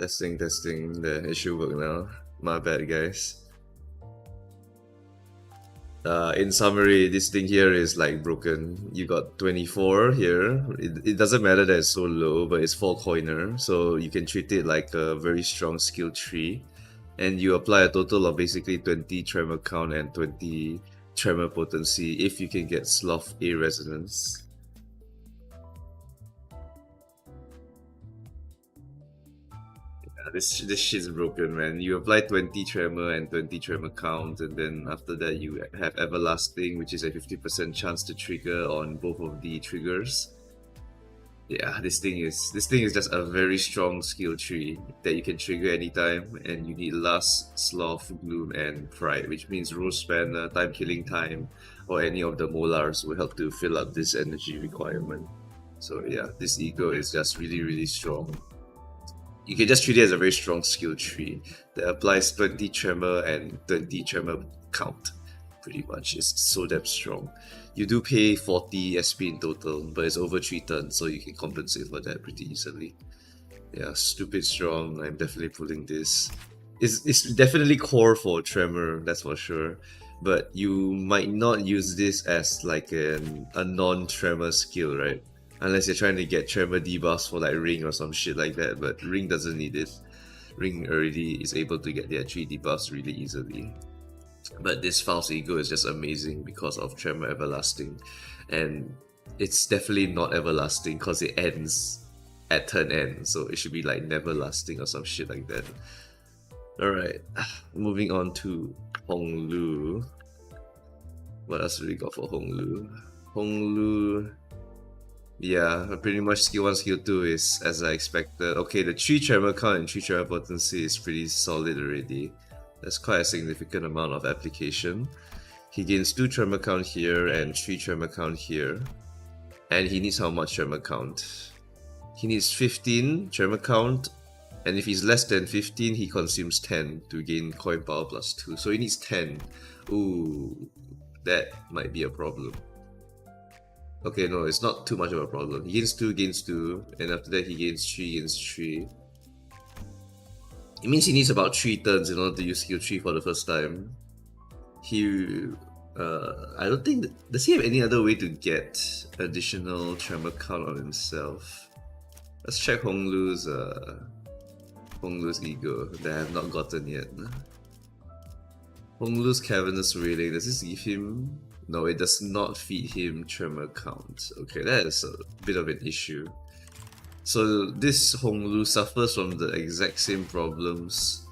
Testing. It should work now. My bad, guys. In summary, this thing here is like broken. You got 24 here. It doesn't matter that it's so low, but it's 4-coiner, so you can treat it like a very strong skill tree. And you apply a total of basically 20 tremor count and 20 tremor potency if you can get Sloth A resonance. This shit's broken, man. You apply 20 tremor and 20 tremor count, and then after that you have everlasting, which is a 50% chance to trigger on both of the triggers. Yeah, this thing is just a very strong skill tree that you can trigger anytime, and you need Lust, Sloth, Gloom, and Pride, which means Rose Spanner, Time Killing Time, or any of the molars will help to fill up this energy requirement. So yeah, this ego is just really strong. You can just treat it as a very strong skill tree that applies 20 tremor and 20 tremor count. Pretty much, it's so damn strong. You do pay 40 SP in total, but it's over 3 turns, so you can compensate for that pretty easily. Yeah, stupid strong. I'm definitely pulling this. It's definitely core for Tremor, that's for sure. But you might not use this as like a non-Tremor skill, right? Unless you're trying to get Tremor debuffs for like Ring or some shit like that, but Ring doesn't need it. Ring already is able to get their 3 debuffs really easily. But this False Ego is just amazing because of Tremor Everlasting. And it's definitely not everlasting because it ends at turn end, so it should be like never lasting or some shit like that. Alright, moving on to Hong Lu. What else do we got for Hong Lu? Hong Lu, yeah, pretty much skill 1, skill 2 is as I expected. Okay, the 3 tremor count and 3 tremor potency is pretty solid already. That's quite a significant amount of application. He gains 2 tremor count here and 3 tremor count here. And he needs how much tremor count? He needs 15 tremor count, and if he's less than 15, he consumes 10 to gain coin power plus 2. So he needs 10. Ooh, that might be a problem. Okay, no, it's not too much of a problem. He gains 2, and after that he gains 3. It means he needs about 3 turns in order to use skill 3 for the first time. I don't think... Does he have any other way to get additional tremor count on himself? Let's check Hong Lu's ego that I have not gotten yet. Hong Lu's Cavernous Railing, does this give him... No, it does not feed him tremor count. Okay, that is a bit of an issue. So this Hong Lu suffers from the exact same problems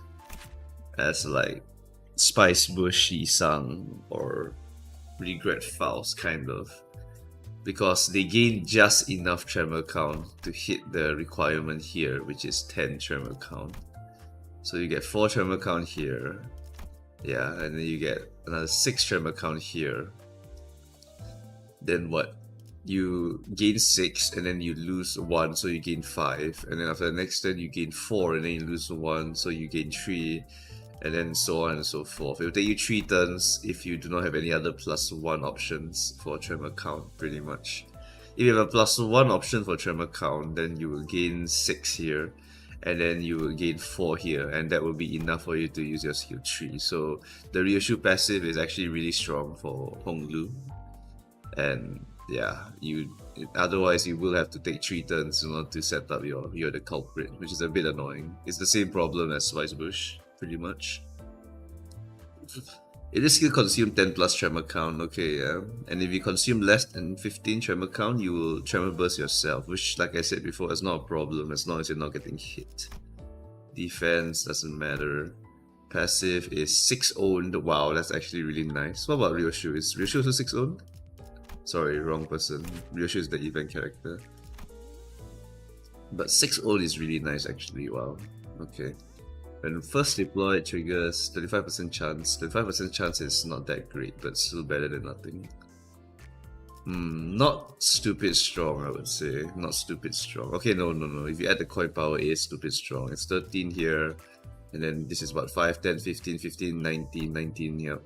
as like Spice Bush Sang or Regret Faust, kind of. Because they gain just enough tremor count to hit the requirement here, which is 10 tremor count. So you get 4 tremor count here. Yeah, and then you get another 6 tremor count here. Then what? You gain 6 and then you lose 1, so you gain 5. And then after the next turn you gain 4 and then you lose 1, so you gain 3. And then so on and so forth. It will take you 3 turns if you do not have any other +1 options for tremor count, pretty much. If you have a +1 option for tremor count, then you will gain 6 here. And then you will gain 4 here, and that will be enough for you to use your skill 3. So the Ryoshu passive is actually really strong for Hong Lu. And yeah, otherwise you will have to take 3 turns in order to set up you're the culprit, which is a bit annoying. It's the same problem as Spice Bush, pretty much. It is still consume 10 plus tremor count, okay, yeah. And if you consume less than 15 tremor count, you will tremor burst yourself, which, like I said before, is not a problem as long as you're not getting hit. Defense doesn't matter. Passive is 6 owned. Wow, that's actually really nice. What about Ryoshu? Is Ryoshu also 6 owned? Sorry, wrong person. Ryoshu is the event character. But 6 owned is really nice actually, wow. Okay. When first deployed, triggers 35% chance. 35% chance is not that great, but still better than nothing. Not stupid strong, I would say. Not stupid strong. Okay, no. If you add the coin power, it is stupid strong. It's 13 here, and then this is what, 5, 10, 15, 15, 19, 19, yep.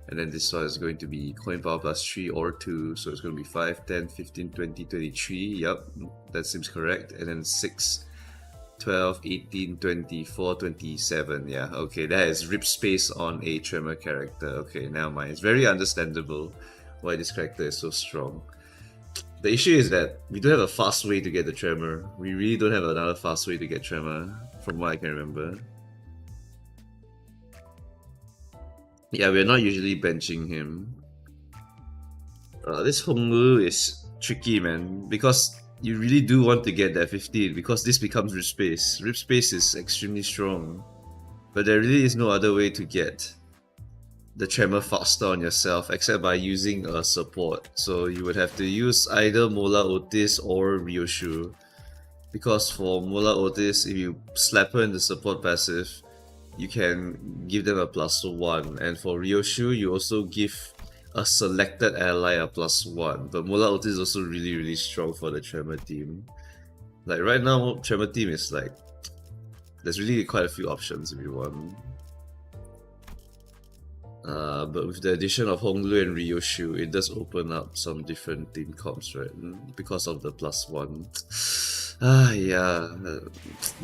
And then this one is going to be coin power plus 3 or 2, so it's going to be 5, 10, 15, 20, 23, yep, that seems correct. And then 6, 12, 18, 24, 27. Yeah, okay, that is rip space on a Tremor character. Okay, never mind. It's very understandable why this character is so strong. The issue is that we don't have a fast way to get the Tremor. We really don't have another fast way to get Tremor, from what I can remember. Yeah, we're not usually benching him. This Honglu is tricky, man, because you really do want to get that 15, because this becomes Rip Space. Rip Space is extremely strong, but there really is no other way to get the Tremor faster on yourself except by using a support. So you would have to use either Mola Otis or Ryoshu, because for Mola Otis, if you slap her in the support passive, you can give them a +1, and for Ryoshu, you also give a selected ally a +1. But Mola Otis is also really strong for the Tremor team. Like right now, Tremor team is like, there's really quite a few options if you want. But with the addition of Honglu and Ryoshu, it does open up some different team comps, right? Because of the +1. Yeah.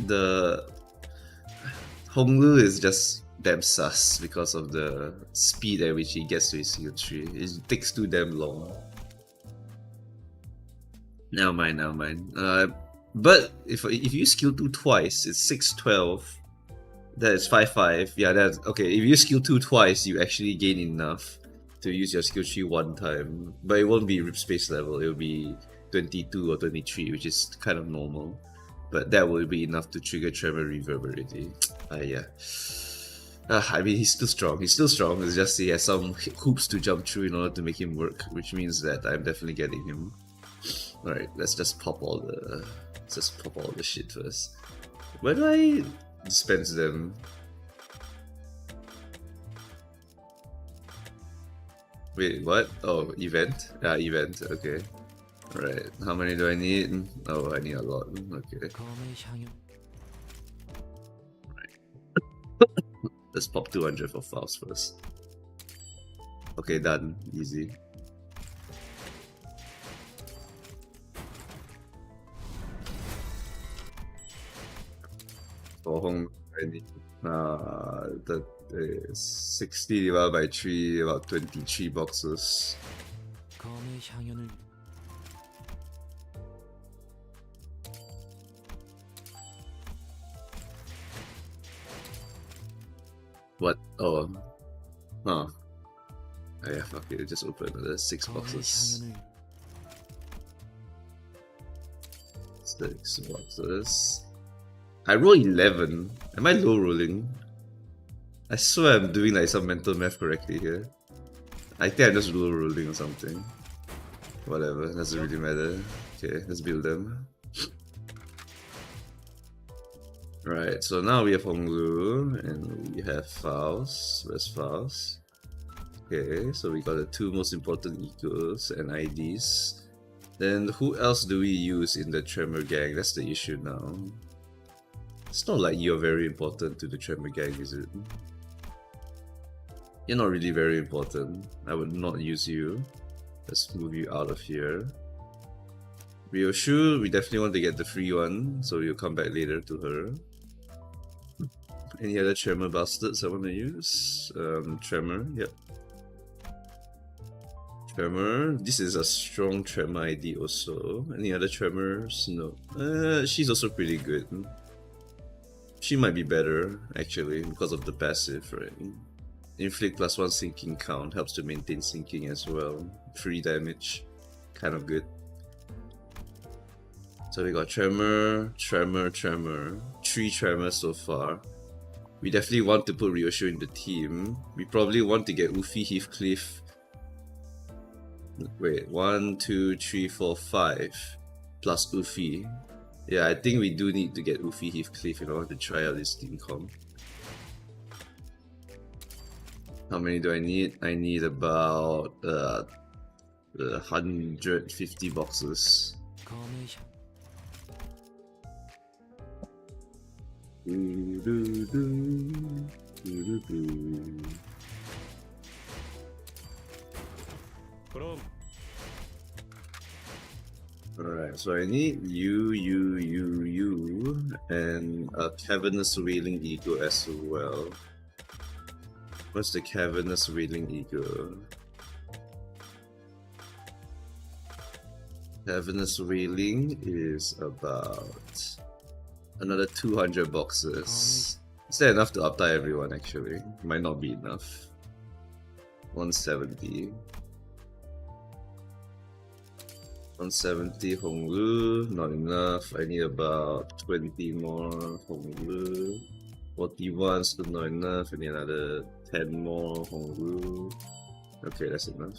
The Honglu is just damn sus because of the speed at which he gets to his skill tree. It takes too damn long. Never mind. But if you skill 2 twice, it's 612. That is 5-5. Yeah, that's okay. If you skill 2 twice, you actually gain enough to use your skill tree 1 time. But it won't be Rip Space level, it'll be 22 or 23, which is kind of normal. But that will be enough to trigger Tremor Reverberity. Yeah. I mean, he's still strong. It's just he has some hoops to jump through in order to make him work, which means that I'm definitely getting him. Alright, let's just pop all the shit first. Where do I dispense them? Wait, what? Oh, event? Event, okay. Alright, how many do I need? Oh, I need a lot. Okay. Let's pop 200 for Faust first. Okay, done. Easy. For Hong, I need that is 60 divided by 3, about 23 boxes. What? Oh. Huh. Oh, yeah, fuck it. Just open the 6 boxes. 6 boxes. I roll 11. Am I low rolling? I swear I'm doing like some mental math correctly here. I think I'm just low rolling or something. Whatever, doesn't really matter. Okay, let's build them. Right, so now we have Honglu and we have Faust. Where's Faust? Okay, so we got the 2 most important Egos and IDs. Then who else do we use in the Tremor gang? That's the issue now. It's not like you're very important to the Tremor gang, is it? You're not really very important. I would not use you. Let's move you out of here. Ryoshu, we definitely want to get the free one, so we'll come back later to her. Any other Tremor bastards I want to use? Tremor, yep. Tremor, this is a strong Tremor ID also. Any other Tremors? No. She's also pretty good. She might be better, actually, because of the passive, right? Inflict +1 sinking count helps to maintain sinking as well. 3 damage, kind of good. So we got Tremor. 3 Tremors so far. We definitely want to put Ryoshu in the team. We probably want to get Ufi, Heathcliff. Wait, 1, 2, 3, 4, 5 plus Ufi. Yeah, I think we do need to get Ufi, Heathcliff in order to try out this team comp. How many do I need? I need about 150 boxes. Alright. Alright, so I need you, and a cavernous wailing ego as well. What's the cavernous wailing ego? Cavernous wailing is about another 200 boxes. Is that enough to uptie everyone actually? Might not be enough. 170. 170 Honglu, not enough. I need about 20 more Honglu. 41 still not enough. I need another 10 more Honglu. Okay, that's enough.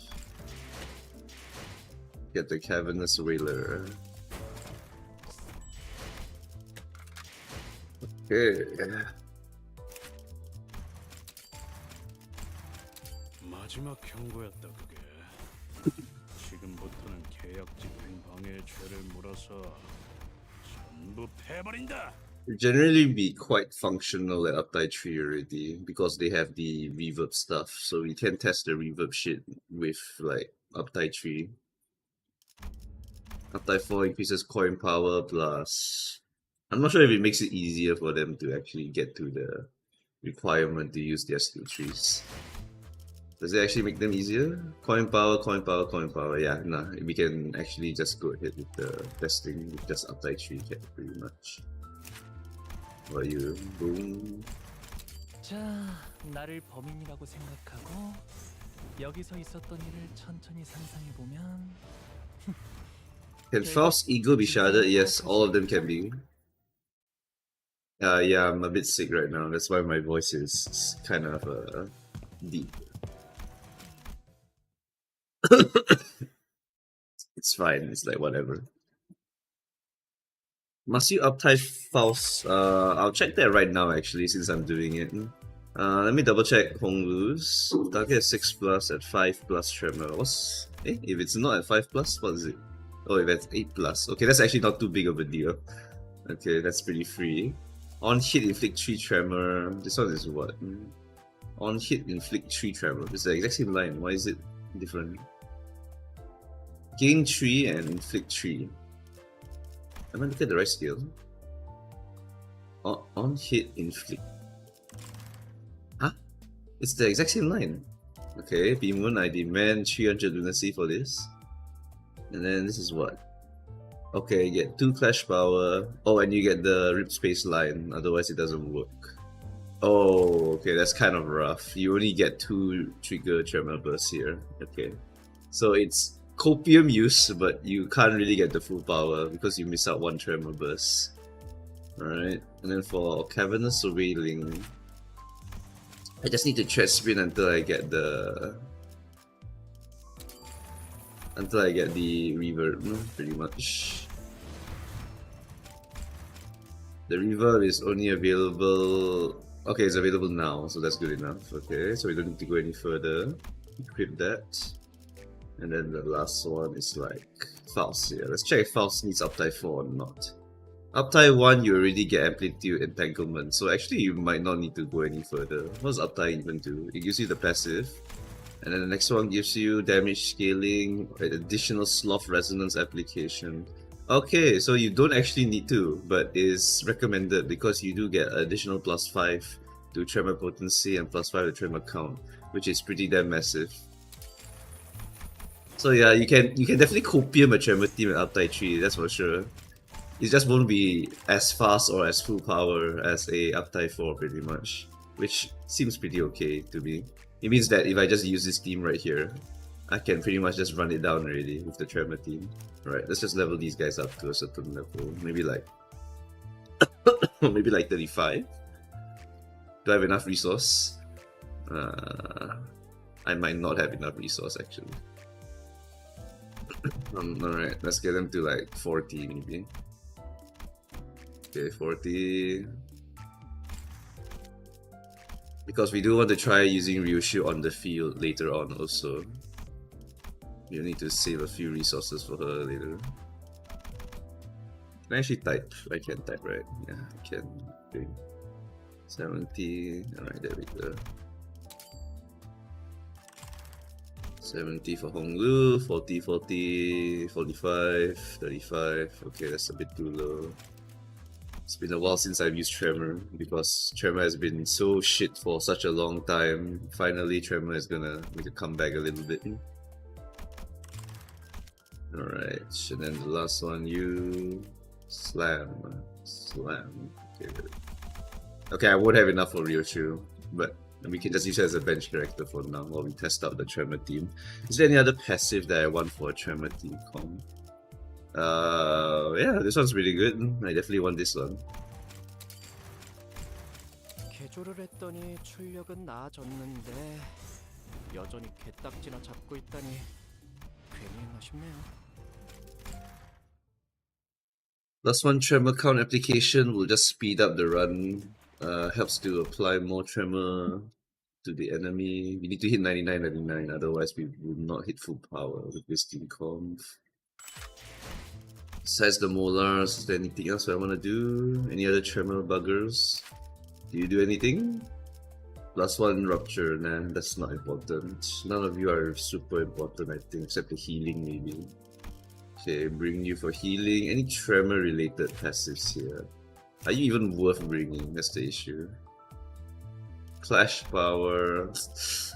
Get the cavernous whaler. Okay. 마지막 경고였다 그게. 지금부터는 계약 집행 방해의 죄를 물어서 전부 패버린다. Generally be quite functional at update 3 already because they have the reverb stuff, so we can test the reverb shit with like update 3. Update 4 increases coin power plus... I'm not sure if it makes it easier for them to actually get to the requirement to use their skill trees. Does it actually make them easier? Coin power, coin power, coin power. Yeah, nah, we can actually just go ahead with the testing with just update 3 pretty much. What about you? Boom. 자, 나를 범인이라고 생각하고 여기서 있었던 일을 천천히 상상해 보면. Can false ego be sharded? Yes, all of them can be. Yeah, I'm a bit sick right now. That's why my voice is kind of deep. It's fine. It's like whatever. Must you uptype false? I'll check that right now actually since I'm doing it. Let me double check Honglu's. Target 6+ at 5+ tremor. What's if it's not at 5+, what is it? Oh, if it's 8+. Okay, that's actually not too big of a deal. Okay, that's pretty free. On hit inflict 3 tremor. This one is what? On hit inflict 3 tremor. It's the exact same line. Why is it different? Gain 3 and inflict 3. Am I looking at the right skill? On hit inflict. Huh? It's the exact same line. Okay, Beamoon, I demand 300 lunacy for this. And then this is what? Okay, you get 2 clash power. Oh, and you get the rip space line, otherwise it doesn't work. Oh, okay, that's kind of rough. You only get 2 trigger tremor bursts here. Okay. So it's copium use, but you can't really get the full power because you miss out 1 tremor burst. Alright, and then for cavernous surveilling, I just need to tread spin until I get the reverb, pretty much. The reverb is only available. Okay, it's available now, so that's good enough. Okay, so we don't need to go any further. Equip that. And then the last one is like Faust. Yeah, let's check if Faust needs uptie 4 or not. Uptie 1, you already get amplitude entanglement, so actually you might not need to go any further. What does uptie even do? It gives you the passive, and then the next one gives you damage scaling, additional sloth resonance application. Okay, so you don't actually need to, but is recommended because you do get additional +5 to tremor potency and +5 to tremor count, which is pretty damn massive. So yeah, you can definitely copium a tremor team at uptie 3, that's for sure. It just won't be as fast or as full power as a uptie 4 pretty much, which seems pretty okay to me. It means that if I just use this team right here, I can pretty much just run it down already with the tremor team. Alright, let's just level these guys up to a certain level, maybe like maybe like 35. Do I have enough resource? I might not have enough resource actually. Alright, let's get them to like 40 maybe. Okay, 40. Because we do want to try using Ryoshu on the field later on also. You need to save a few resources for her later. Can I actually type? I can type, right? Yeah, I can. Okay. 70. Alright, there we go. 70 for Honglu, 40, 40, 45, 35. Okay, that's a bit too low. It's been a while since I've used Tremor because Tremor has been so shit for such a long time. Finally, Tremor is gonna make a comeback a little bit. Alright, and then the last one, you slam. Okay, good. Okay, I won't have enough for Ryoshu, but we can just use it as a bench character for now while we test out the Tremor team. Is there any other passive that I want for a Tremor team comp? Yeah, this one's really good. I definitely want this one. 개조를 했더니 출력은 나아졌는데 여전히 개딱지나 잡고 있다니 괜히 아쉽네요. Plus one Tremor count application will just speed up the run. Helps to apply more Tremor to the enemy. We need to hit 99, otherwise we will not hit full power with this team comp. Besides the molars, is there anything else I want to do? Any other Tremor buggers? Do you do anything? Plus one rupture, nah, that's not important. None of you are super important, I think, except the healing maybe. Okay, bring you for healing. Any Tremor related passives here? Are you even worth bringing? That's the issue. Clash power.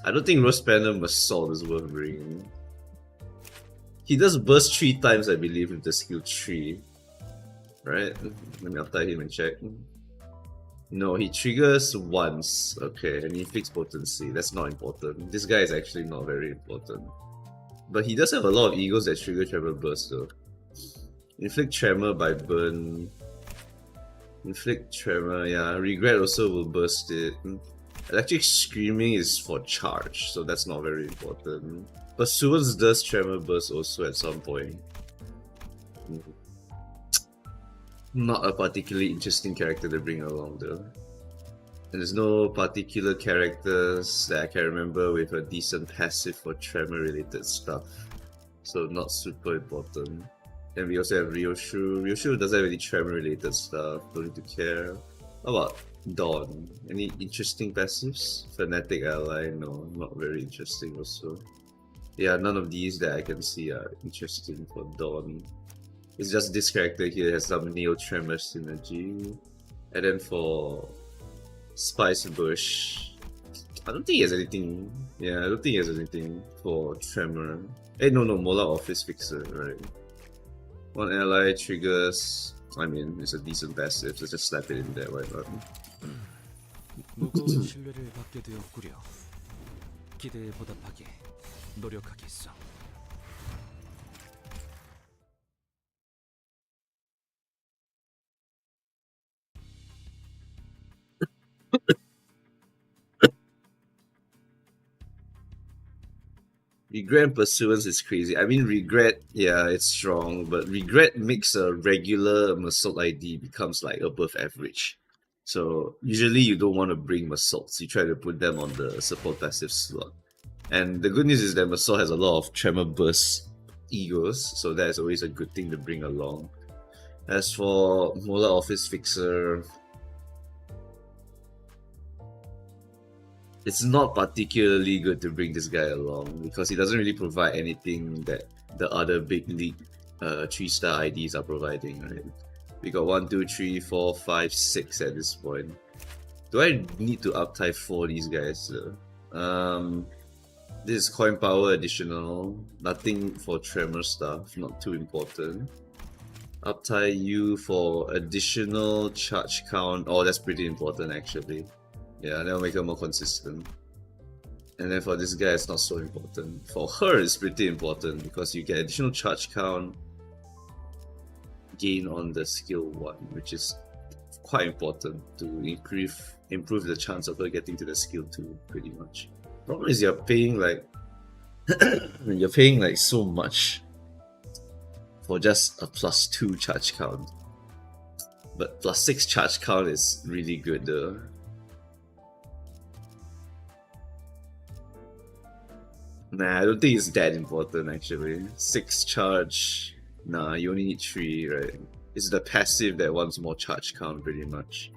I don't think Rose Phantom Assault is worth bringing. He does burst 3 times, I believe, with the skill 3. Right? Let me update him and check. No, he triggers once. Okay, and he inflicts potency. That's not important. This guy is actually not very important. But he does have a lot of egos that trigger Tremor Burst though. Inflict Tremor by burn. Inflict Tremor, yeah. Regret also will burst it. Electric Screaming is for charge, so that's not very important. Pursuance does Tremor Burst also at some point. Not a particularly interesting character to bring along though. And there's no particular characters that I can remember with a decent passive for Tremor related stuff. So not super important. And we also have Ryoshu. Ryoshu doesn't have any Tremor related stuff, don't need to care. How about Dawn? Any interesting passives? Fanatic Ally? No, not very interesting also. Yeah, none of these that I can see are interesting for Dawn. It's just this character here has some Neo Tremor synergy. And then for Spice Bush, I don't think he has anything. Yeah, I don't think he has anything for Tremor. No, Mola Office Fixer, right? One ally triggers. I mean, it's a decent passive, so just slap it in there, why not? 무거운 신뢰를 받게 되었구려. 기대에 보답하게 노력하겠어. Regret and Pursuance is crazy. I mean, Regret, yeah, it's strong, but Regret makes a regular Assault ID becomes like above average. So usually you don't want to bring Assaults, you try to put them on the support passive slot. And the good news is that Assault has a lot of Tremor Burst egos, so that is always a good thing to bring along. As for Mola Office Fixer, it's not particularly good to bring this guy along because he doesn't really provide anything that the other big league 3-star IDs are providing, right? We got 1, 2, 3, 4, 5, 6 at this point. Do I need to uptie 4 these guys? This is coin power additional, nothing for Tremor stuff, not too important. Uptie you for additional charge count. Oh, that's pretty important actually. Yeah, that'll make her more consistent. And then for this guy, it's not so important. For her, it's pretty important because you get additional charge count gain on the skill 1, which is quite important to improve the chance of her getting to the skill 2, pretty much. Problem is you're paying like so much for just a +2 charge count. But +6 charge count is really good though. Nah, I don't think it's that important actually. 6 charge. Nah, you only need 3, right? It's the passive that wants more charge count pretty much.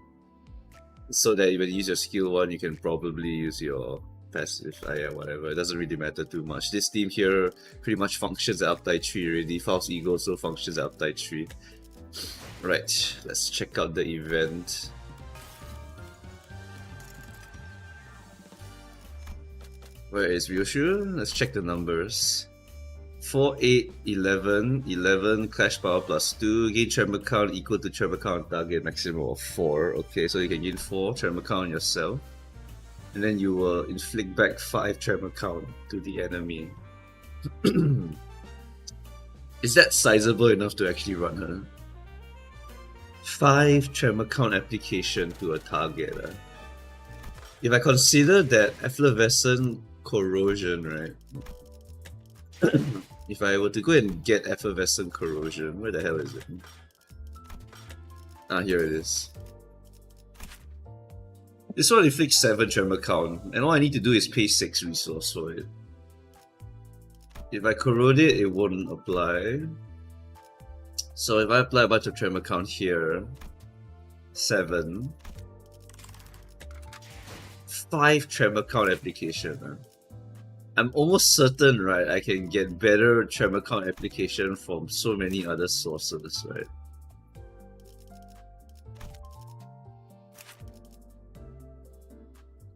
So that when you use your skill 1, you can probably use your passive. Yeah, whatever. It doesn't really matter too much. This team here pretty much functions at uptide 3 already. False Ego also functions at uptide 3. Right, let's check out the event. Where is Ryoshu? Let's check the numbers. 4, 8, 11, 11, clash power plus 2, gain tremor count equal to tremor count target maximum of 4. Okay, so you can gain 4 tremor count yourself. And then you will inflict back 5 tremor count to the enemy. Is that sizable enough to actually run her? 5 tremor count application to a target. If I consider that effervescent corrosion, right? If I were to go and get effervescent corrosion, where the hell is it? Ah, here it is. This one inflicts 7 tremor count, and all I need to do is pay 6 resource for it. If I corrode it, it won't apply. So if I apply a bunch of tremor count here, 7, 5 tremor count application. I'm almost certain, right, I can get better tremor count application from so many other sources, right?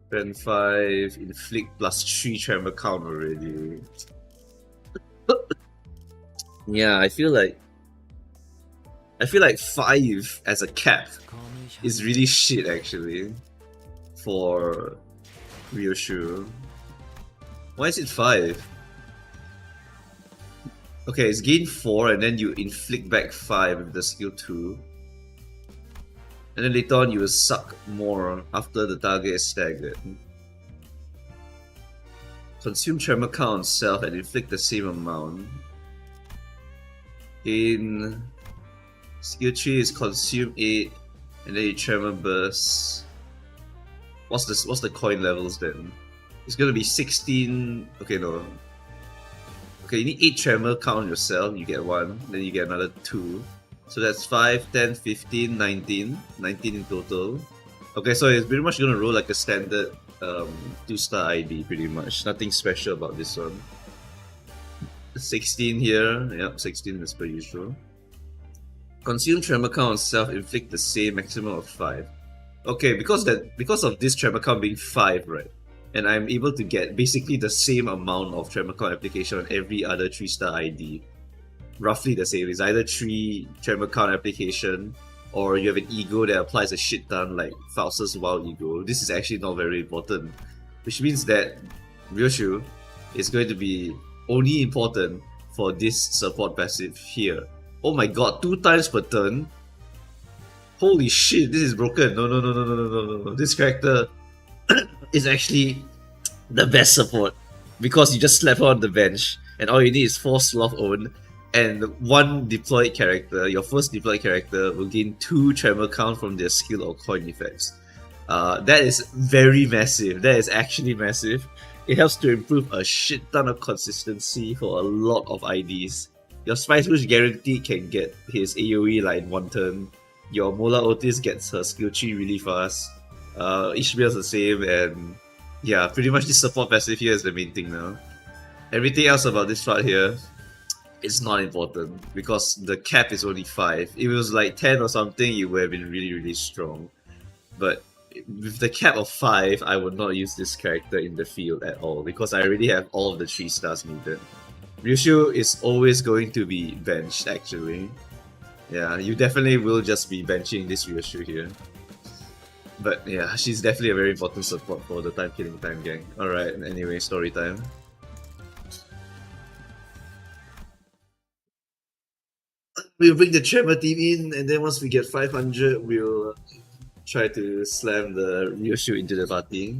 Then 5, inflict plus 3 tremor count already. Yeah, I feel like 5 as a cap is really shit actually for Ryoshu. Why is it 5? Okay, it's gain 4 and then you inflict back 5 with the skill 2. And then later on you will suck more after the target is staggered. Consume tremor count on self and inflict the same amount. In skill 3 is consume 8 and then you tremor burst. What's the coin levels then? It's gonna be 16. Okay, no. Okay, you need 8 tremor count yourself, you get 1, then you get another 2. So that's 5, 10, 15, 19. 19 in total. Okay, so it's pretty much gonna roll like a standard 2-star ID, pretty much. Nothing special about this one. 16 here. Yep, 16 as per usual. Consume tremor count on self, inflict the same, maximum of 5. Okay, because of this tremor count being 5, right? And I'm able to get basically the same amount of tremor count application on every other 3-star ID. Roughly the same. It's either 3 tremor count application, or you have an ego that applies a shit ton like Faustus Wild Ego. This is actually not very important. Which means that Ryoshu is going to be only important for this support passive here. Oh my god, 2 times per turn? Holy shit, this is broken. No. This character is actually the best support because you just slap her on the bench and all you need is 4 sloth own and 1 deployed character. Your first deployed character will gain 2 tremor count from their skill or coin effects. That is very massive. That is actually massive. It helps to improve a shit ton of consistency for a lot of IDs. Your Spice Rouge guaranteed can get his AoE like in 1 turn. Your Mola Otis gets her skill tree really fast. Ishmael's the same, and yeah, pretty much this support passive here is the main thing now. Everything else about this fight here is not important because the cap is only 5. If it was like 10 or something, it would have been really, really strong. But with the cap of 5, I would not use this character in the field at all because I already have all of the 3 stars needed. Ryoshu is always going to be benched actually. Yeah, you definitely will just be benching this Ryoshu here. But yeah, she's definitely a very important support for the time killing time gang. Alright, anyway, story time. We'll bring the Tremor team in, and then once we get 500, we'll try to slam the Ryoshu into the party.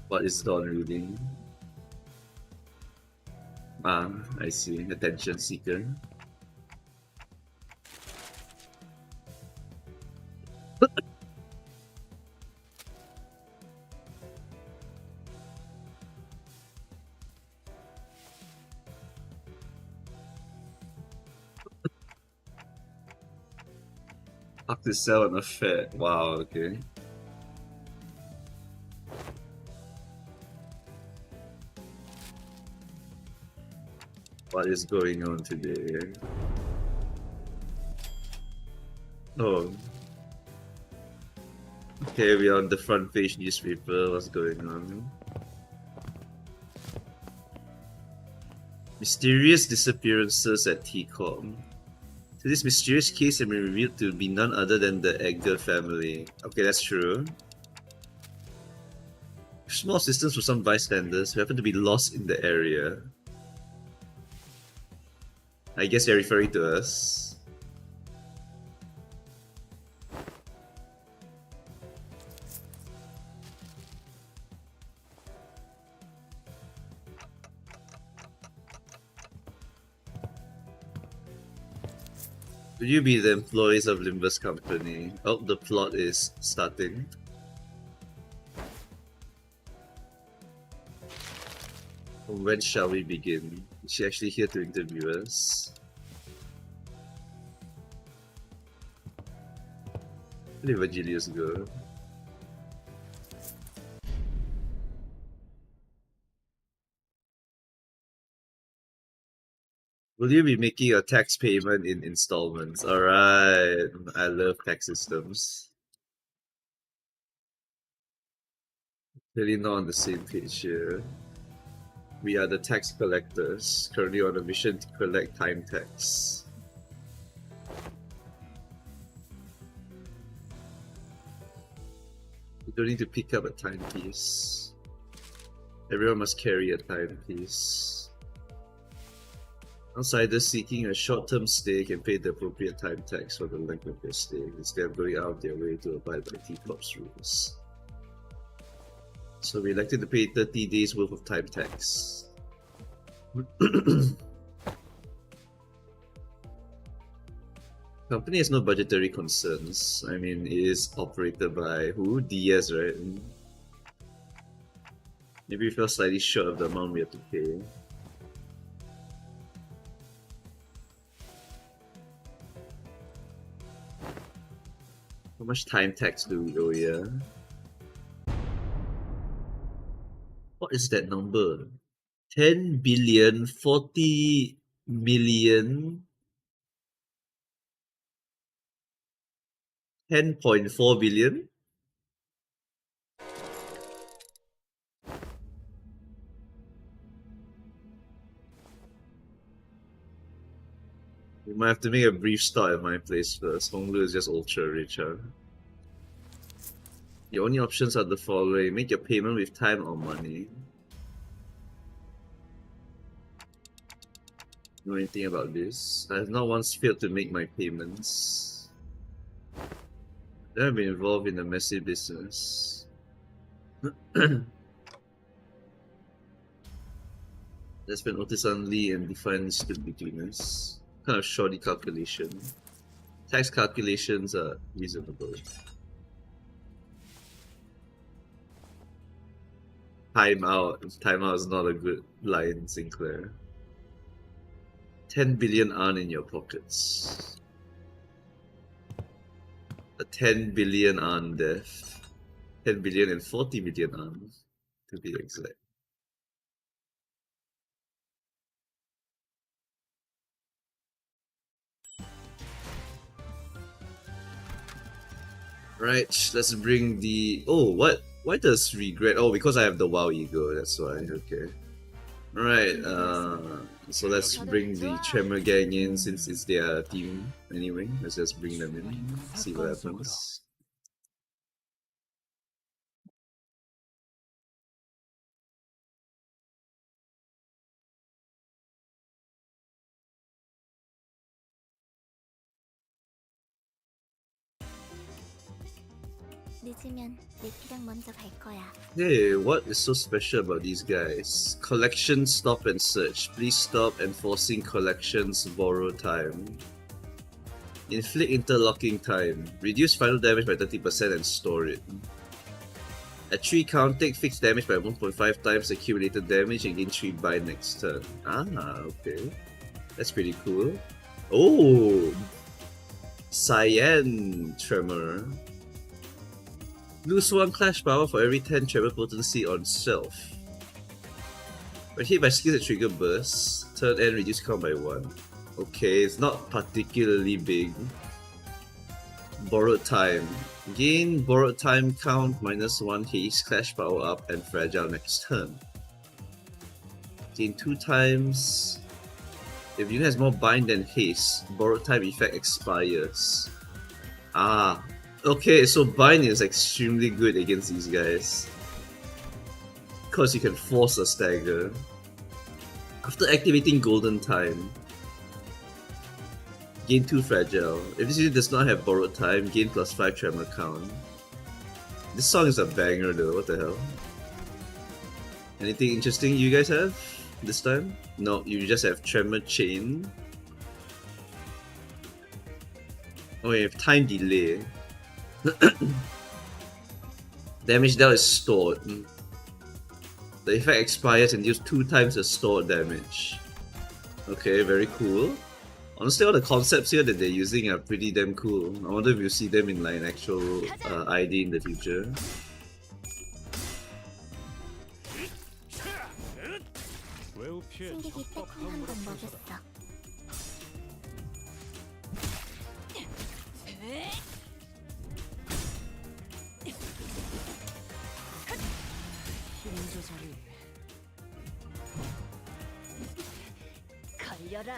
What is Dawn reading? Ah, I see. Attention seeker. Up to sell on a fair. Wow, okay. What is going on today? Oh. Okay, we are on the front page newspaper. What's going on? Mysterious disappearances at T Corp. So this mysterious case has been revealed to be none other than the E.G.O family. Okay, that's true. Small assistance from some bystanders who happen to be lost in the area. I guess they're referring to us. Will you be the employees of Limbus company? Oh, the plot is starting. When shall we begin? Is she actually here to interview us? Where did Virgilius go? Will you be making a tax payment in installments? Alright, I love tax systems. Really not on the same page here. We are the tax collectors, currently on a mission to collect time tax. You don't need to pick up a timepiece. Everyone must carry a timepiece. Outsiders seeking a short-term stay can pay the appropriate time tax for the length of their stay, instead of going out of their way to abide by T Corp's rules. So we elected to pay 30 days worth of time tax. Company has no budgetary concerns. I mean, it is operated by who? DS, right? Maybe we fell slightly short of the amount we have to pay. How much time tax do we owe here? What is that number? 10 billion, 40 million, 10.4 billion? We might have to make a brief stop at my place first. Honglu is just ultra rich, huh? Your only options are the following. Make your payment with time or money. Know anything about this? I have not once failed to make my payments. I have been involved in a messy business. There's been artisanally and defined stood between us. Kind of shoddy calculation. Tax calculations are reasonable. Time out. Time out is not a good line, Sinclair. 10 billion aren't in your pockets. A 10 billion on death. 10 billion and 40 million on, to be exact. Right, let's bring the... Oh, what? Why does regret? Oh, because I have the WoW ego, that's why. Okay. Alright, so let's bring the Tremor gang in since it's their team anyway. Let's just bring them in, see what happens. 늦으면 리피랑 먼저 갈 거야. Hey, what is so special about these guys? Collection stop and search. Please stop enforcing collections borrow time. Inflict interlocking time. Reduce final damage by 30% and store it. At 3 count, take fixed damage by 1.5 times accumulated damage and gain 3 by next turn. Ah, okay. That's pretty cool. Oh! Cyan Tremor. Lose 1 clash power for every 10 tremor potency on self. When hit by skills that trigger bursts, turn end reduce count by 1. Okay, it's not particularly big. Borrowed time. Gain borrowed time count -1 haste, clash power up, and fragile next turn. Gain 2 times. If unit has more bind than haste, borrowed time effect expires. Ah, okay, so bind is extremely good against these guys. Because you can force a stagger. After activating golden time, gain 2 fragile. If this unit does not have borrowed time, gain +5 tremor count. This song is a banger though, what the hell? Anything interesting you guys have this time? No, you just have tremor chain. Oh, you have time delay. Damage dealt is stored. The effect expires and deals 2 times the stored damage. Okay, very cool. Honestly, all the concepts here that they're using are pretty damn cool. I wonder if you'll see them in like an actual ID in the future. 승객이 빼꼼 한번 먹였어. 힘 조절이 걸려라.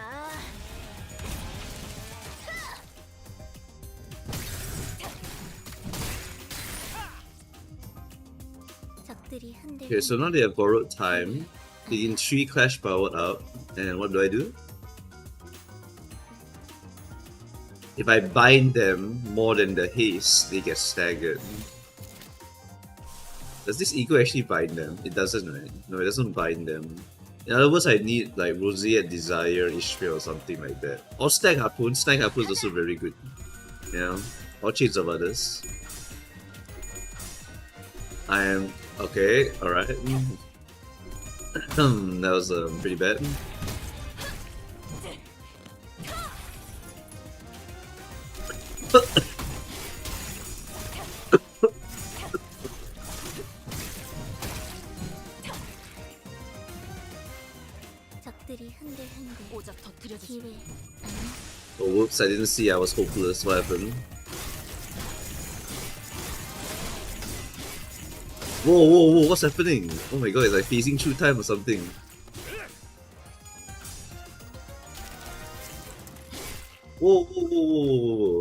적들이 흔들. Okay, so now they have borrowed time. They gain 3 clash power up, and what do? If I bind them more than the haste, they get staggered. Does this ego actually bind them? It doesn't, right? No, it doesn't bind them. In other words, I need like Roseate Desire, Ishmael, or something like that. Or Stag Harpoon. Stag Harpoon is also very good. Yeah. Or Chains of Others. I am okay. All right. That was pretty bad. 적들이 흔들흔들. 오작 터뜨려주지. 기회. Oh, whoops! I didn't see. I was hopeless. What happened? Whoa! What's happening? Oh my god! It's like phasing through time or something. Whoa!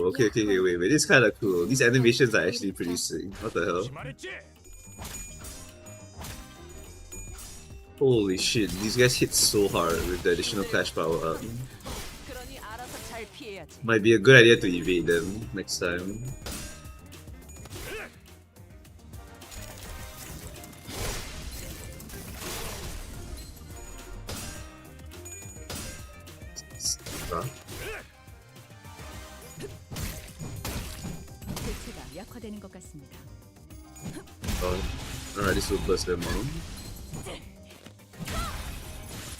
Okay, wait. This is kind of cool. These animations are actually pretty sick. What the hell? Holy shit! These guys hit so hard with the additional clash power up. 그러니 알아서 잘 피해야지. Might be a good idea to evade them next time. 대체가 약화되는 것 같습니다. Alright, this will burst them out.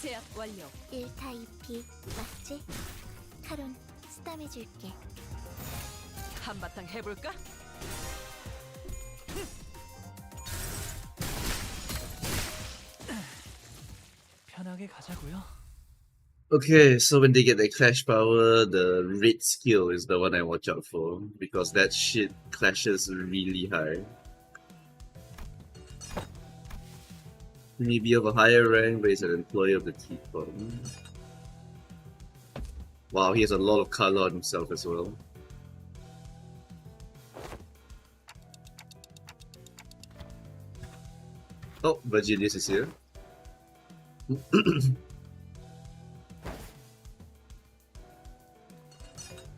제압 완료. 1타 2피 맞지? 카론 스탐해줄게. 한바탕 해볼까? 편하게 가자고요. Okay, so when they get their clash power, the red skill is the one I watch out for, because that shit clashes really high. Maybe of a higher rank, but he's an employee of the T Corp. Wow, he has a lot of color on himself as well. Oh, Virgilius is here.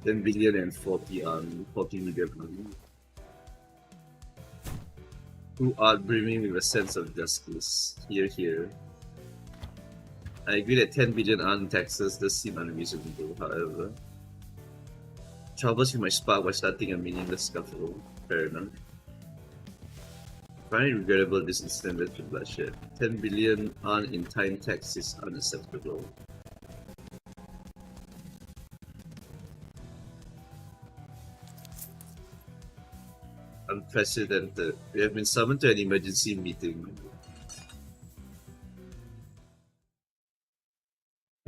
10 billion and 40 million. Who art brimming with a sense of justice. Here. I agree that 10 billion on taxes does seem unreasonable, however. Troubles with my spark by starting a meaningless scuffle. Fair enough. Find it regrettable this incident led to bloodshed. 10 billion on in time tax is unacceptable. unprecedented. We have been summoned to an emergency meeting.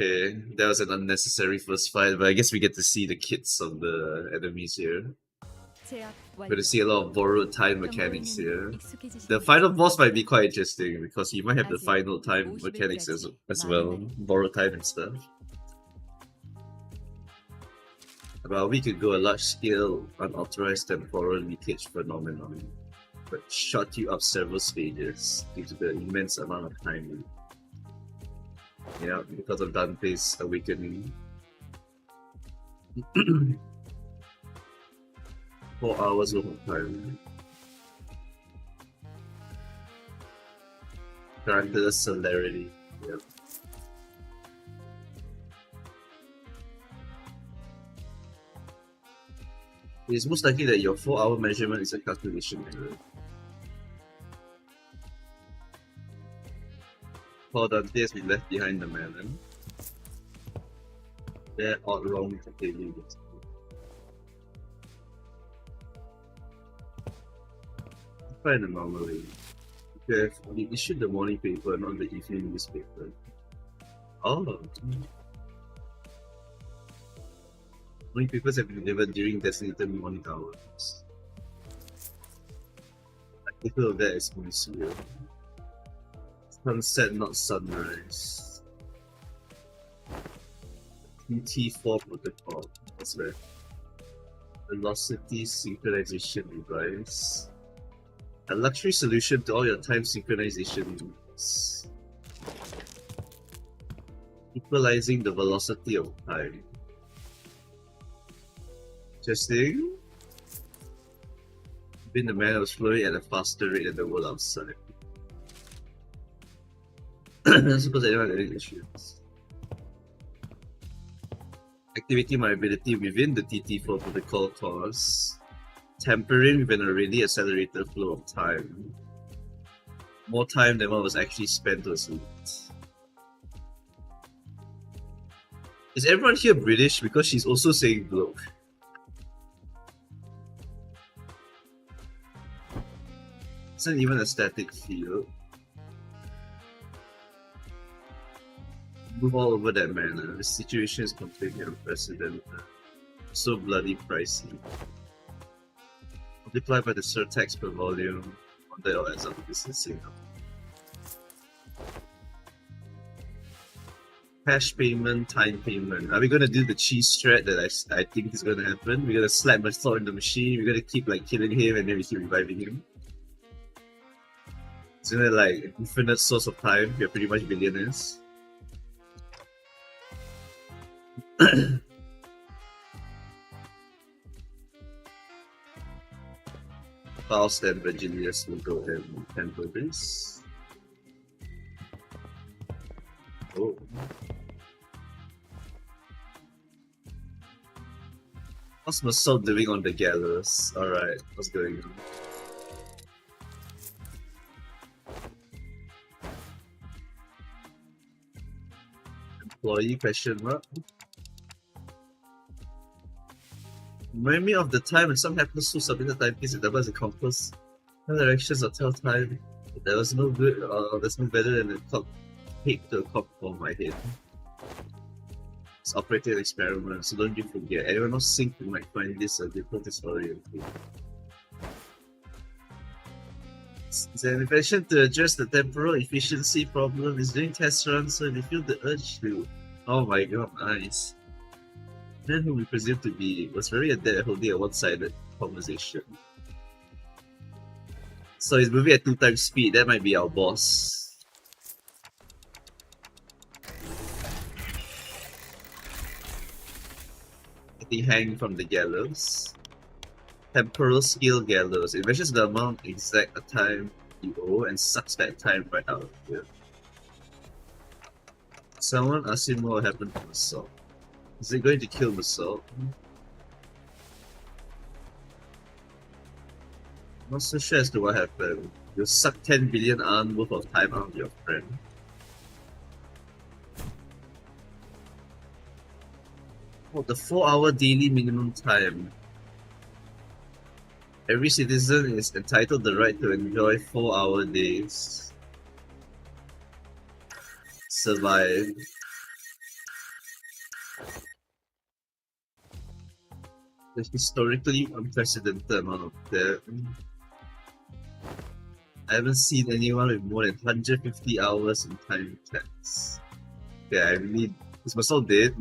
Okay, that was an unnecessary first fight, but I guess we get to see the kits of the enemies here. 제압 We're 완료. gonna see a lot of borrowed time mechanics here. The 익숙해지시는 final boss might be quite interesting because he might have the 아직 final time 50일 mechanics as 까지 well, 많은 borrowed time and stuff. About a week ago, a large-scale, unauthorized temporal leakage phenomenon that shot you up several stages due to the immense amount of time. Yeah, because of Dante's awakening. 4 hours worth of time. Granted us celerity. Yep. It's most likely that your 4-hour measurement is a calculation error. Paul Dante has been left behind the melon. They're all wrong to daily. Quite an anomaly. You have issued the morning paper, not the evening newspaper. Oh. Morning papers have been delivered during designated morning hours. I think of that is Monsieur. Sunset, not sunrise. T4 protocol. What's that? Velocity synchronization device. A luxury solution to all your time synchronization needs. Equalizing the velocity of time. Interesting. Been the man who was flowing at a faster rate than the world outside. I don't suppose anyone had any issues. Activity viability within the TT4 protocol cause tampering with an already accelerated flow of time. More time than what was actually spent was leaked. Is everyone here British? Because she's also saying bloke. It's not even a static field. Move all over that manner. The situation is completely unprecedented. So bloody pricey. Multiplied by the surtax per volume. What the hell adds up to this thing? Cash payment, time payment. Are we gonna do the cheese strat that I think is gonna happen? We're gonna slap my sword in the machine, we're gonna keep like killing him and then we keep reviving him. Isn't it like infinite source of time? We're pretty much billionaires. Faust and Virginius will go ahead and handle this. Oh. What's Massault doing on the gallows? Alright, what's going on? Employee question mark? Remind me of the time when some happens to submit a timepiece that doubles as a compass. No directions or tell time. There was no good, there's no better than a clock peak to a clock on my head. It's operating an experiment, so don't you forget. Anyone else think we might find this a difficult disorienting. It's an invention to address the temporal efficiency problem. It's doing test runs, so they feel the urge to. Oh my god, nice. The man who we presume to be was very adept at holding a one-sided conversation. So he's moving at 2 times speed. That might be our boss. Getting hanged from the gallows. Temporal skill gallows. It measures the amount exact time you owe and sucks that time right out of you. Someone asked him what happened to Massault. Is it going to kill Massault? I'm not so sure as to what happened. You suck 10 billion ARN worth of time out of your friend. Oh, the 4-hour daily minimum time. Every citizen is entitled the right to enjoy 4-hour days. Survive. The historically unprecedented amount of debt. I haven't seen anyone with more than 150 hours in time tax. Yeah, I really. Is Masol dead?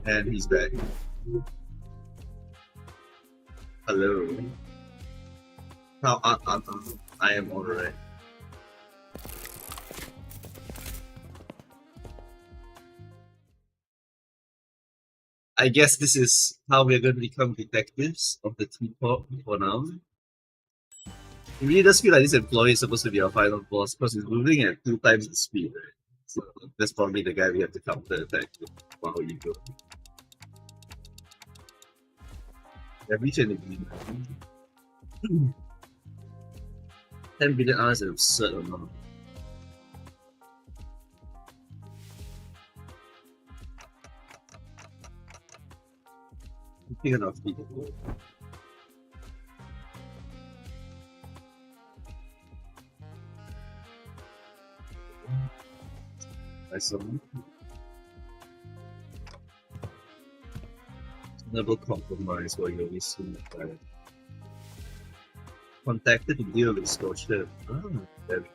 And he's back. Hello. I am alright. I guess this is how we're going to become detectives of the T Corp for now. It really does feel like this employee is supposed to be our final boss because he's moving at 2 times the speed, right? So that's probably the guy we have to counter attack with. Wow, you go. Have reached an agreement. 10 billion hours is an absurd amount. Big enough people. I saw never compromise while you're listening to that. Contacted to deal with extortion. Ah, there we go.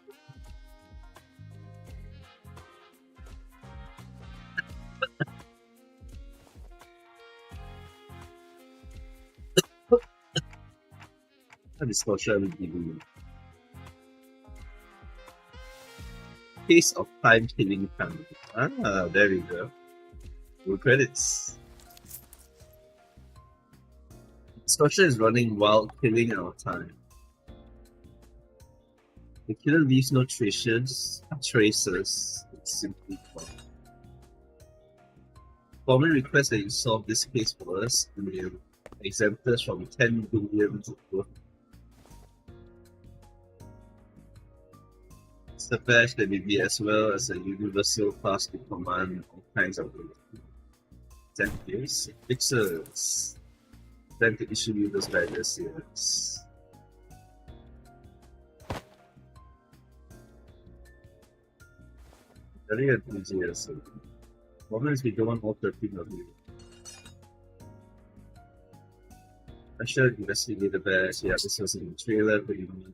What distortion will give you? Case of time killing family. Ah, there we go. Good credits. Distortion is running while killing our time. The killer leaves no traces. It's simply gone. Formally request that you solve this case for us and we'll exempt us from 10 billion worth. It's the badge that we be as well as a universal pass to command all kinds of 10 years. Fixers. Then to issue you those badges, yes. Very enthusiastic. Problem is we don't want all 13 of you. I should investigate the badge. Yeah, this was in the trailer, but you know.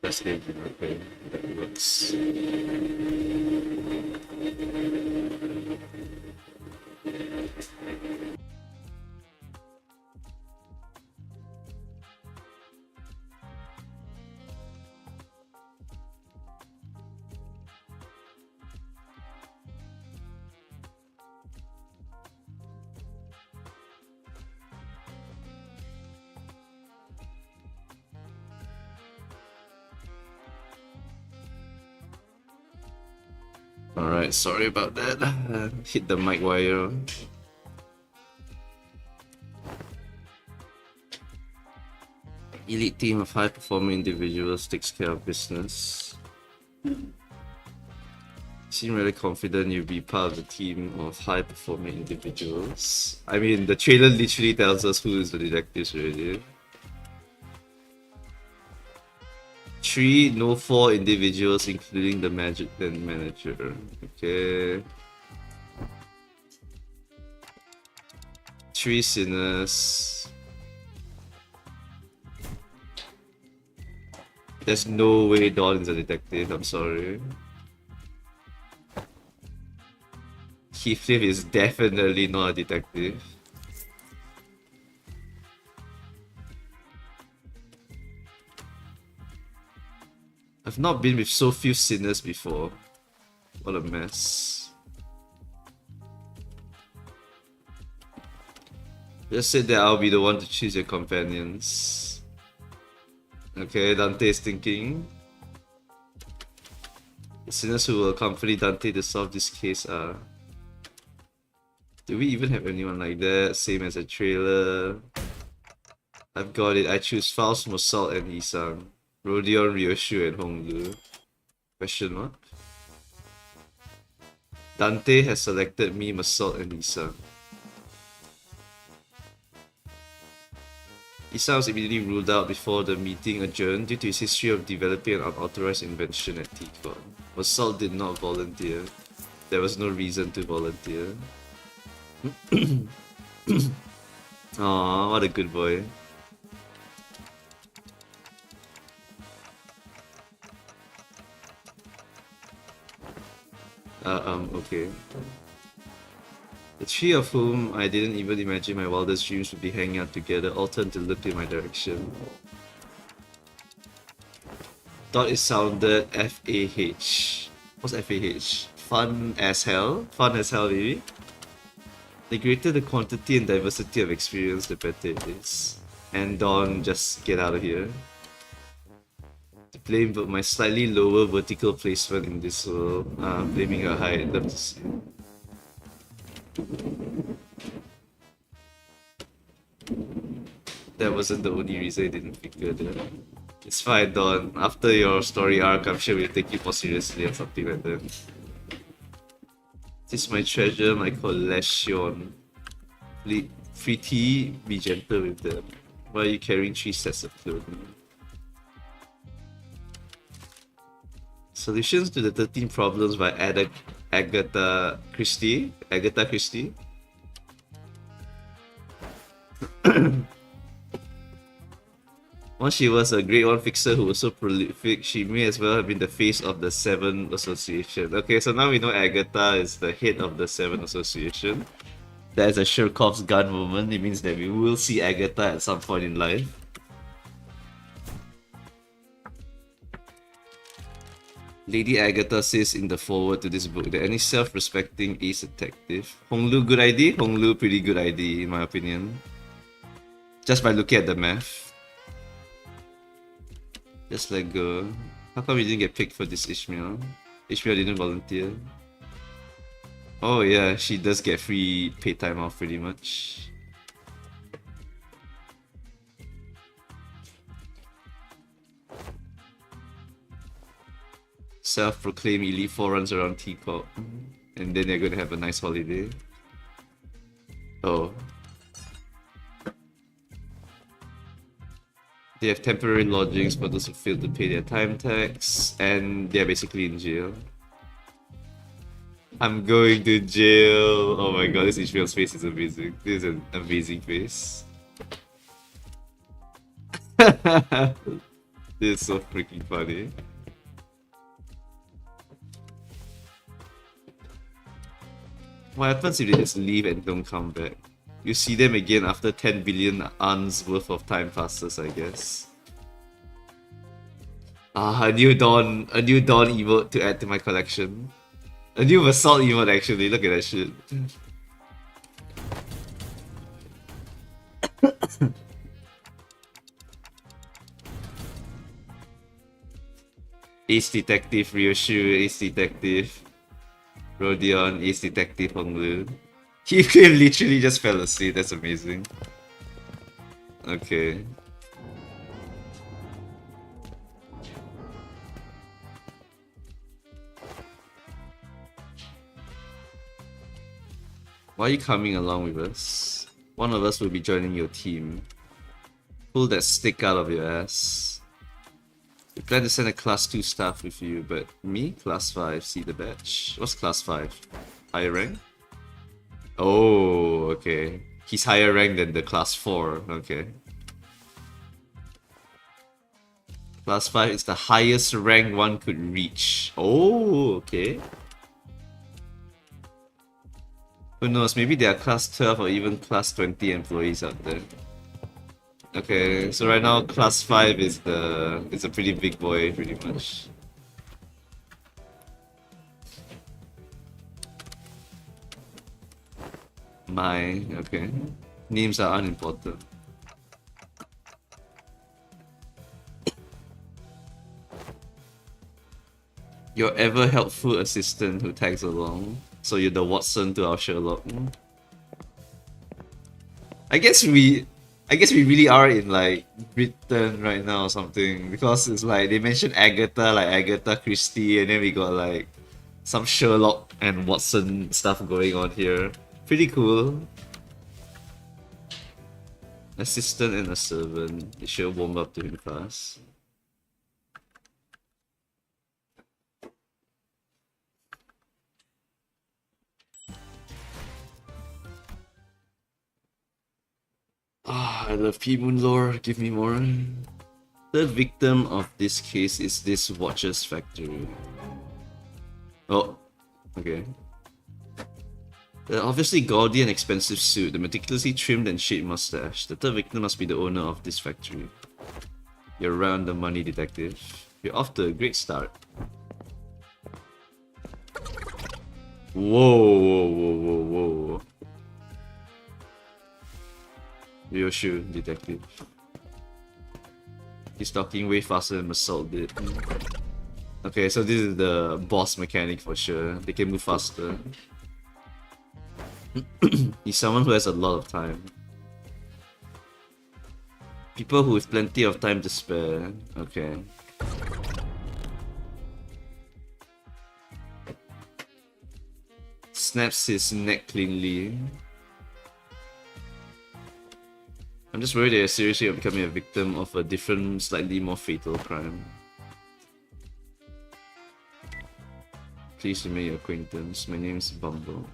That's the okay. That works. Alright, sorry about that. Hit the mic wire. Elite team of high-performing individuals takes care of business. Seem really confident you'll be part of the team of high-performing individuals. I mean, the trailer literally tells us who is the detectives already. 3, no 4 individuals, including the magic pen manager. Okay. 3 sinners. There's no way Dawn is a detective, I'm sorry. Heathcliff is definitely not a detective. I've not been with so few sinners before. What a mess. Just said that I'll be the one to choose your companions. Okay, Dante is thinking. The sinners who will accompany Dante to solve this case are... Do we even have anyone like that? Same as a trailer. I've got it. I choose Faust, Mosalt, and Isang. Rodion, Ryoshu, and Honglu. Question mark? Dante has selected me, Mosalt, and Isang. Isang was immediately ruled out before the meeting adjourned due to his history of developing an unauthorized invention at T Corp. Mosalt did not volunteer. There was no reason to volunteer. Aww, what a good boy. Okay. The three of whom I didn't even imagine my wildest dreams would be hanging out together all turned to look in my direction. Thought it sounded F-A-H. What's F-A-H? Fun as hell? Fun as hell, baby? The greater the quantity and diversity of experience, the better it is. And Dawn, just get out of here. To blame my slightly lower vertical placement in this world. Blaming her height, love to see it. That wasn't the only reason I didn't figure that. It's fine, Dawn. After your story arc, I'm sure we'll take you more seriously or something like that. This is my treasure, my collection. Pretty, be gentle with them. Why are you carrying 3 sets of clothing? Solutions to the 13 problems by Agatha Christie. Agatha Christie. Once she was a grade 1 fixer who was so prolific, she may as well have been the face of the 7 Association. Okay, so now we know Agatha is the head of the 7 Association. That is a Sherkov's gun moment. It means that we will see Agatha at some point in life. Lady Agatha says in the foreword to this book that any self-respecting ace detective... Honglu, good ID? Honglu, pretty good ID in my opinion. Just by looking at the math. Just let go. How come we didn't get picked for this Ishmael? Ishmael didn't volunteer. Oh yeah, she does get free paid time off pretty much. Self-proclaimed Elite 4 runs around T Corp. And then they're gonna have a nice holiday. Oh. They have temporary lodgings for those who fail to pay their time tax, and they're basically in jail. I'm going to jail! Oh my god, this Ishmael's face is amazing. This is an amazing face. This is so freaking funny. What happens if they just leave and don't come back? You see them again after 10 billion ans worth of time passes, I guess. Ah, a new Dawn emote to add to my collection. A new Assault emote actually, look at that shit. Ace Detective Ryoshu, Ace Detective Rodion, Ace Detective Honglu. He literally just fell asleep, that's amazing. Okay. Why are you coming along with us? One of us will be joining your team. Pull that stick out of your ass. We plan to send a class 2 staff with you, but me? Class 5, see the badge. What's class 5? Higher rank? Oh, okay. He's higher rank than the class 4, okay. Class 5 is the highest rank one could reach. Oh, okay. Who knows, maybe there are class 12 or even class 20 employees out there. Okay, so right now class 5 is a pretty big boy, pretty much. Okay. Names are unimportant. Your ever helpful assistant who tags along. So you're the Watson to our Sherlock. I guess we really are in like Britain right now or something, because it's like they mentioned Agatha, like Agatha Christie, and then we got like some Sherlock and Watson stuff going on here. Pretty cool. Assistant and a servant. You should warm up to him fast. Ah, I love P-Moon lore. Give me more. The victim of this case is this watcher's factory. Oh, okay. The obviously gaudy and expensive suit, the meticulously trimmed and shaped mustache. The third victim must be the owner of this factory. You're around the money, detective. You're off to a great start. Whoa. Ryoshu, detective. He's talking way faster than Massault did. Okay, so this is the boss mechanic for sure. They can move faster. He's someone who has a lot of time. People who have plenty of time to spare. Okay. Snaps his neck cleanly. I'm just worried they're seriously becoming a victim of a different, slightly more fatal crime. Pleased to make your acquaintance. My name is Bumble.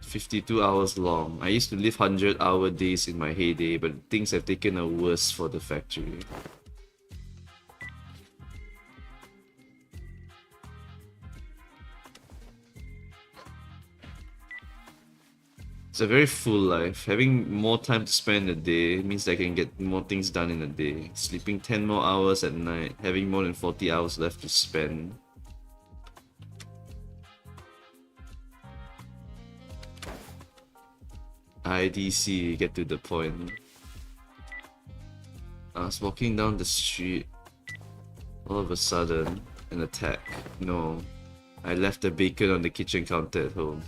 52 hours long. I used to live 100-hour days in my heyday, but things have taken a worse for the factory. It's a very full life. Having more time to spend in a day means I can get more things done in a day. Sleeping 10 more hours at night, having more than 40 hours left to spend. IDC, get to the point. I was walking down the street. All of a sudden, an attack. No. I left the bacon on the kitchen counter at home.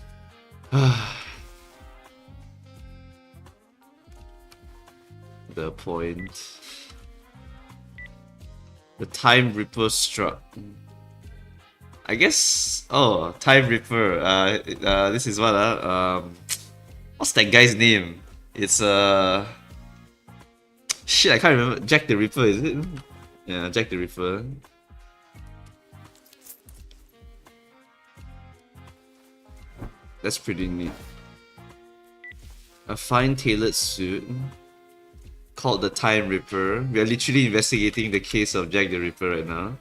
The point. The Time Ripper struck. I guess. Oh, Time Ripper. This is what? What's that guy's name? It's shit, I can't remember. Jack the Ripper, is it? Yeah, Jack the Ripper. That's pretty neat. A fine tailored suit called the Time Ripper. We are literally investigating the case of Jack the Ripper right now.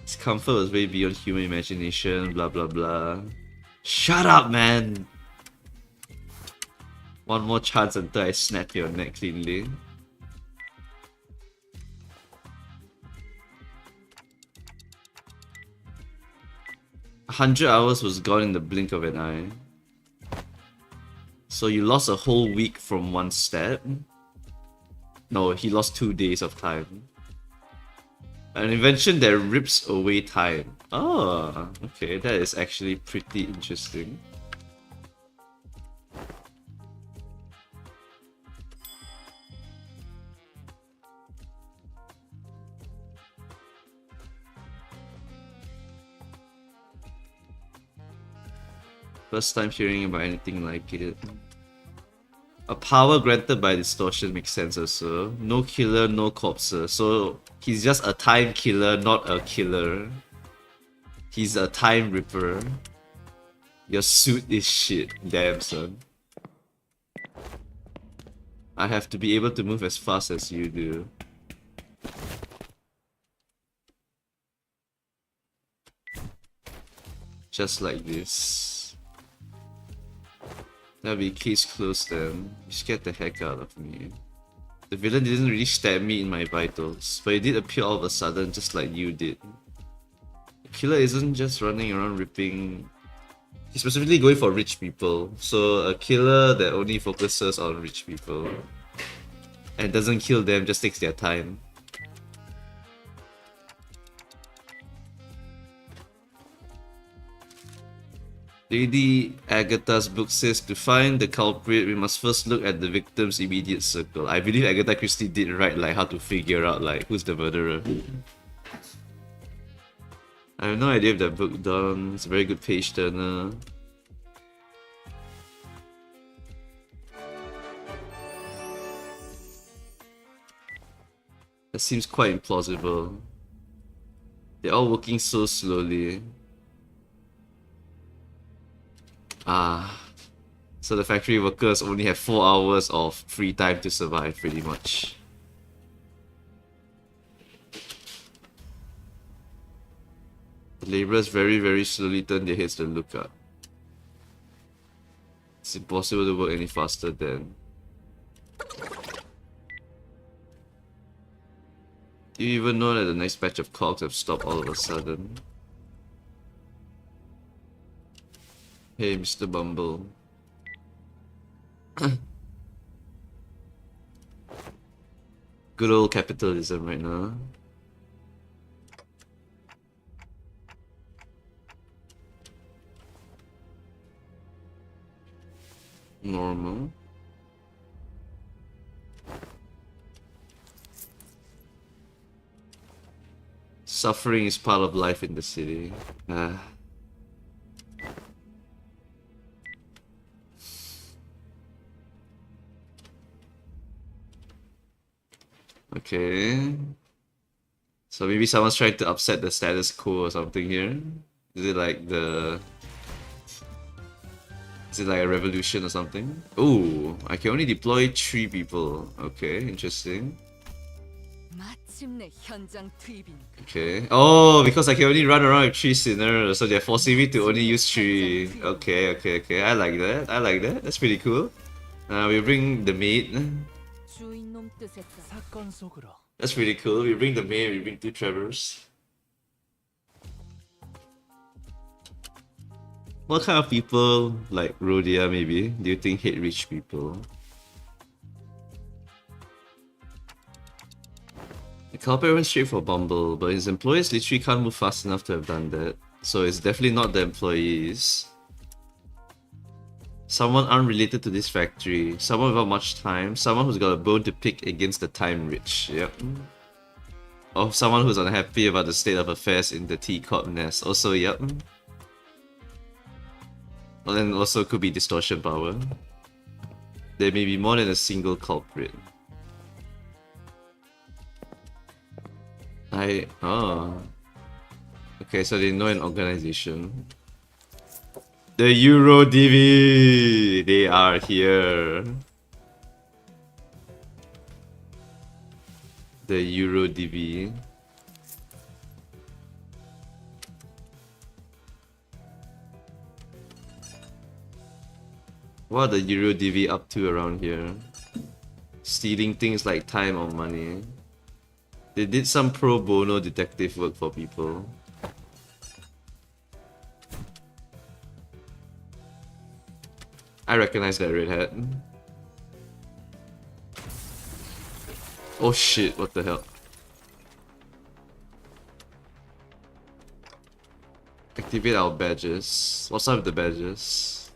His comfort was way beyond human imagination, blah blah blah. Shut up, man! One more chance until I snap your neck cleanly. $100 was gone in the blink of an eye. So you lost a whole week from one step? No, he lost 2 days of time. An invention that rips away time. Oh, okay, that is actually pretty interesting. First time hearing about anything like it. A power granted by distortion makes sense also. No killer, no corpser. So he's just a time killer, not a killer. He's a time ripper. Your suit is shit. Damn, son. I have to be able to move as fast as you do. Just like this. That'll be case closed then. You scared the heck out of me. The villain didn't really stab me in my vitals, but he did appear all of a sudden just like you did. The killer isn't just running around ripping... He's specifically going for rich people, so a killer that only focuses on rich people and doesn't kill them, just takes their time. Lady Agatha's book says to find the culprit, we must first look at the victim's immediate circle. I believe Agatha Christie did write like how to figure out like who's the murderer. I have no idea if that book done. It's a very good page turner. That seems quite implausible. They're all working so slowly. Ah, so the factory workers only have 4 hours of free time to survive, pretty much. The laborers very slowly turn their heads to look up. It's impossible to work any faster then. Do you even know that the next batch of cogs have stopped all of a sudden? Hey, Mr. Bumble. Good old capitalism right now. Normal. Suffering is part of life in the city. Okay. So maybe someone's trying to upset the status quo or something here. Is it like the... Is it like a revolution or something? Oh, I can only deploy 3 people. Okay, interesting. Okay. Oh, because I can only run around with 3 sinners, so they're forcing me to only use 3. Okay. I like that. That's pretty cool. We bring the maid. 사건 속으로. That's pretty cool. We bring the maid, we bring 2 Trevors. What kind of people, like Rhodia maybe, do you think hate rich people? The culprit went straight for Bumble, but his employees literally can't move fast enough to have done that. So it's definitely not the employees. Someone unrelated to this factory, someone without much time, someone who's got a bone to pick against the time rich, yep. Or someone who's unhappy about the state of affairs in the T Corp nest, also yep. Well, then also could be distortion power. There may be more than a single culprit. Oh. Okay, so they know an organization. The Euro DV! They are here. The Euro DV. What are the Euro DV up to around here? Stealing things like time or money. They did some pro bono detective work for people. I recognize that red hat. Oh shit, what the hell? Activate our badges. What's up with the badges?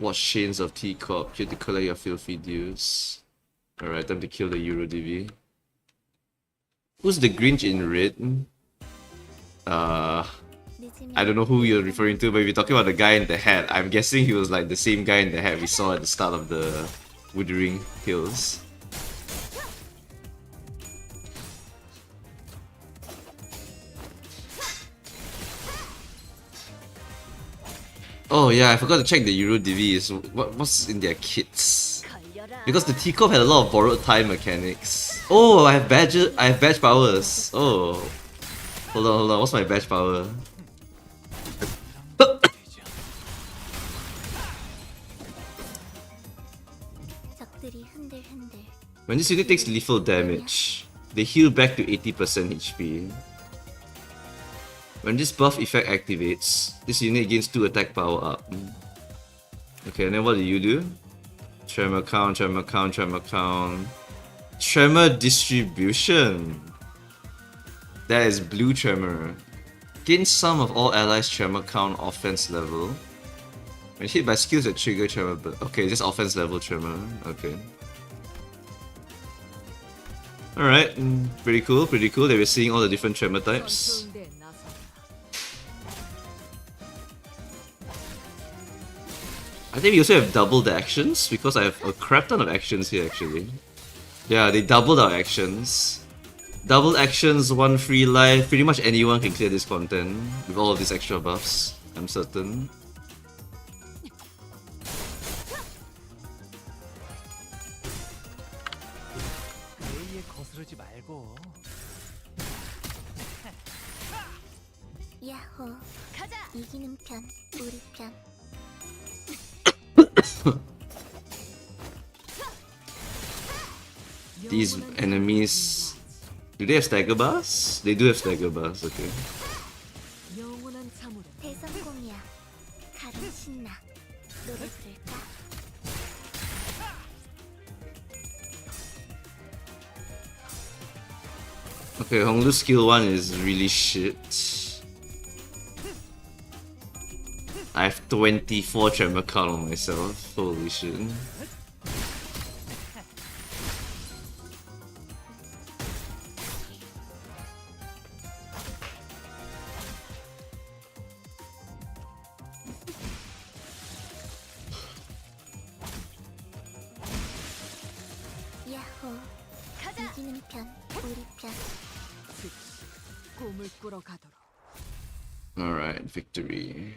Watch chains of T Corp. Here to collect your filthy dues. Alright, time to kill the Euro DV. Who's the Grinch in red? I don't know who you're referring to, but if you're talking about the guy in the hat, I'm guessing he was like the same guy in the hat we saw at the start of the Wuthering Hills. Oh yeah, I forgot to check the Euro DVs. What's in their kits? Because the T Corp had a lot of borrowed time mechanics. Oh, I have badge powers. Oh. Hold on, what's my badge power? 적들이 흔들흔들. When this unit takes lethal damage, they heal back to 80% HP. When this buff effect activates, this unit gains 2 attack power up. Okay, and then what do? Tremor count, tremor count, tremor count. Tremor distribution. That is blue tremor. Gain sum of all allies tremor count offense level. When hit by skills that trigger tremor, but okay, just offense level tremor. Okay. Alright, pretty cool that we're seeing all the different tremor types. 전투 응대에 나서라. I think we also have doubled the actions because I have a crap ton of actions here actually. Yeah, they doubled our actions. Double actions, 1 free life. Pretty much anyone can clear this content with all of these extra buffs, I'm certain. 레이에 거스르지 말고. 야호. 가자. 이기는 편, 우리 편. These enemies, do they have stagger bars? They do have stagger bars, okay. 영원한 참으로. 대성공이야. 가끔 신나. 노래 부를까? Okay, Honglu's skill 1 is really shit. I have 24 tremor count on myself, holy shit. 야호. 이기는 편, 우리 편. 즉시 꿈을 꾸러 가도록. Alright, victory.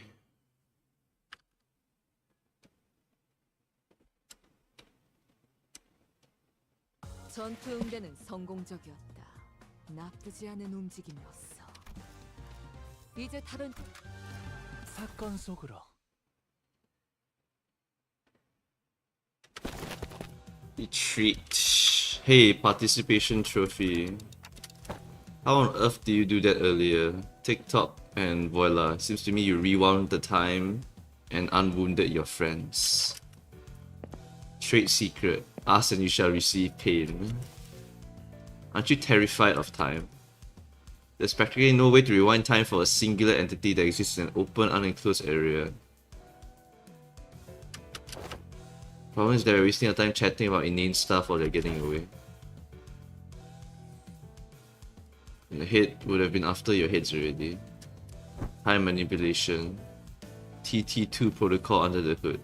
전투 응대는 성공적이었다. 나쁘지 않은 움직임이었어. 이제 다른 사건 속으로. Retreat. Hey, participation trophy. How on earth do you do that earlier? Take top and voila. Seems to me you rewound the time and unwounded your friends. Trade secret. Ask and you shall receive pain. Aren't you terrified of time? There's practically no way to rewind time for a singular entity that exists in an open, unenclosed area. Problem is they're wasting their time chatting about inane stuff while they're getting away. And the head would have been after your heads already. Time manipulation. TT2 protocol under the hood.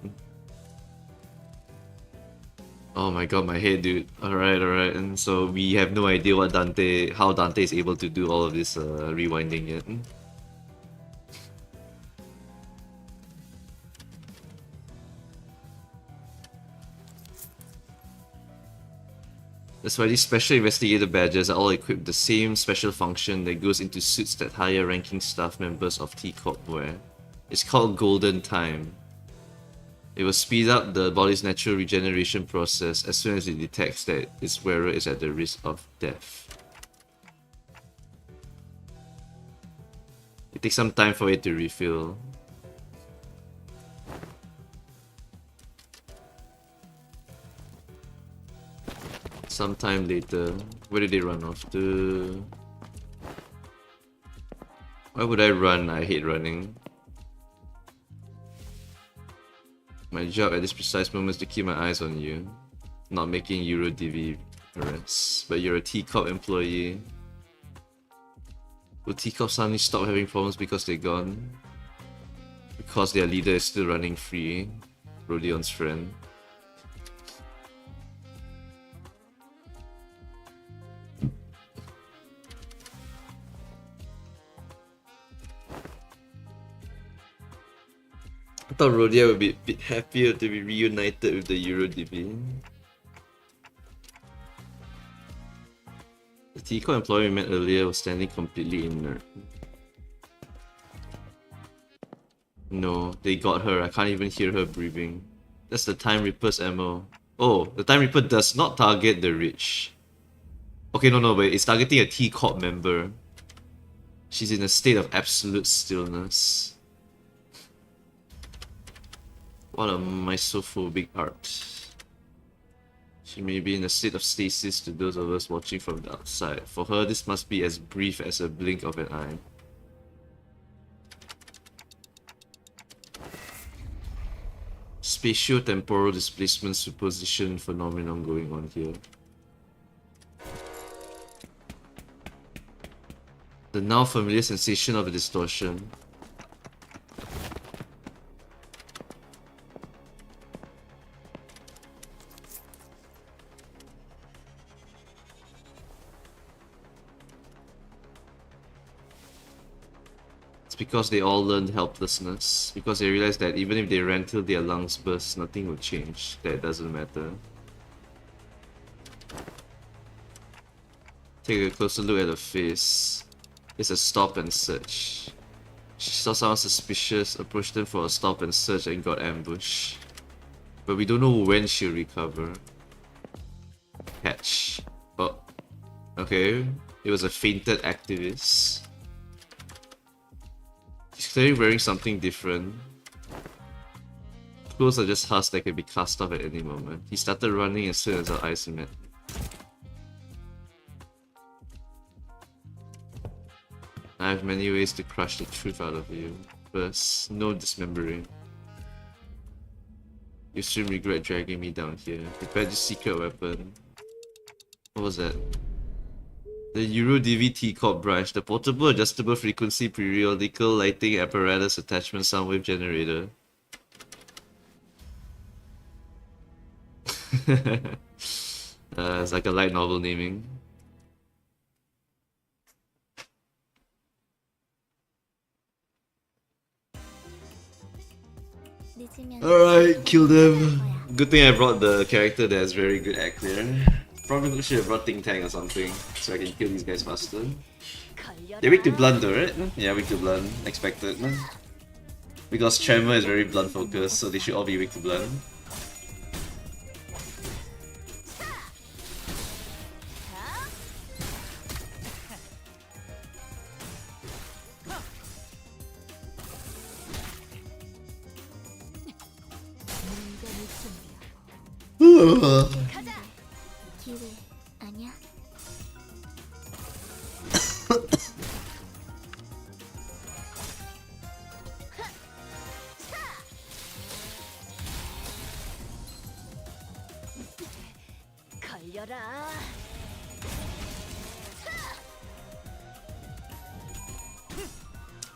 Oh my god, my head, dude. Alright, and so we have no idea how Dante is able to do all of this rewinding yet. That's why these special investigator badges are all equipped with the same special function that goes into suits that higher ranking staff members of T Corp wear. It's called Golden Time. It will speed up the body's natural regeneration process as soon as it detects that its wearer is at the risk of death. It takes some time for it to refill. Sometime later. Where did they run off to? Why would I run? I hate running. My job at this precise moment is to keep my eyes on you, not making Euro DV arrests. But you're a T Corp employee. Will T Corp suddenly stop having problems because they're gone? Because their leader is still running free, Rodion's friend. I thought Rodia would be a bit happier to be reunited with the Euro DB. The T Corp employee we met earlier was standing completely inert. No, they got her. I can't even hear her breathing. That's the Time Reaper's ammo. Oh, the Time Reaper does not target the rich. Okay, no, wait, it's targeting a T Corp member. She's in a state of absolute stillness. What a misophobic art. She may be in a state of stasis to those of us watching from the outside. For her, this must be as brief as a blink of an eye. Spatio-temporal displacement superposition phenomenon going on here. The now familiar sensation of a distortion. It's because they all learned helplessness. Because they realized that even if they ran till their lungs burst, nothing would change. That doesn't matter. Take a closer look at her face. It's a stop and search. She saw someone suspicious, approached them for a stop and search and got ambushed. But we don't know when she'll recover. Catch. Oh. Okay. It was a fainted activist. She's clearly wearing something different. Clothes are just husks that can be cast off at any moment. He started running as soon as our eyes met. I have many ways to crush the truth out of you. First, no dismembering. You soon regret dragging me down here. Prepare this secret weapon. What was that? The Euro-DV T Corp branch, the portable adjustable frequency periodical lighting apparatus attachment sound wave generator. It's like a light novel naming. Alright, kill them. Good thing I brought the character that has very good act there. Probably should have brought Ting Tang or something, so I can kill these guys faster. They're weak to blunt though, right? Yeah, weak to blunt. Expected. Because Tremor is very blunt focused, so they should all be weak to blunt. 기회 아니야? 걸려라.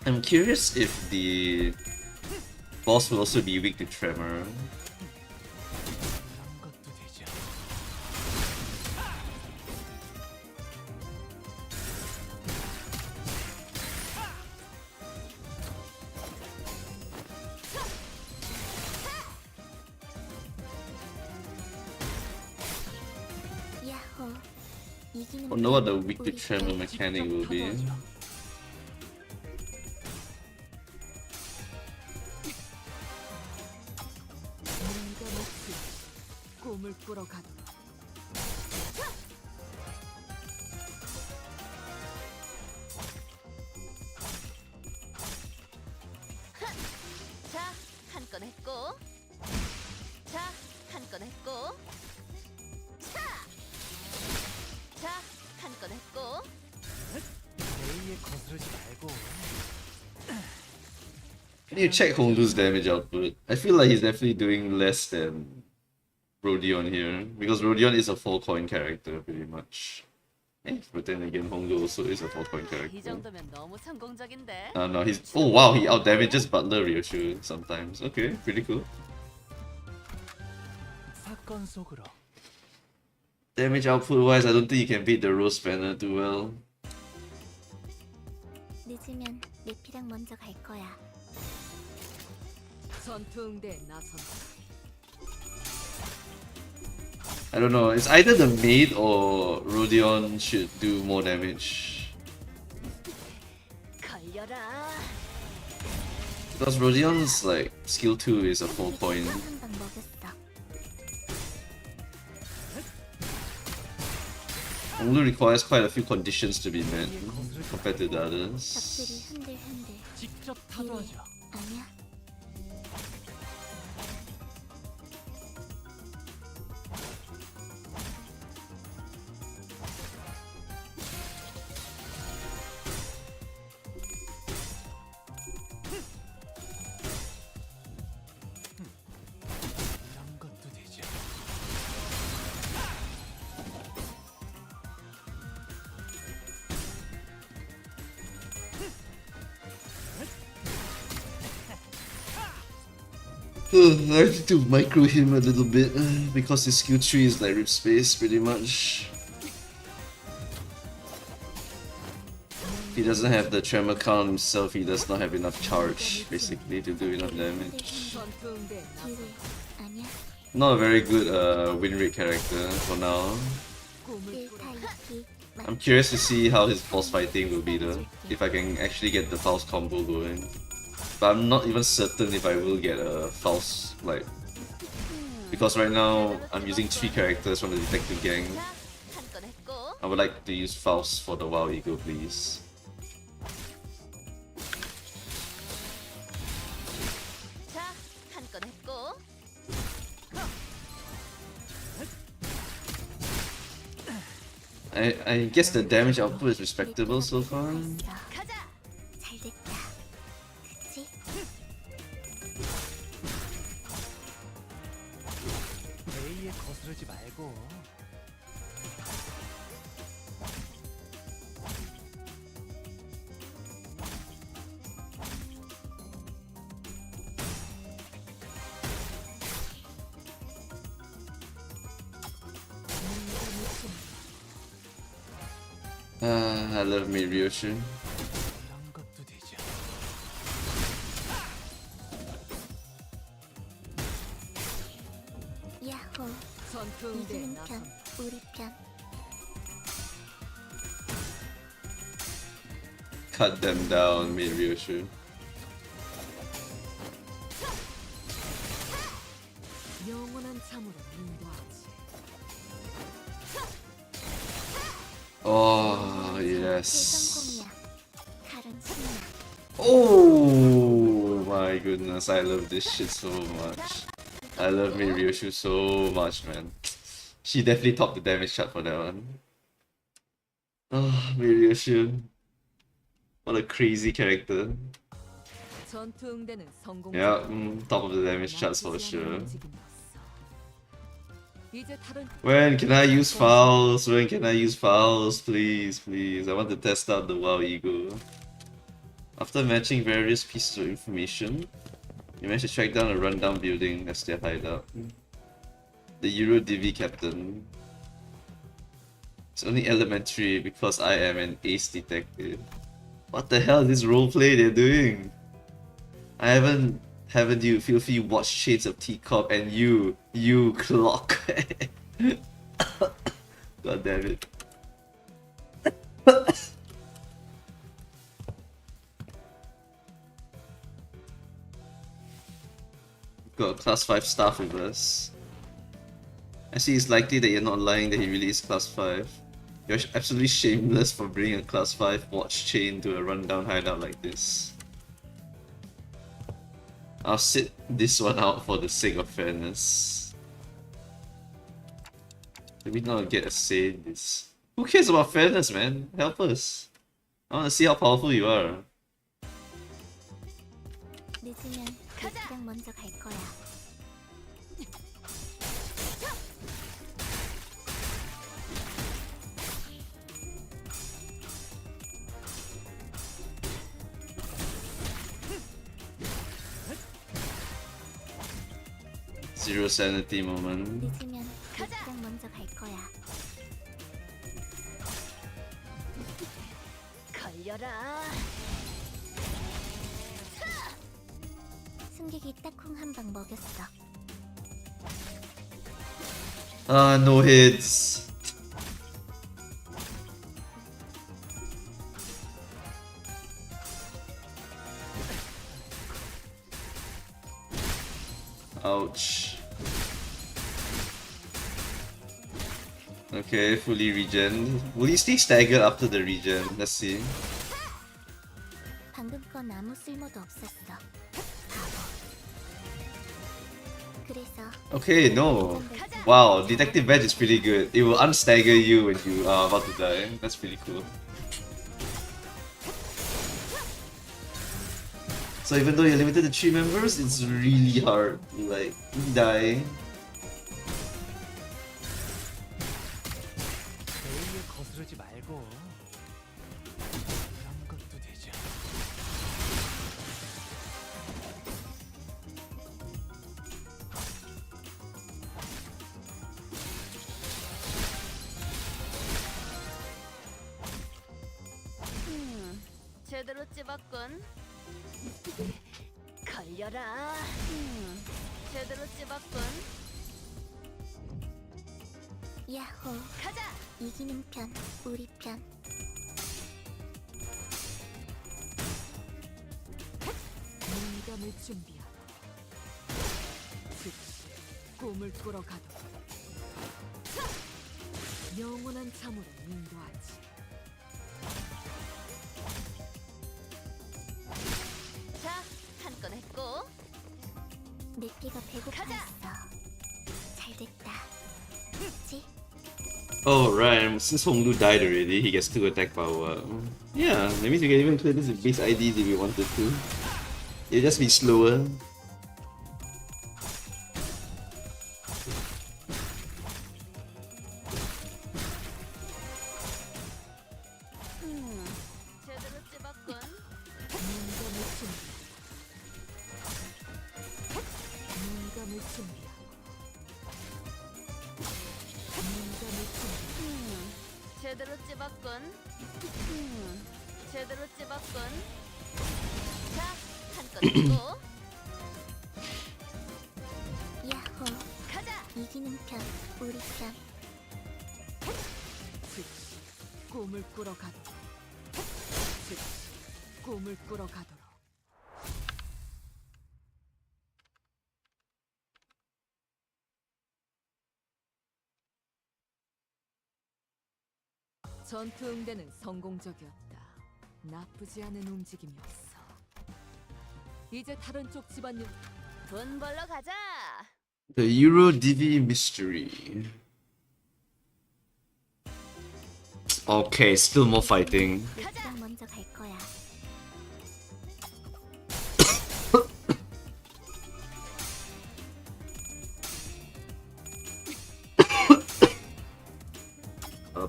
I'm curious if the boss will also be weak to Tremor. 그런 것도 되지 않아. 야호. 이기는 I wonder what the weak to 우리 Tremor 편. mechanic will be. 뭔가 목표 꿈을 꾸러 가도록. 자, 한 건 했고. 자, 한 건 했고. 자, 한 건 했고. A에 거스르지 말고. Can you check Hongdu's damage output? I feel like he's definitely doing less than Rodion here, because Rodion is a 4-coin character pretty much. But then again, Hongdu also is a 4-coin 이 character. 정도면 너무 성공적인데. No, he's... Oh wow, he outdamages Butler Ryoshu sometimes. Okay, pretty cool. 사건 속으로. Damage output wise, I don't think you can beat the Rose Banner too well. 늦으면 내피랑 먼저 갈 거야. 전투 응대에 나선다. I don't know, it's either the maid or Rodion should do more damage. 걸려라. Because Rodion's like skill 2 is a 4-coin. 한방 먹였어. only requires quite a few conditions to be met compared to the 적들이 others. 흔들흔들. 직접 기회 타도하죠. 아니야? 이런 것도 되죠. I have to micro him a little bit because his skill tree is like rip space pretty much. He doesn't have the tremor count himself, he does not have enough charge basically to do enough damage. 기회 아니야? Not a very good win rate character for now. 1타 2기. I'm curious to see how his boss fighting will be though, if I can actually get the Faust combo going. But I'm not even certain if I will get a Faust, like, because right now I'm using 3 characters from the detective gang. 자, 한 건 했고. I would like to use Faust for the WoW Ego, please. 자, 한 건 했고. I guess the damage output is respectable so far. 가자. 잘 됐다. 그치? A에 거스르지 말고. I love me Ryoshu. 이런 것도 되죠. 야호. 전투대 이기는 나선. 편, 우리 편. Cut them down, me Ryoshu. 영원한 참으로 인도하지. Oh yes. 대성공이야. 칼은 신나. Oh my goodness, I love this shit so much. I love me Ryoshu so much, man. She definitely topped the damage chart for that one. Oh, me Ryoshu. What a crazy character. 전투 응대는 성공. Yeah, top of the damage charts for sure. 이제 다른 When can I use files? When can I use files? Please, please. I want to test out the WoW Ego. After matching various pieces of information, you managed to track down a rundown building as their hideout. The Euro DV captain. It's only elementary because I am an ace detective. What the hell is this roleplay they're doing? I haven't you filthy watch shades of T Corp and you clock. God damn it. Got a class 5 staff with us. I see it's likely that you're not lying that he really is class 5. You're absolutely shameless for bringing a class 5 watch chain to a rundown hideout like this. I'll sit this one out for the sake of fairness. Maybe not get a say in this. Who cares about fairness, man? Help us. I want to see how powerful you are. 늦으면 가장 먼저 갈 거야. 0 sanity moment. 늦으면 가장 먼저 갈 거야. 걸려라. 승객이 딱콩 한 방 먹였어. Ah, no hits. Ouch. Okay, fully regen. Will he stay staggered after the regen? Let's see. 방금 건 아무 쓸모도 없었어. 바보. 그래서 Okay, no. Wow, detective badge is pretty good. It will unstagger you when you are about to die. That's pretty cool. So even though you're limited to 3 members, it's really hard to like die. 메이에 거스르지 말고 그런 것도 되죠. 제대로 찝었군. 걸려라. 제대로 찝었군. 야호. 가자. 이기는 편, 우리 편. 공감을 준비하고 즉시 꿈을 꾸러 가도 영원한 참으로 인도하지. 자, 한 건 했고. 내 피가 배고파했어. 잘됐다. 그치? Oh right, since Honglu died already, he gets 2 attack power. Yeah, that means we can even clear this with base IDs if we wanted to. It'll just be slower. 제대로 찝었군. 공감을 준비하고 공감을 준비하고 제대로 찝었군. 제대로 찝었군. 자, 한 건 했고. 야호. 가자. 이기는 편, 우리 편. 즉시 꿈을 꾸러 가도록 즉시 꿈을 꾸러 가도록. 전투 응대는 성공적이었다. 나쁘지 않은 움직임이었어. 이제 다른 쪽 집안일 돈 벌러 가자. The Euro Divi Mystery. Okay, still more fighting. 내가 먼저 갈 거야.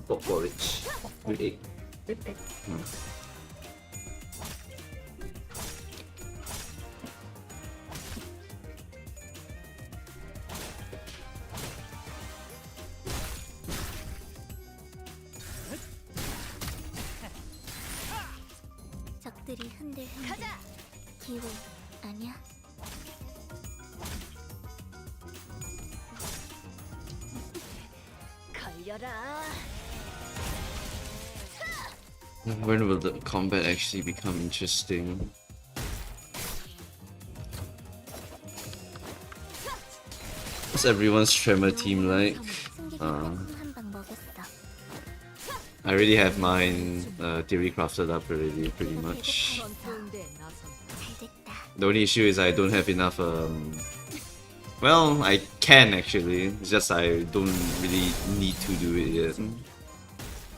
Porridge. With egg. 적들이 흔들흔들. 가자. 기회 아니야? 걸려라. When will the combat actually become interesting? What's everyone's Tremor team like? 한방 먹였어. I already have mine theory crafted up already, pretty much. 전투 응대에 나선다. 잘됐다. The only issue is I don't have enough. Well, I can actually. It's just I don't really need to do it yet.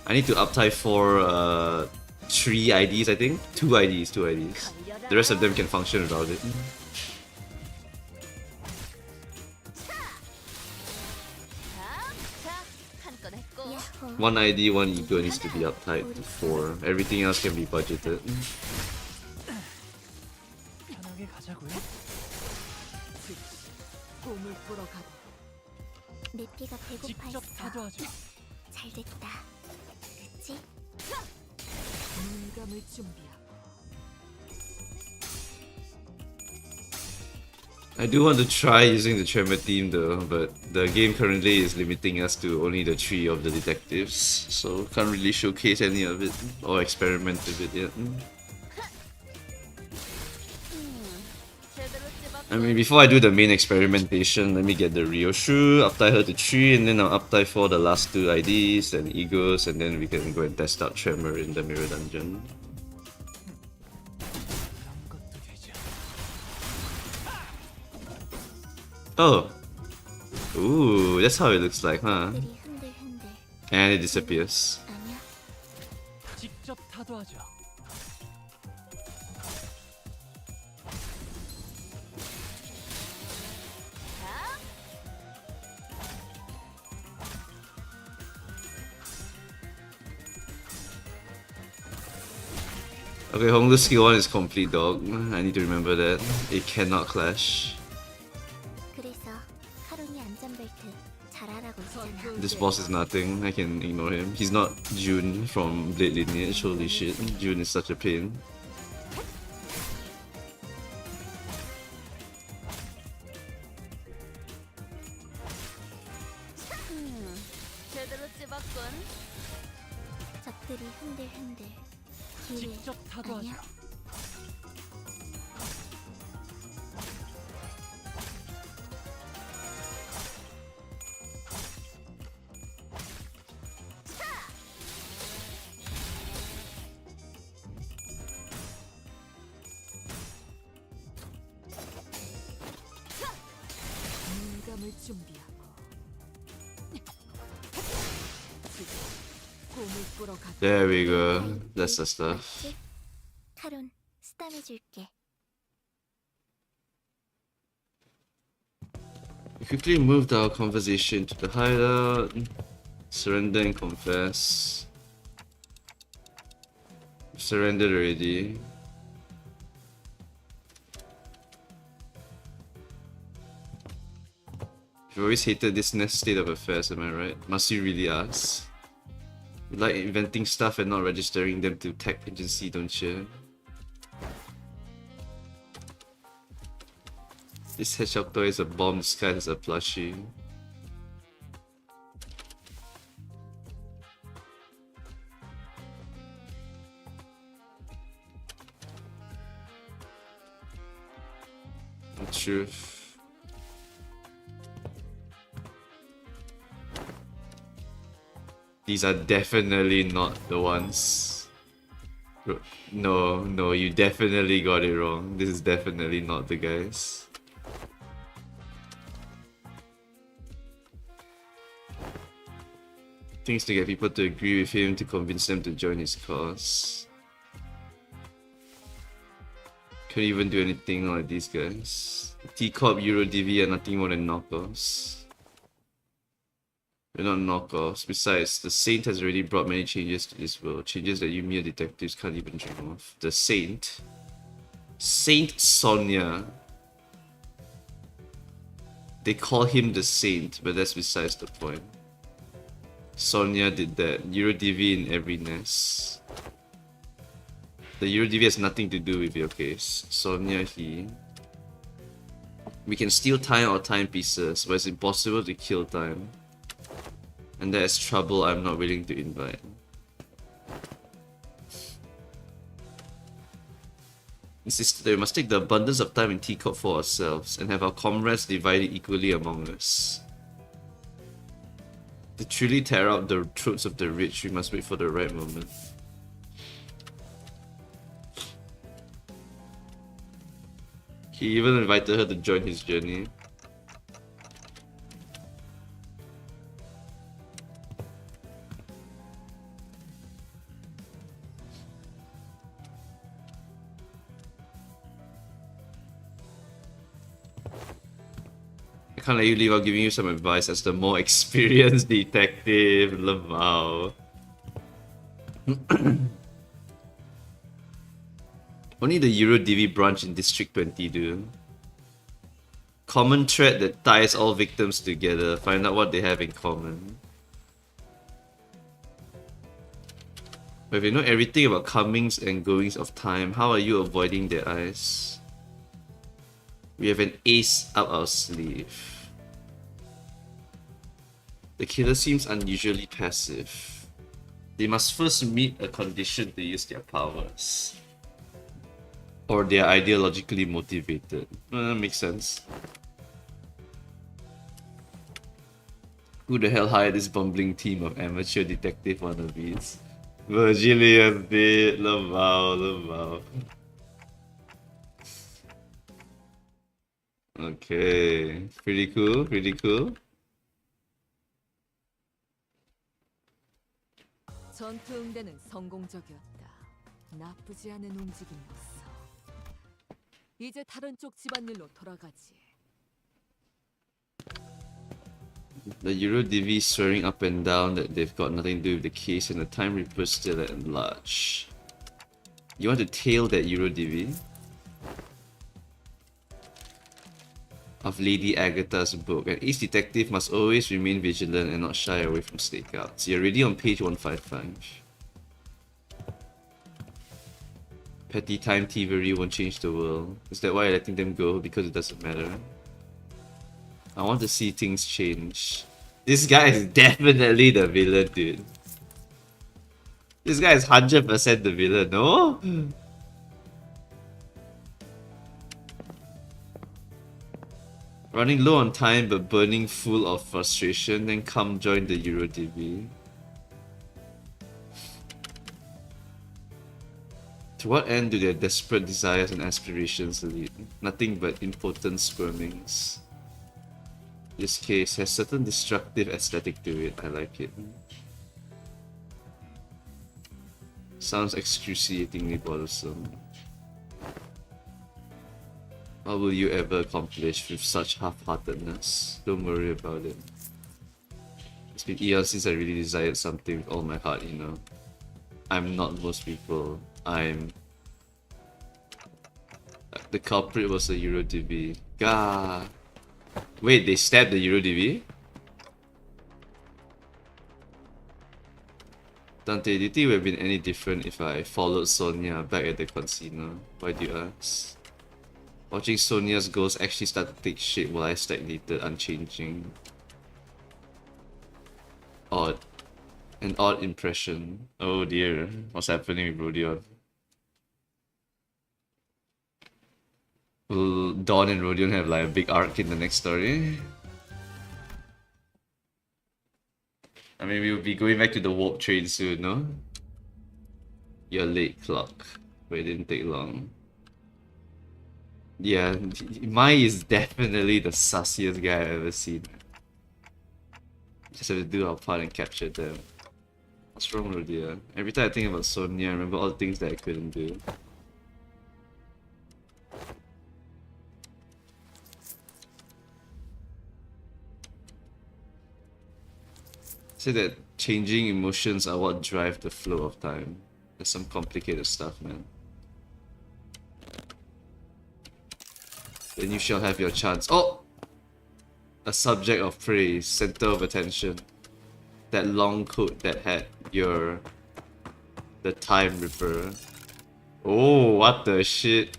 I need to uptype for 3 IDs, I think. 2 IDs, 2 IDs. The rest of them can function without it. 자, 한 건 했고. 야호. 1 ID, 1 ego needs to be uptyped to 4. Everything else can be budgeted. 편하게 가자고요. 즉시 꿈을 꾸러 가도록. 내 피가 직접 배고파했어. 사도하죠. 잘됐다. 그치? 공감을 준비하고 I do want to try using the Tremor team though, but the game currently is limiting us to only the 3 of the detectives, so can't really showcase any of it or experiment with it yet. 제대로 찝었군. I mean, before I do the main experimentation, let me get the Ryoshu, uptie her to 3, and then I'll uptie for the last 2 IDs and Egos, and then we can go and test out Tremor in the mirror dungeon. 그런 것도 되지 Oh! Ooh, that's how it looks like, huh? 들이 흔들흔들. And it disappears. 아니야. 직접 타도하죠. Okay, Honglu's skill 1 is complete, dog. I need to remember that. It cannot clash. 그래서 카론이 안전벨트 잘하라고 했잖아. This boss is nothing, I can ignore him. He's not June from Blade Lineage, holy shit. June is such a pain. 제대로 찝었군. 적들이 흔들흔들. 기회 직접 타도하죠. 아니야. 물감을 준비하고 지금 꿈을 꾸러 가자. There we go. That's the stuff. 맞지? 카론 스담해줄게. We quickly moved our conversation to the hideout. Surrender and confess. Surrendered already. You've always hated this nest state of affairs, am I right? Must you really ask? You like inventing stuff and not registering them to tech agency, don't you? This hedgehog toy is a bomb disguised as a plushie. The truth. These are definitely not the ones. No, you definitely got it wrong. This is definitely not the guys. Things to get people to agree with him to convince them to join his cause. Couldn't even do anything like these guys. T Corp, Euro DV are nothing more than knockoffs. They're not knockoffs. Besides, the Saint has already brought many changes to this world. Changes that you mere detectives can't even dream of. The Saint. Saint Sonia. They call him the Saint, but that's besides the point. Sonia did that. Euro DV in every nest. The Euro DV has nothing to do with your case. Sonia, he... We can steal time or timepieces, but it's impossible to kill time. And that is trouble I'm not willing to invite. Insisted that we must take the abundance of time in T Corp for ourselves and have our comrades divided equally among us. To truly tear out the throats of the rich, we must wait for the right moment. He even invited her to join his journey. I can't let you leave without giving you some advice as the more experienced detective, Lamau. Only the Euro DV branch in District 20 do. Common thread that ties all victims together. Find out what they have in common. But if you know everything about comings and goings of time, how are you avoiding their eyes? We have an ace up our sleeve. The killer seems unusually passive. They must first meet a condition to use their powers. Or they are ideologically motivated. Makes sense. Who the hell hired this bumbling team of amateur detective wannabes? Virgilian bit, Lamau. Okay, pretty cool, pretty cool. 전투 응대는 성공적이었다. 나쁘지 않은 움직임이었어. 이제 다른 쪽 집안일로 돌아가지. The Euro DV swearing up and down that they've got nothing to do with the case and the Time Reaper's still at large. You want to tail that Euro DV? Of Lady Agatha's book. An ace detective must always remain vigilant and not shy away from stakeouts. You're already on page 155. Petty time thievery won't change the world. Is that why you're letting them go? Because it doesn't matter. I want to see things change. This guy is definitely the villain, dude. This guy is 100% the villain, no? Running low on time but burning full of frustration, then come join the EuroDB. To what end do their desperate desires and aspirations lead? Nothing but impotent squirmings. This case has certain destructive aesthetic to it. I like it. Sounds excruciatingly bothersome. What will you ever accomplish with such half-heartedness? Don't worry about it. It's been eons since I really desired something with all my heart, you know. I'm not most people. I'm... The culprit was the EuroDB. Gah! Wait, they stabbed the EuroDB? Dante, do you think it would have been any different if I followed Sonia back at the casino? Why do you ask? Watching Sonia's ghost actually start to take shape while I stagnated, unchanging. Odd. An odd impression. Oh dear, what's happening with Rodion? Will Dawn and Rodion have like a big arc in the next story? I mean, we'll be going back to the warp train soon, no? You're late, clock. But it didn't take long. Yeah, Mai is definitely the sussiest guy I've ever seen. Just have to do our part and capture them. What's wrong with you? Every time I think about Sonia, I remember all the things that I couldn't do. Say that changing emotions are what drive the flow of time. There's some complicated stuff, man. Then you shall have your chance. Oh! A subject of praise, center of attention. That long coat that had the Time Ripper. Oh, what the shit.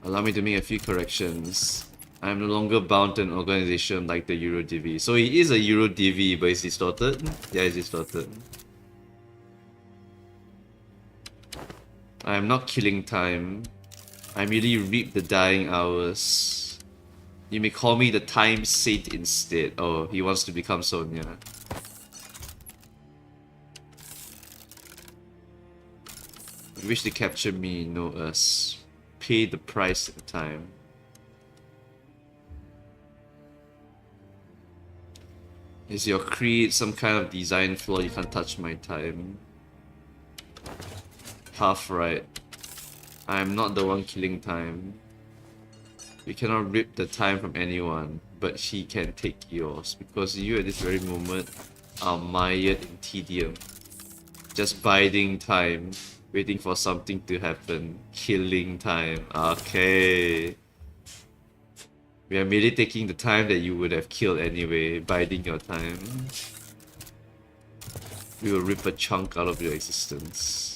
Allow me to make a few corrections. I am no longer bound to an organization like the EuroDV. So he is a EuroDV, but he's distorted? Yeah, he's distorted. I am not killing time. I merely reap the dying hours. You may call me the Time Saint instead. Oh, he wants to become Sonia. You wish to capture me, know us. Pay the price at the time. Is your creed some kind of design flaw? You can't touch my time. Half right. I am not the one killing time. You cannot rip the time from anyone, but she can take yours, because you at this very moment are mired in tedium. Just biding time, waiting for something to happen, killing time. Okay. We are merely taking the time that you would have killed anyway, biding your time. We will rip a chunk out of your existence.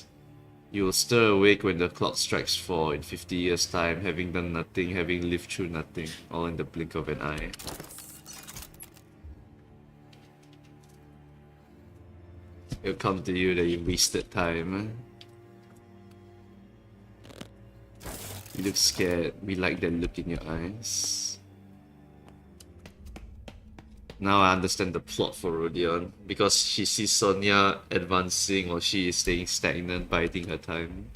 You will stir awake when the clock strikes 4 in 50 years' time, having done nothing, having lived through nothing, all in the blink of an eye. It'll come to you that you wasted time. You look scared. We like that look in your eyes. Now I understand the plot for Rodion. Because she sees Sonia advancing while she is staying stagnant, biding her time.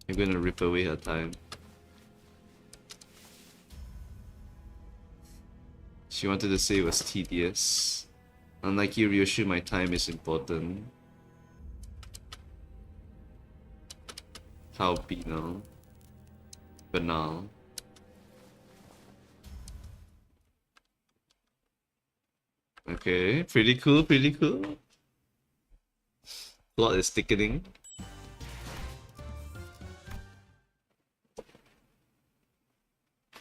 You're gonna rip away her time. She wanted to say it was tedious. Unlike you, Ryoshu, my time is important. How banal. Banal. Okay, pretty cool, pretty cool. Plot is thickening.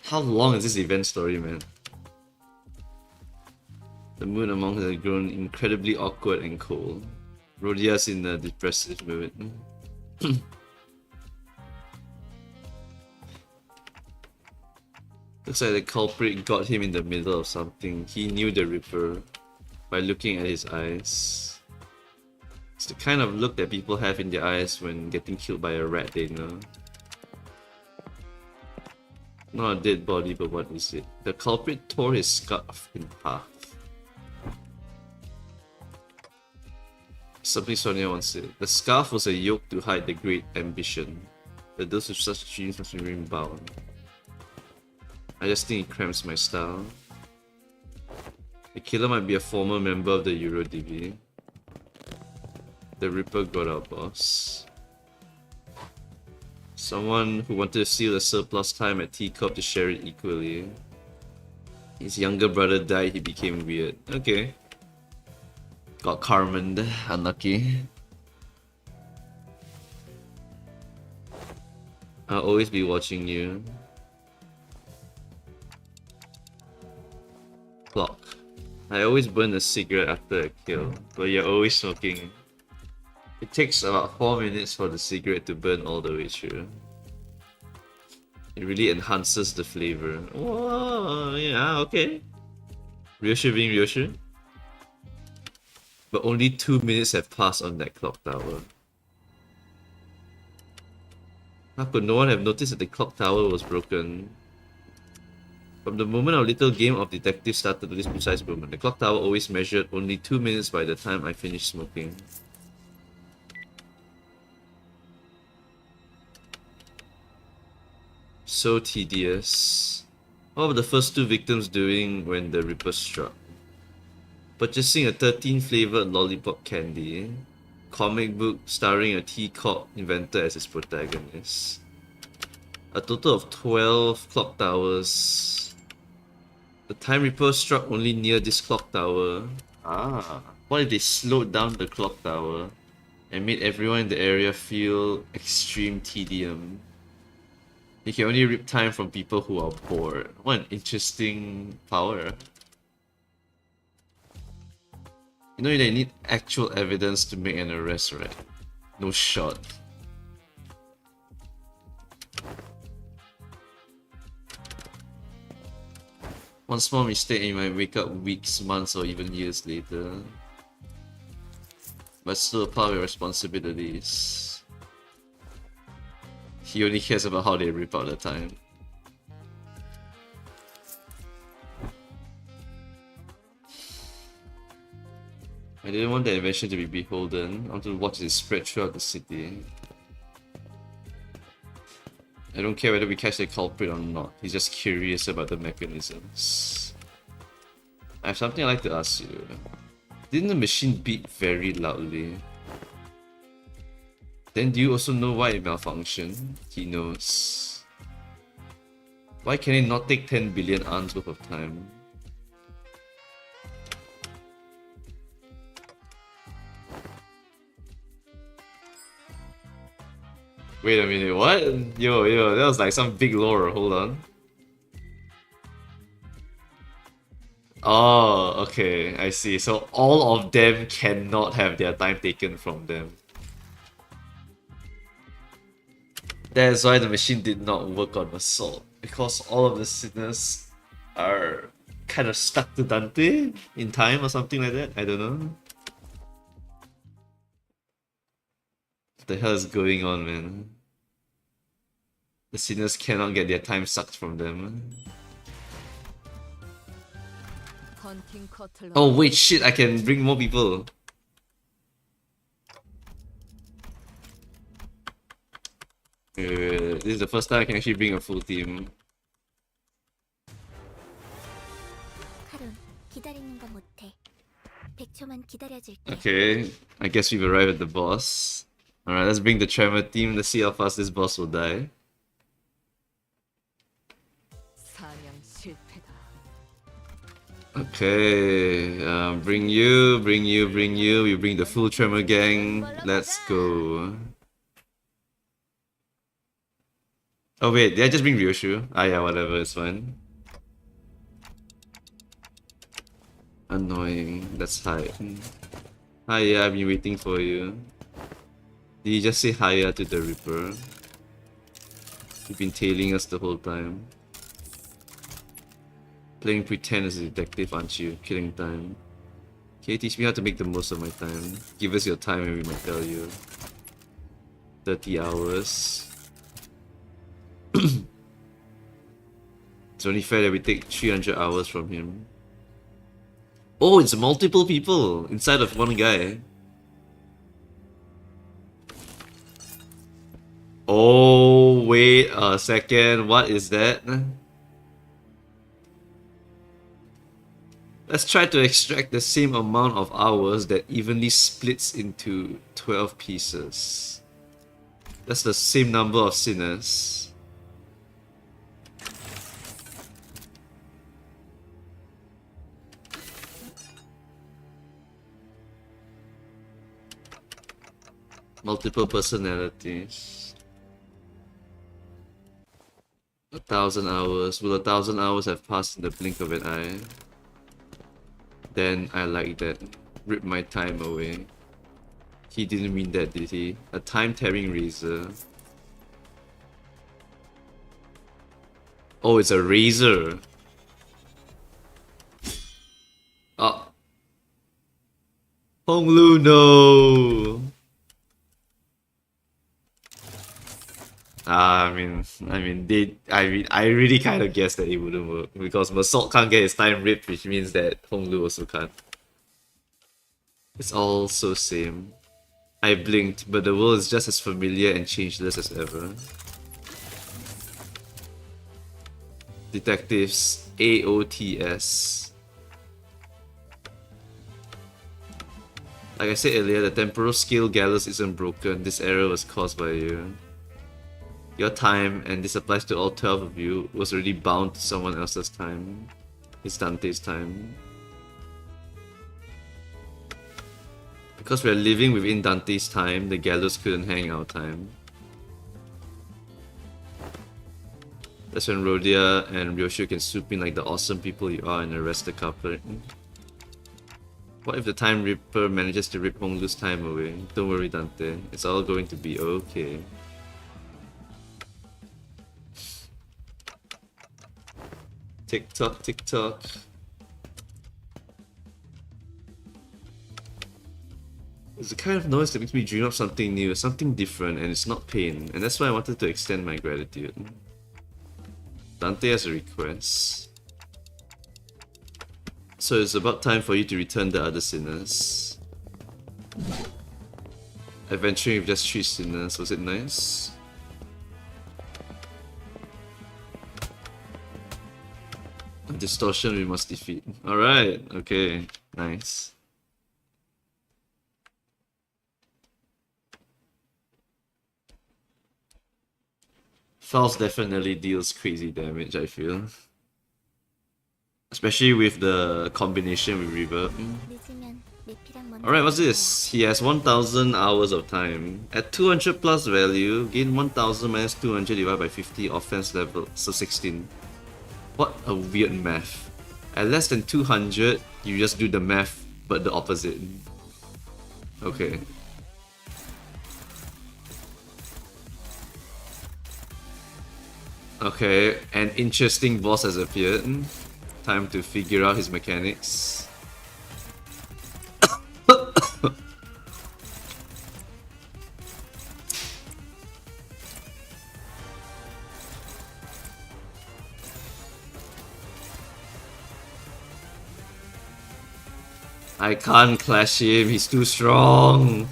How long is this event story, man? The mood among us has grown incredibly awkward and cold. Rodia's in a depressive mood. Looks like the culprit got him in the middle of something. He knew the Ripper by looking at his eyes. It's the kind of look that people have in their eyes when getting killed by a rat they know. Not a dead body, but what is it? The culprit tore his scarf in half. Something Sonia once said. The scarf was a yoke to hide the great ambition. But those with such dreams must remain bound. I just think it cramps my style. The killer might be a former member of the EuroDB. The Ripper got our boss. Someone who wanted to steal the surplus time at T Corp to share it equally. His younger brother died, he became weird. Okay. Got Carmened. Unlucky. I'll always be watching you. Clock. I always burn a cigarette after a kill, but you're always smoking. It takes about 4 minutes for the cigarette to burn all the way through. It really enhances the flavor. Whoa, yeah, okay. Ryoshu being Ryoshu. But only 2 minutes have passed on that clock tower. How could no one have noticed that the clock tower was broken? From the moment our little game of detective started to this precise moment, the clock tower always measured only 2 minutes by the time I finished smoking. So tedious. What were the first two victims doing when the Ripper struck? Purchasing a 13-flavored lollipop candy. Comic book starring a T Corp inventor as its protagonist. A total of 12 clock towers. The time Ripper struck only near this clock tower. What if they slowed down the clock tower and made everyone in the area feel extreme tedium? You can only rip time from people who are bored. What an interesting power. You know they need actual evidence to make an arrest, right? No shot. One small mistake and you might wake up weeks, months, or even years later. But still a part of your responsibilities. He only cares about how they rip out the time. I didn't want the invention to be beholden. I wanted to watch it spread throughout the city. I don't care whether we catch the culprit or not. He's just curious about the mechanisms. I have something I'd like to ask you. Didn't the machine beep very loudly? Then do you also know why it malfunctioned? He knows. Why can it not take 10 billion arms worth of time? Wait a minute, what? Yo, that was like some big lore, hold on. Oh, okay, I see. So all of them cannot have their time taken from them. That's why the machine did not work on Assault. Because all of the sinners are kind of stuck to Dante in time or something like that. I don't know. What the hell is going on, man? The sinners cannot get their time sucked from them. 헌팅 커틀러. Oh wait, shit, I can bring more people. This is the first time I can actually bring a full team. 카론, 기다리는 거 못해. 100초만 기다려줄게. Okay, I guess we've arrived at the boss. Alright, let's bring the Tremor team. Let's see how fast this boss will die. 사냥 실패다. Okay, bring you. We bring the full Tremor gang. Let's go. Oh wait, did I just bring Ryoshu? Ah yeah, whatever, it's fine. Annoying, that's hi. Hi, yeah, I've been waiting for you. Did you just say hiya to the Reaper? You've been tailing us the whole time. Playing pretend as a detective, aren't you? Killing time. Can you teach me how to make the most of my time? Give us your time and we might tell you. 30 hours. It's only fair that we take 300 hours from him. Oh, it's multiple people inside of one guy. Oh, wait a second. What is that? Let's try to extract the same amount of hours that evenly splits into 12 pieces. That's the same number of sinners. Multiple personalities. 1,000 hours. Will 1,000 hours have passed in the blink of an eye? Then I like that. Rip my time away. He didn't mean that, did he? A time-tearing razor. Oh, it's a razor. Oh. Honglu, no! I really kind of guessed that it wouldn't work because Massault can't get his time ripped, which means that Honglu also can't. It's all so same. I blinked, but the world is just as familiar and changeless as ever. Detectives, AOTS. Like I said earlier, the temporal scale gallows isn't broken. This error was caused by you. Your time, and this applies to all 12 of you, was already bound to someone else's time. It's Dante's time. Because we're living within Dante's time, the gallows couldn't hang our time. That's when Rhodia and Ryoshu can swoop in like the awesome people you are and arrest the culprit. What if the Time Ripper manages to rip Honglu's time away? Don't worry, Dante. It's all going to be okay. Tick tock, tick tock. It's the kind of noise that makes me dream of something new, something different, and it's not pain. And that's why I wanted to extend my gratitude. Dante has a request. So it's about time for you to return the other sinners. Adventuring with just 3 sinners, was it nice? A distortion we must defeat. Alright, okay, nice. False definitely deals crazy damage, I feel. Especially with the combination with reverb. Alright, what's this? He has 1000 hours of time. At 200 plus value, gain 1000 minus 200 divided by 50 offense level, so 16. What a weird math. At less than 200, you just do the math, but the opposite. Okay. Okay, an interesting boss has appeared. Time to figure out his mechanics. I can't clash him, he's too strong.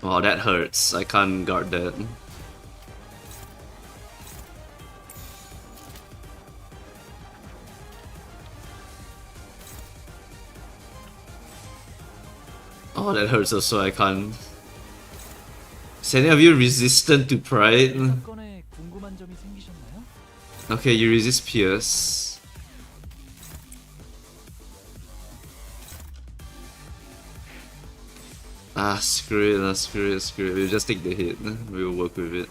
Oh, that hurts. I can't guard that. Oh, that hurts also. I can't. Is any of you resistant to pride? 사건에 궁금한 점이 생기셨나요? Okay, you resist Pierce. Ah, screw it, screw it. We'll just take the hit. We'll work with it.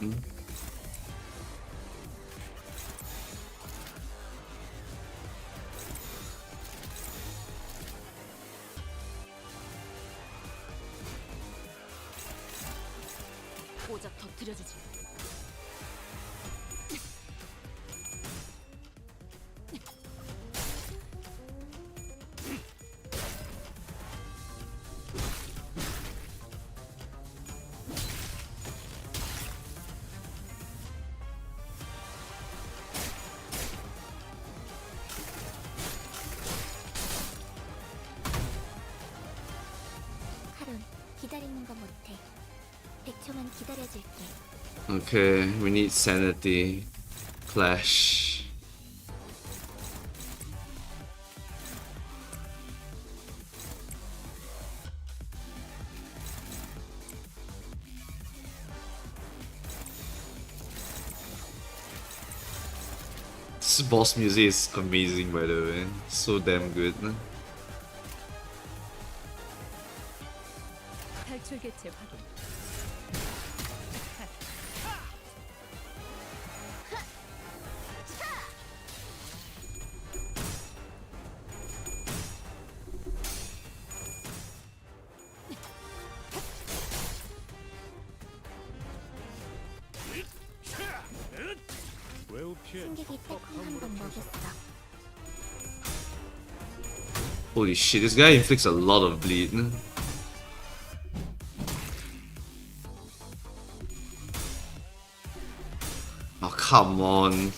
고작 터뜨려주지. 카론, 기다리는 거 못해. 100초만 기다려줄게. Okay, we need sanity. Clash. This boss music is amazing, by the way. So damn good. 탈출 개체 확인. 승객이 빼꼼 한번 먹였어. Holy shit, this guy inflicts a lot of bleed. Oh, come on.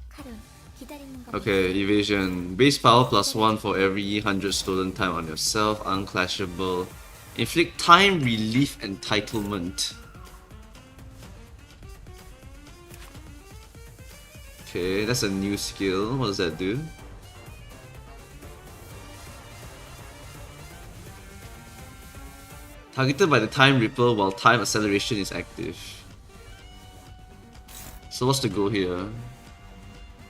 카론, 기다리는 거 Okay, 못해. evasion. Base power +1 for every 100 stolen time on yourself. Unclashable. Inflict time relief entitlement. Okay, that's a new skill. What does that do? Targeted by the time ripple while time acceleration is active. So what's the goal here?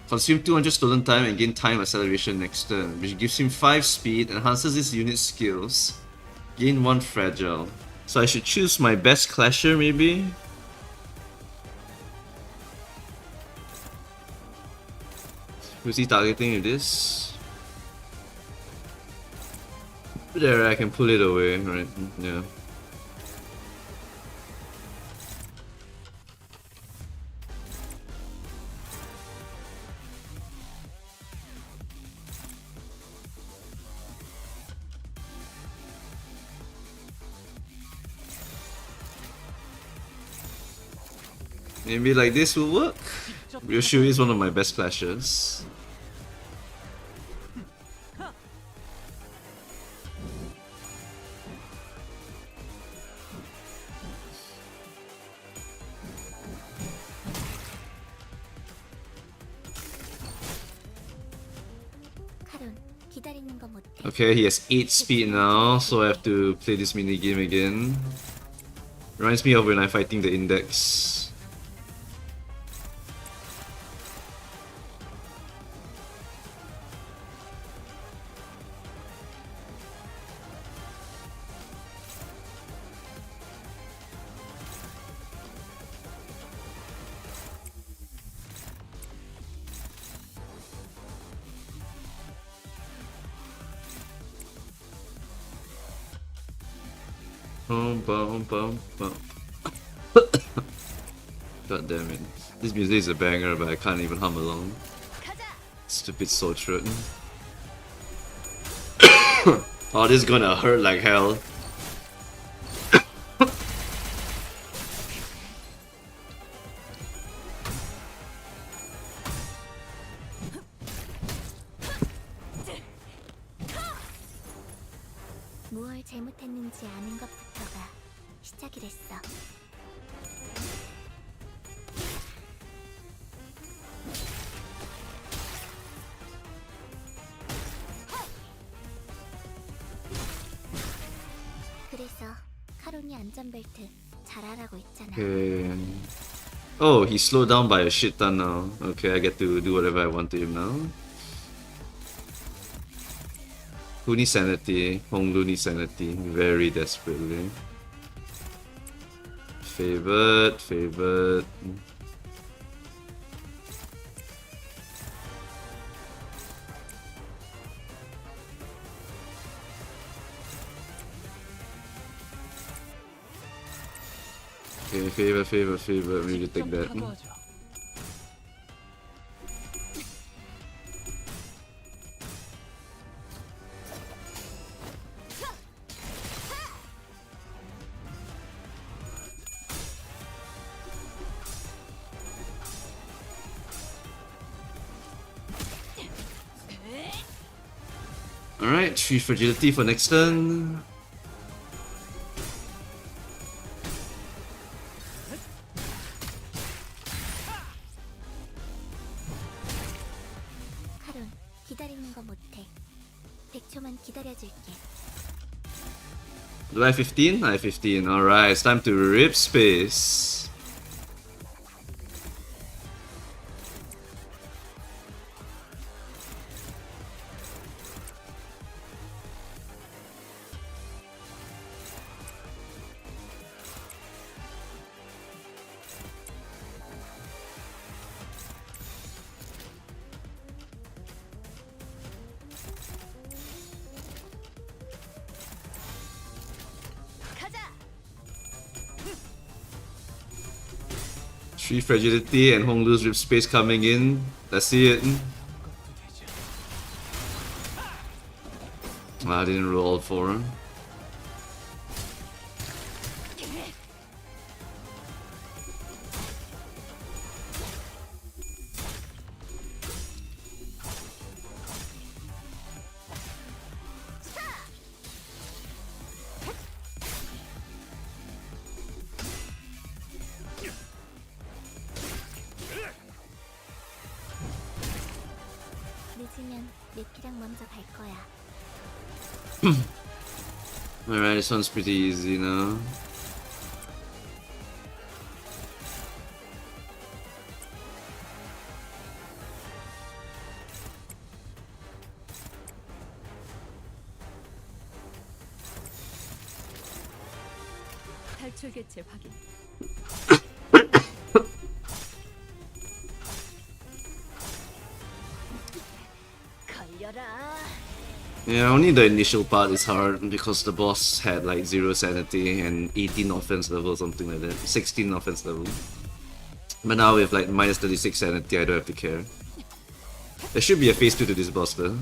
Consume 200 stolen time and gain time acceleration next turn, which gives him 5 speed, enhances his unit skills, gain 1 fragile. So I should choose my best clasher maybe? Who's he targeting with this? There, I can pull it away, right? Yeah. Maybe like this will work? Ryoshu is one of my best clashers. 카론, 기다리는 거 못해. Okay, he has 8 speed now, so I have to play this minigame again. Reminds me of when I'm fighting the index. Bum, bum, bum. God damn it. This music is a banger, but I can't even hum along. Stupid soul throat. Oh, this is gonna hurt like hell. 무얼 잘못했는지 아는 것부터가 시작이랬어. 그래서 카론이 안전벨트 잘하라고 했잖아. Okay. Oh, he slowed down by a shit ton now. Okay, I get to do whatever I want to him now. Who needs sanity? Honglu needs sanity very desperately. Favored, favored. Okay, favor, favor, favor. We need to take that. 파도하죠. Alright, 3 fragility for next turn. 카론, 기다리는 거 못해. 100초만 기다려줄게. Do I have 15? I have 15. Alright, it's time to rip space. 가자. 3 fragility and Honglu's rip space coming in. Let's see it. I didn't roll all 4. 늦으면 네키랑 먼저 갈 거야. Alright, this one's pretty easy now. 탈출 개체 확인. 걸려라. Yeah, only the initial part is hard because the boss had like 0 sanity and 18 offense level, something like that. 16 offense level. But now with like minus 36 sanity, I don't have to care. There should be a phase 2 to this boss though.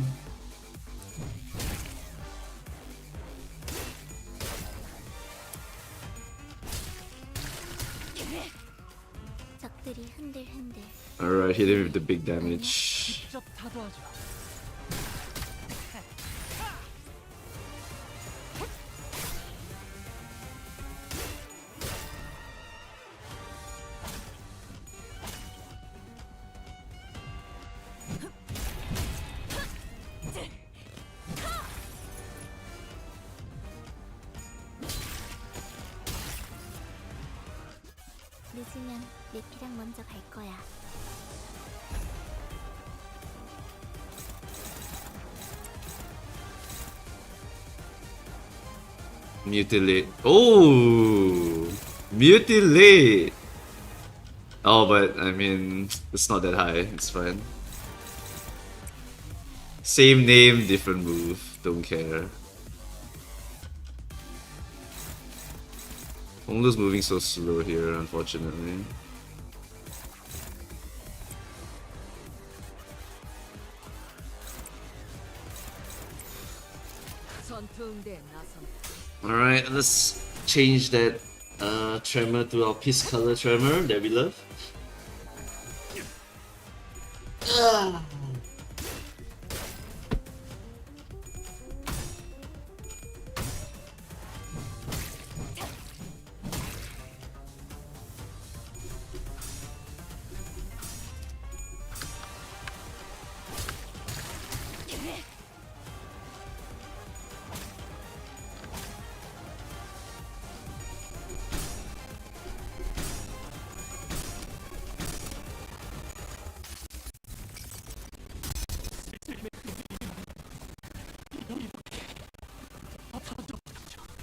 적들이 흔들흔들. Alright, hit him with the big damage. 직접 타도하죠. 늦으면 네키랑 먼저 갈 거야. Mutilate. Oh! Mutilate! Oh, but I mean, it's not that high. It's fine. Same name, different move. Don't care. Honglu's moving so slow here, unfortunately. 전투응대 나선. Alright, let's change that tremor to our piece color tremor that we love.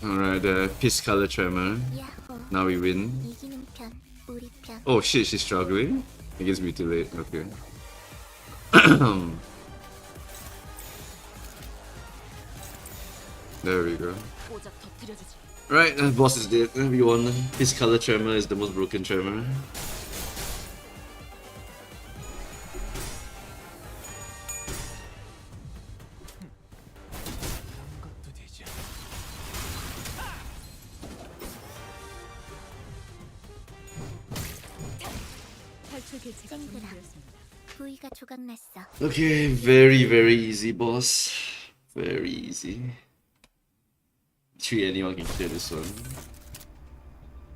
Alright, the piss color tremor. 야호. Now we win. 이기는 편, 우리 편. Oh shit, she's struggling? I guess mutilate, okay. There we go. 오작 터뜨려주지. Right, boss is dead. We won. His color tremor is the most broken tremor. 것도 되지. 탈출 개체가 쨍그라. 성공되었습니다. 부위가 조각났어. Okay, very easy, boss. Very easy. Anyone can clear this one.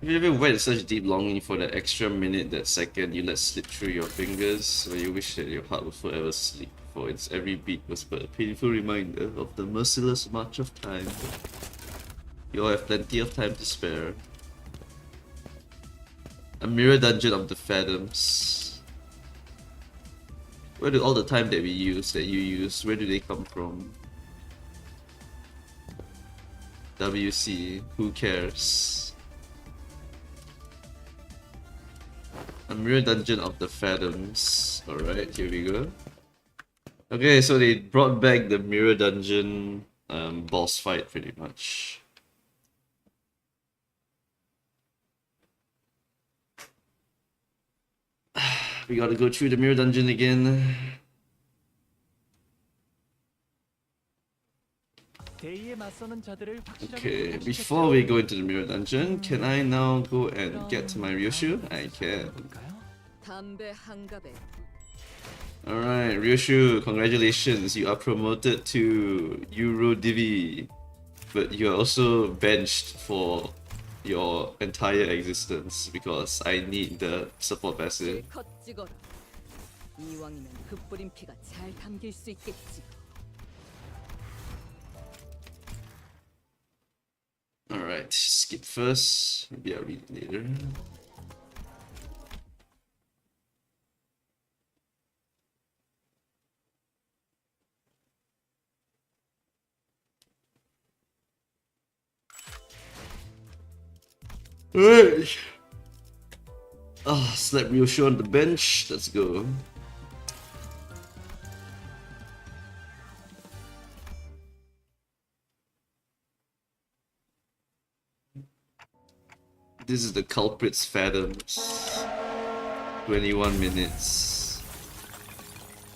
Have you ever went such deep longing for that extra minute, that second you let slip through your fingers, where you wish that your heart would forever sleep, for its every beat was but a painful reminder of the merciless march of time? You all have plenty of time to spare. A mirror dungeon of the Phantoms. Where do all the time that we use, that you use, where do they come from? WC, who cares? A mirror dungeon of the Phantoms. Alright, here we go. Okay, so they brought back the mirror dungeon boss fight pretty much. We gotta go through the mirror dungeon again. 대의에 맞서는 자들을 확실하게 Okay, 구분시켰죠. before we go into the mirror dungeon, can I now go and get to my Ryoshu? I can. 볼까요? 담배 한갑에 Alright, Ryoshu, congratulations, you are promoted to Euro Divi. But you are also benched for your entire existence because I need the support passive. 컷 찍어라. 이왕이면 그 뿌린 피가 잘 담길 수 있겠지. Alright, skip first. Maybe I'll read it later. Alright. Slap Ryoshu on the bench. Let's go. This is the culprit's Phantoms. 21 minutes.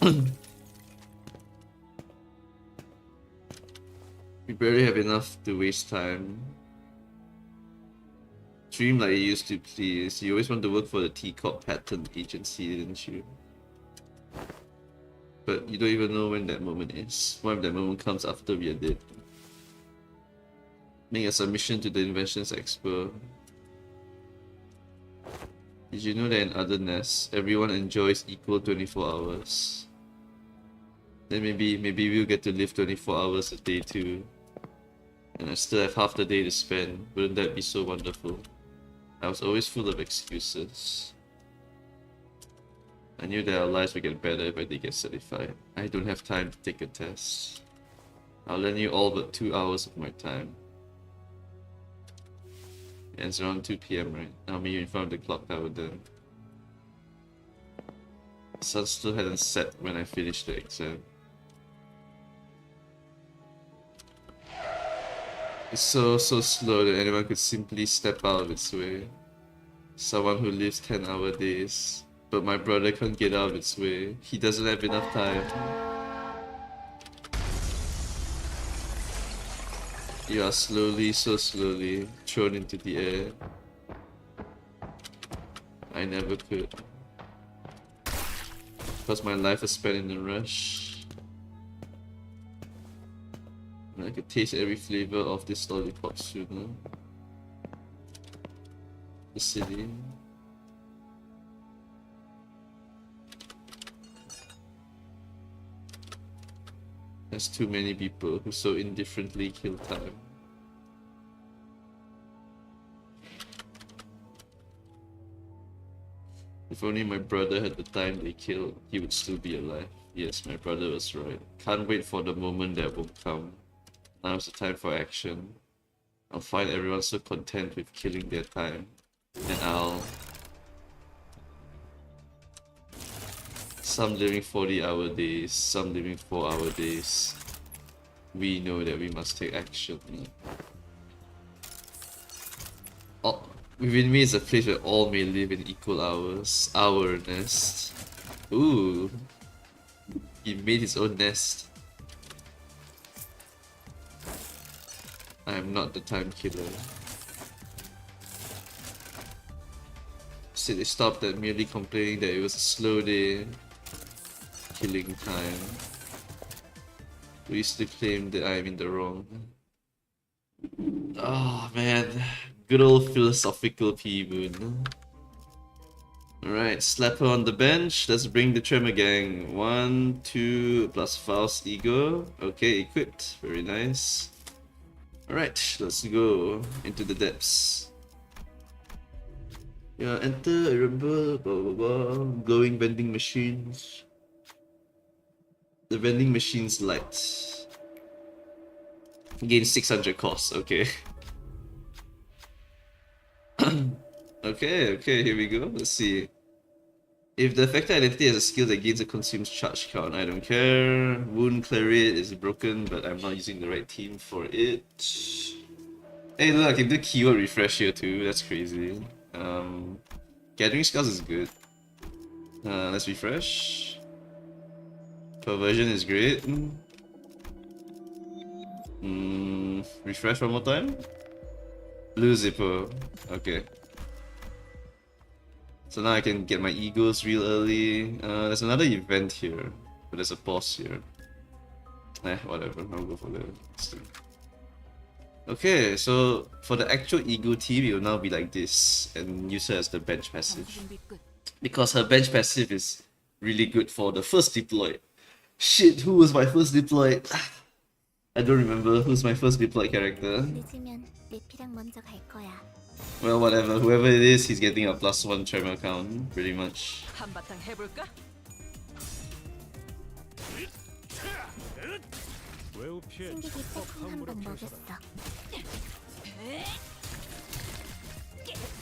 We barely have enough to waste time. Dream like you used to, please. You always want to work for the T Corp patent agency, didn't you? But you don't even know when that moment is. What if that moment comes after we are dead? Make a submission to the Inventions Expo. Did you know that in other nests, everyone enjoys equal 24 hours? Then maybe we'll get to live 24 hours a day too. And I still have half the day to spend. Wouldn't that be so wonderful? I was always full of excuses. I knew that our lives would get better if I did get certified. I don't have time to take a test. I'll lend you all but 2 hours of my time. And it's around 2 PM, right? I'll meet you in front of the clock tower then. The sun still hadn't set when I finished the exam. It's so slow that anyone could simply step out of its way. Someone who lives 10-hour days. But my brother can't get out of its way. He doesn't have enough time. You are slowly, so slowly, thrown into the air. I never could. Because my life is spent in a rush. And I could taste every flavor of this lollipop sooner. The city. There's too many people who so indifferently kill time. If only my brother had the time they killed, he would still be alive. Yes, my brother was right. Can't wait for the moment that will come. Now's the time for action. I'll find everyone so content with killing their time. And I'll... Some living 40-hour days, some living 4-hour days. We know that we must take action. Oh, within me is a place where all may live in equal hours. Our nest. Ooh. He made his own nest. I am not the time killer. So they stopped at merely complaining that it was a slow day. Killing time. We used to claim that I am in the wrong. Oh man. Good old philosophical P-Boon. Alright, slap her on the bench. Let's bring the Tremor gang. 1, 2, plus Faust E.G.O. Okay, equipped. Very nice. Alright, let's go into the depths. Yeah, enter, I remember, blah blah blah. Glowing vending machines. The vending machine's light. Gain 600 costs, okay. Okay, here we go. Let's see. If the affected identity has a skill that gains a consumes charge count, I don't care. Wound Clarinet is broken, but I'm not using the right team for it. Hey look, I can do keyword refresh here too, that's crazy. Gathering Scars is good. Let's refresh. Perversion is great. Refresh one more time. Blue Zipper, okay. So now I can get my egos real early. There's another event here, but there's a pause here. Whatever, I'll go for the next thing. Okay, so for the actual ego team, it will now be like this, and use her as the bench passive. Because her bench passive is really good for the first deploy. Shit, who was my first deploy? I don't remember who's my first deploy character. 늦으면 내피랑 먼저 갈 거야. Well, whatever, whoever it is, he's getting a +1 tremor count, pretty much. 한바탕 해볼까? 외우 피해 승객이 폭풍 한번 먹였어.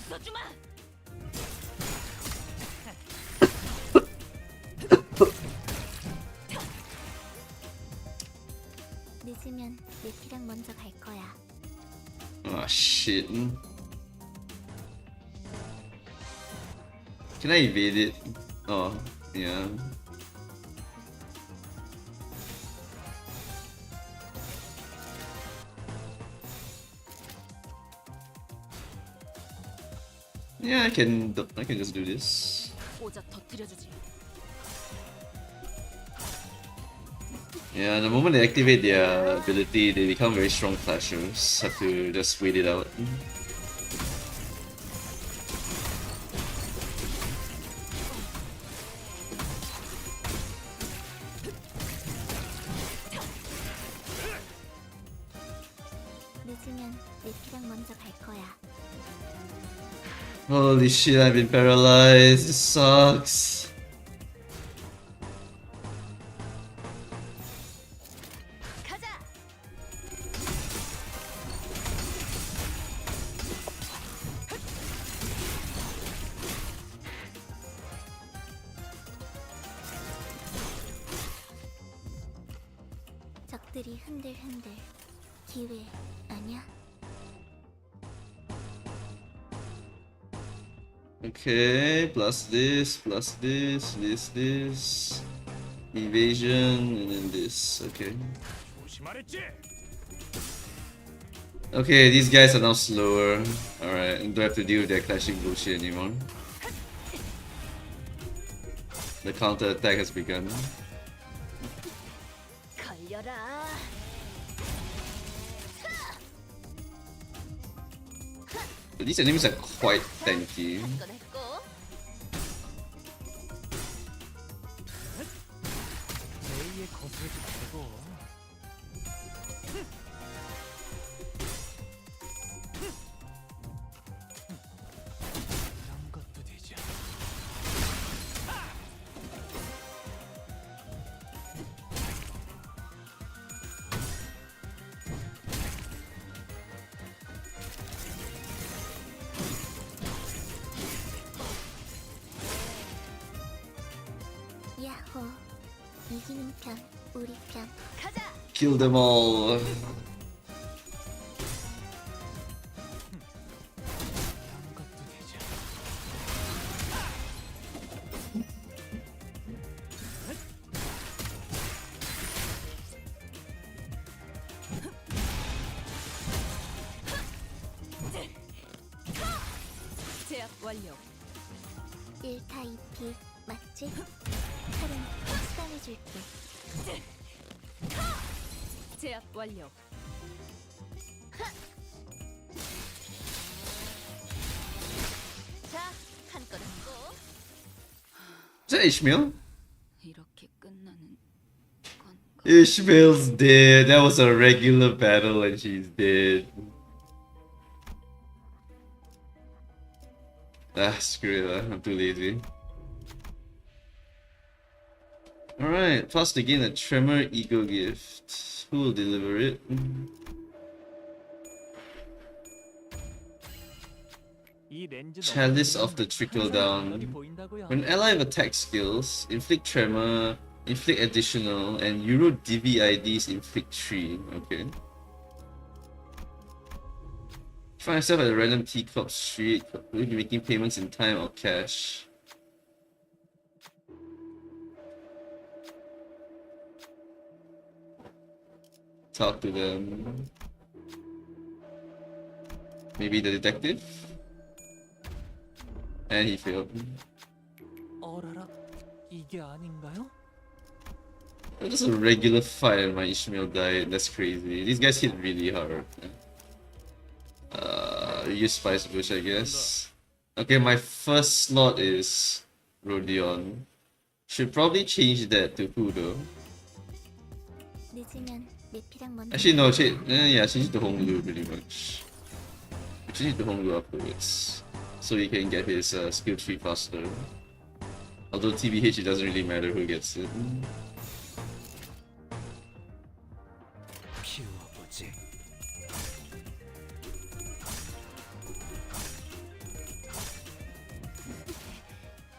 써주마. 늦으면 내피랑 먼저 갈 거야. Oh shit. Can I evade it? Oh, yeah. Yeah, I can just do this. 오자 터뜨려주지. Yeah, the moment they activate their ability, they become very strong clashers. Have to just wait it out. 늦으면 내피랑 먼저 갈 거야. Holy shit, I've been paralyzed. This sucks. 가자. 적들이 흔들흔들. 기회 아니야? Okay, plus this, evasion, and then this. Okay. 조심하랬지. Okay, these guys are now slower. Alright, don't have to deal with their clashing bullshit anymore. The counter attack has begun. 걸려라. But these enemies are quite tanky. 한건 했고. A의 거부해도 되고. 그런 것도 되죠. 이기는 편, 우리 편. 가자. Kill them all. 그런 것도 되죠. 제압 완료. 1타 2피, 맞지? 칼은 시간을 줄게. 제압 완료. 자, 한 건 했고. Is that Ishmael? 이렇게 끝나는 건가? Ishmael's dead. That was a regular battle and she's dead. Ah, screw it. I'm too lazy. Alright, plus again a Tremor E.G.O gift. Who will deliver it? 이 렌즈 Chalice of the Trickle Down. 보인다고요. When ally have attack skills, inflict tremor, inflict additional, and Euro DV IDs inflict 3. Okay. Find yourself at a random T Corp street, will you be making payments in time or cash? Talk to them. Maybe the detective? And he failed. 어라라, 이게 아닌가요? Just a regular fight and my Ishmael died. That's crazy. These guys hit really hard. Use Spice Bush, I guess. Okay, my first slot is Rodion. Should probably change that to who though? 늦으면 내피랑 먼저. Actually, no, yeah, change it to Honglu pretty much. Change it to Honglu afterwards. So he can get his skill tree faster. Although TBH, it doesn't really matter who gets it. 피워보지.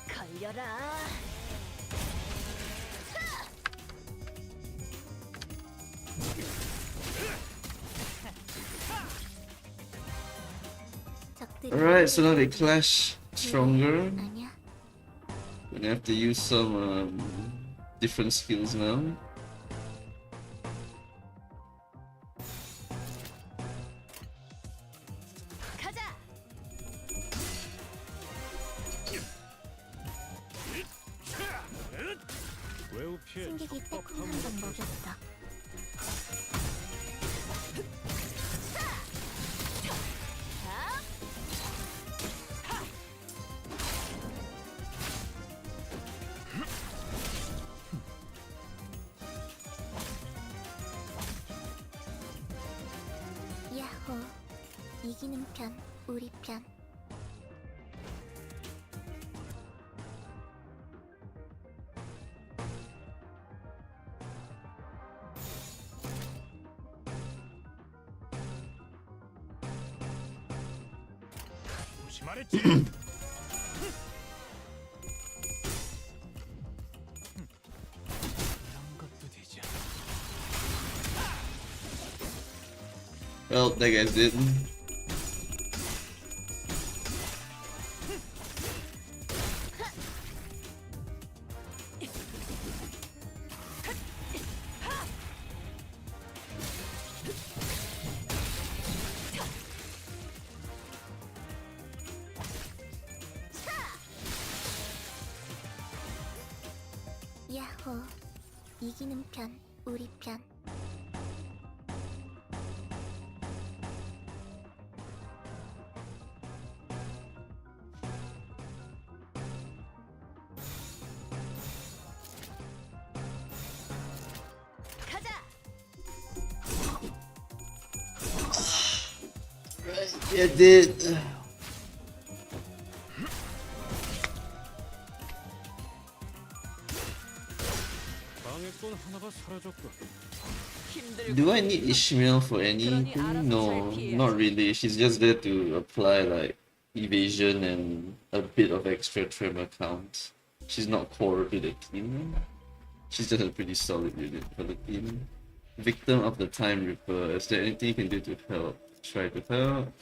걸려라. 적들이 Alright, so now they clash stronger. 아니야. Gonna have to use some different skills now. 가자. 외우 피해 승객이 빼꼼 적법함으로 한번 먹였다. 자. 야호. 이기는 편, 우리 편. 조심하랬지. 그런 것도 되죠. Well, that guy's dead. 야호. 이기는 편, 우리 편. 가자. Yeah, did. 방해꾼 하나가 사라졌고. 힘들고 Do I need Ishmael for anything? No, not really. She's just there to apply like evasion and a bit of extra tremor count. She's not core to the team. She's just a pretty solid unit for the team. Victim of the Time Ripper. Is there anything you can do to help? Try to help.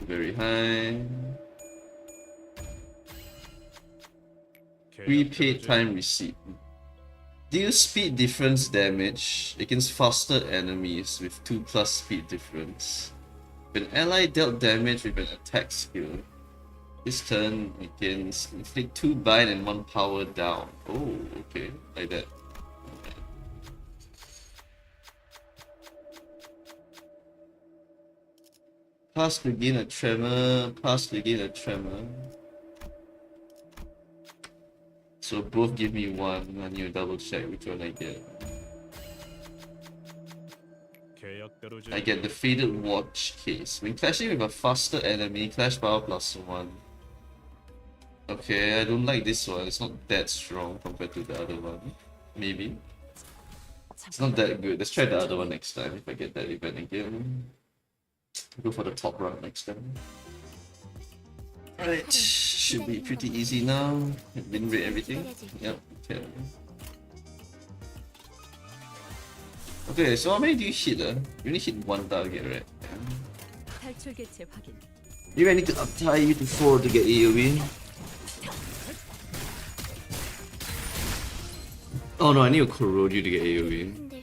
Very high. Prepaid time receipt. Deal speed difference damage against faster enemies with 2+ speed difference. If an ally dealt damage with an attack skill, this turn begins inflict 2 bind and 1 power down. Oh, okay, like that. Pass to gain a tremor, pass to gain a tremor. So both give me 1, and you double check which one I get. I get the Faded Watch case. When clashing with a faster enemy, clash power +1. Okay, I don't like this one. It's not that strong compared to the other one. Maybe. It's not that good. Let's try the other one next time if I get that event again. Go for the top run next time. Alright, should be pretty easy now. Didn't read everything. Yep, okay. Okay, so how many do you hit? You only hit 1 target, right? 탈출 개체 확인. Maybe I need to uptie you to 4 to get AoE. Oh no, I need to corrode you to get AoE. 흔들흔들.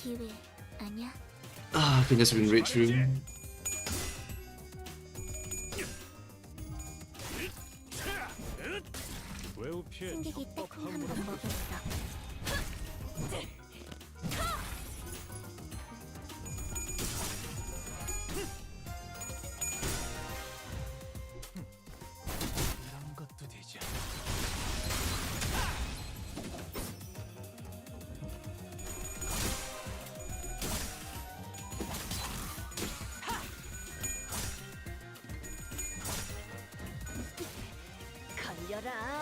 기회 아니야? Ah, I can just win right through. 승객이 빼꼼한 방법이었어. 이런 것도 되죠. 걸려라.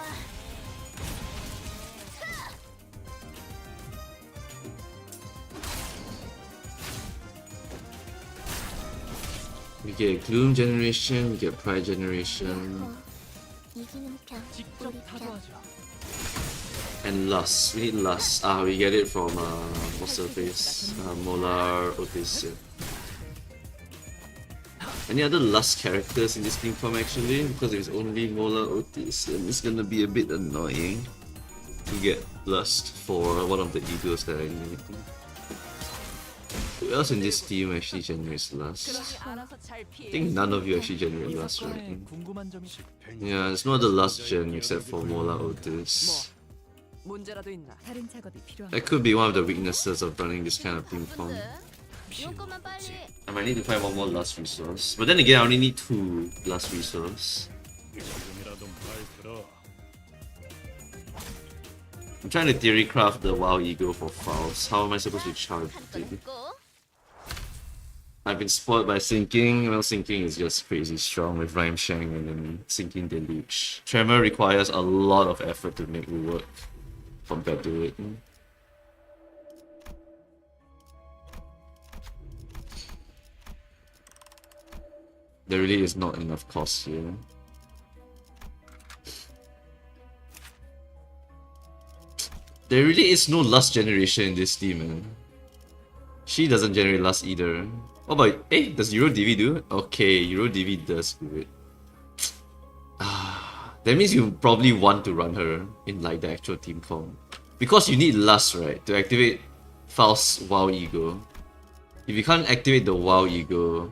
We get Gloom generation, we get Pride generation, 이기는 편, 직접 우리 편. 타도하죠. and Lust. We need Lust. Ah, we get it from what's her face? Molar Otis. Any other Lust characters in this team form actually? Because if it's only Molar Otis, then it's gonna be a bit annoying to get Lust for one of the egos that I need. Who else in this team actually generates Lust? I think none of you actually generate Lust, right? 사건에 궁금한 점이 Yeah, there's no other Lust gen except for Molar Otis. 문제라도 있나? 다른 작업이 필요한. That could be one of the weaknesses of running this kind of team form. 이것만 빨리. I might need to find one more Lust resource. But then again, I only need 2 Lust resource. 지금이라도 말 들어. I'm trying to theory craft the WoW Ego for Faust. How am I supposed to charge 한건 it? 했고. I've been spoiled by Sinking. Well, Sinking is just crazy strong with Rhyme Shang and then Sinking Deluge. Tremor requires a lot of effort to make it work compared to it. There really is not enough cost here. There really is no Lust generation in this team, man. She doesn't generate Lust either. What about... does Euro DV do it? Okay, Euro DV does do it. That means you probably want to run her in like the actual team form. Because you need Lust, right? To activate Faust's WoW Ego. If you can't activate the WoW Ego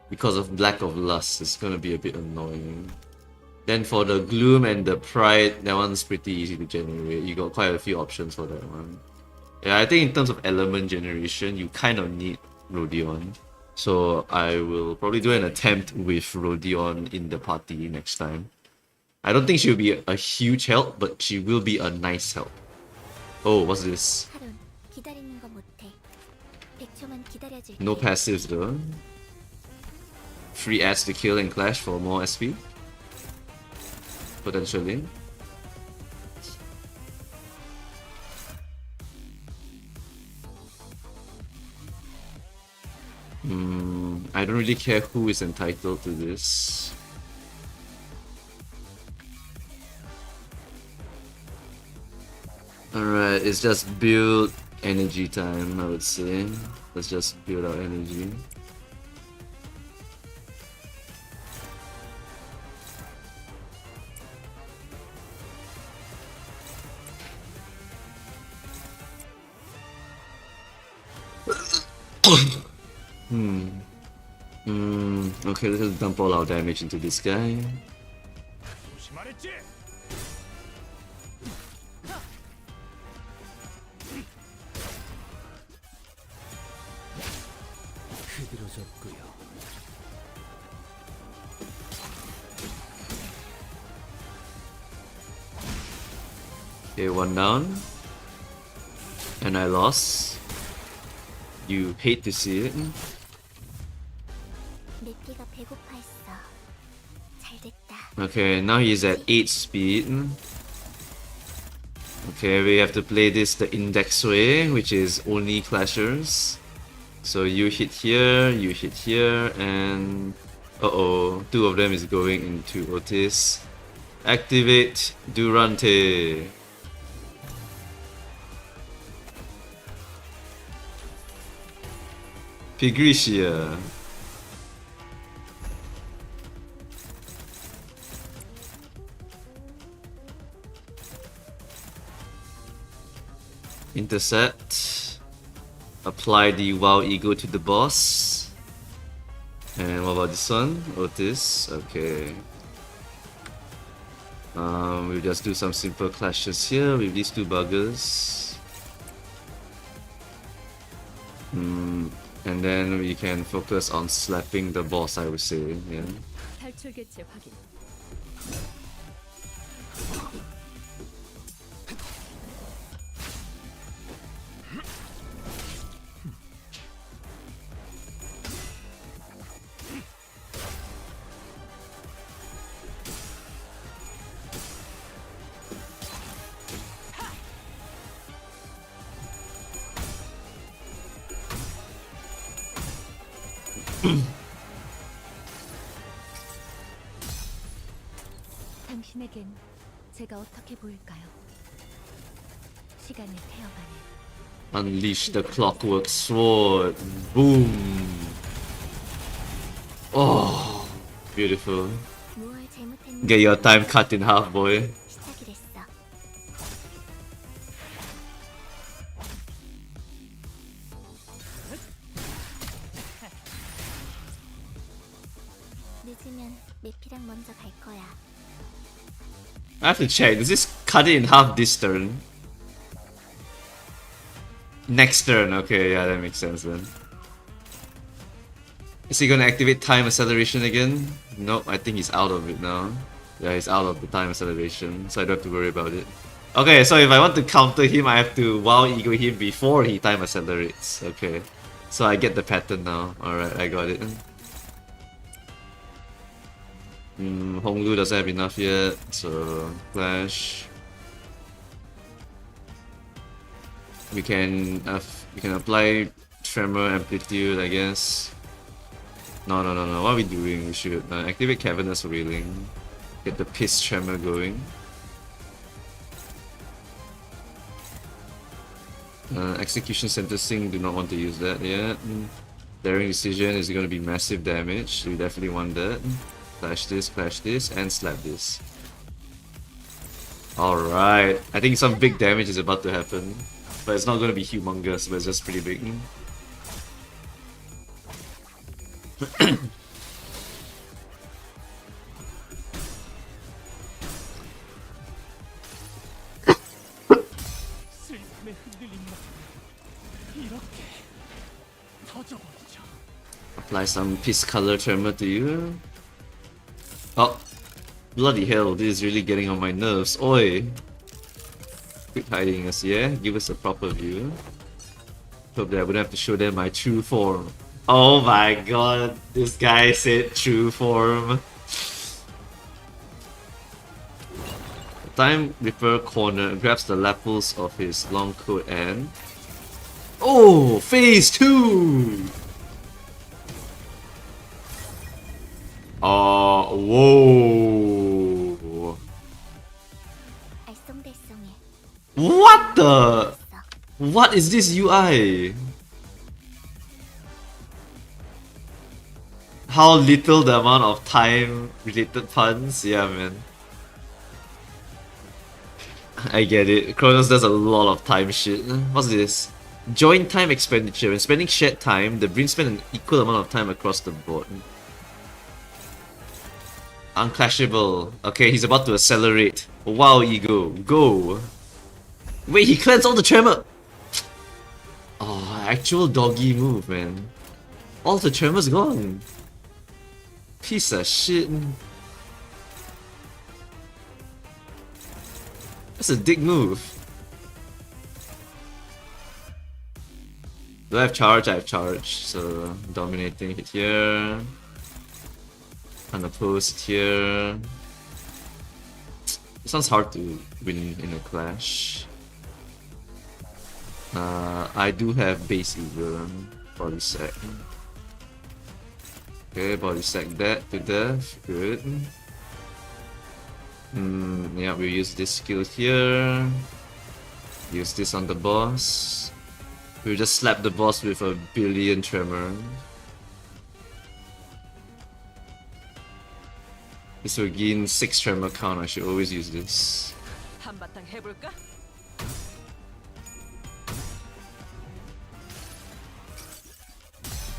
because of lack of Lust, it's gonna be a bit annoying. Then for the Gloom and the Pride, that one's pretty easy to generate. You got quite a few options for that one. Yeah, I think in terms of element generation, you kind of need Rodion. So I will probably do an attempt with Rodion in the party next time. I don't think she'll be a huge help, but she will be a nice help. Oh, what's this? 하론, 기다리는 거 못해. 100초만 기다려줄게. No passives though. Free adds to kill and clash for more SP. Potentially. I don't really care who is entitled to this. Alright, it's just build energy time, I would say. Let's just build our energy. Okay, let's just dump all our damage into this guy. 조심하랬지? 흐드러졌고요. Okay, one down. And I lost. You hate to see it. 맵기가 배고파했어. 잘 됐다. Okay, now he's at 8 speed. Okay, we have to play this the index way, which is only clashers. So you hit here, and uh-oh, two of them is going into Otis. Activate Durante. Pigricia. Intercept. Apply the WoW Ego to the boss. And what about this one? Otis. Okay. We'll just do some simple clashes here with these two buggers. And then we can focus on slapping the boss, I would say. Yeah. 탈출 개체 확인. 당신에겐 제가 어떻게 보일까요? 시간을 태워가는 Unleash the Clockwork Sword. Boom. Oh, beautiful. 무얼 잘못했는지 Get your time cut in half, boy. 시작이랬어. 늦으면 매피랑 먼저 갈 거야. I have to check. Does this cut it in half this turn? Next turn. Okay, yeah, that makes sense then. Is he gonna activate time acceleration again? Nope, I think he's out of it now. Yeah, he's out of the time acceleration, so I don't have to worry about it. Okay, so if I want to counter him, I have to WoW Ego him before he time accelerates. Okay, so I get the pattern now. Alright, I got it. Honglu doesn't have enough yet, so Flash. We can apply Tremor Amplitude, I guess. No. What are we doing? We should activate Cavernous Railing. Get the Piss Tremor going. Execution Sentencing, do not want to use that yet. Daring Decision is going to be massive damage. We definitely want that. Flash this, and slap this. Alright. I think some big damage is about to happen. But it's not going to be humongous, but it's just pretty big. 슬픔에 흔들린 나 이렇게 터져버리죠. Apply some Piss Color Tremor to you. Oh, bloody hell, this is really getting on my nerves. Oi! Quit hiding us, yeah? Give us a proper view. Hope that I wouldn't have to show them my true form. Oh my god, this guy said true form. Time Ripper corner grabs the lapels of his long coat and... Oh! Phase 2! Whoa! 알쏭달쏭해. What the? What is this UI? How little the amount of time related puns? Yeah, man. I get it. Kronos does a lot of time shit. What's this? Joint time expenditure. When spending shared time, the brain spend an equal amount of time across the board. Unclashable. Okay, he's about to accelerate. Wow, Ego. Go. Wait, he cleansed all the tremor. Oh, actual doggy move, man. All the tremor's gone. Piece of shit. That's a dick move. Do I have charge? I have charge. So, dominating it here. Unopposed here. This one's hard to win in a clash. I do have base eagle. Body sack. Okay, body sack that to death. Good. Yeah, we use this skill here. Use this on the boss. We'll just slap the boss with a billion tremor. This will gain 6 tremor count. I should always use this. 한바탕 해볼까?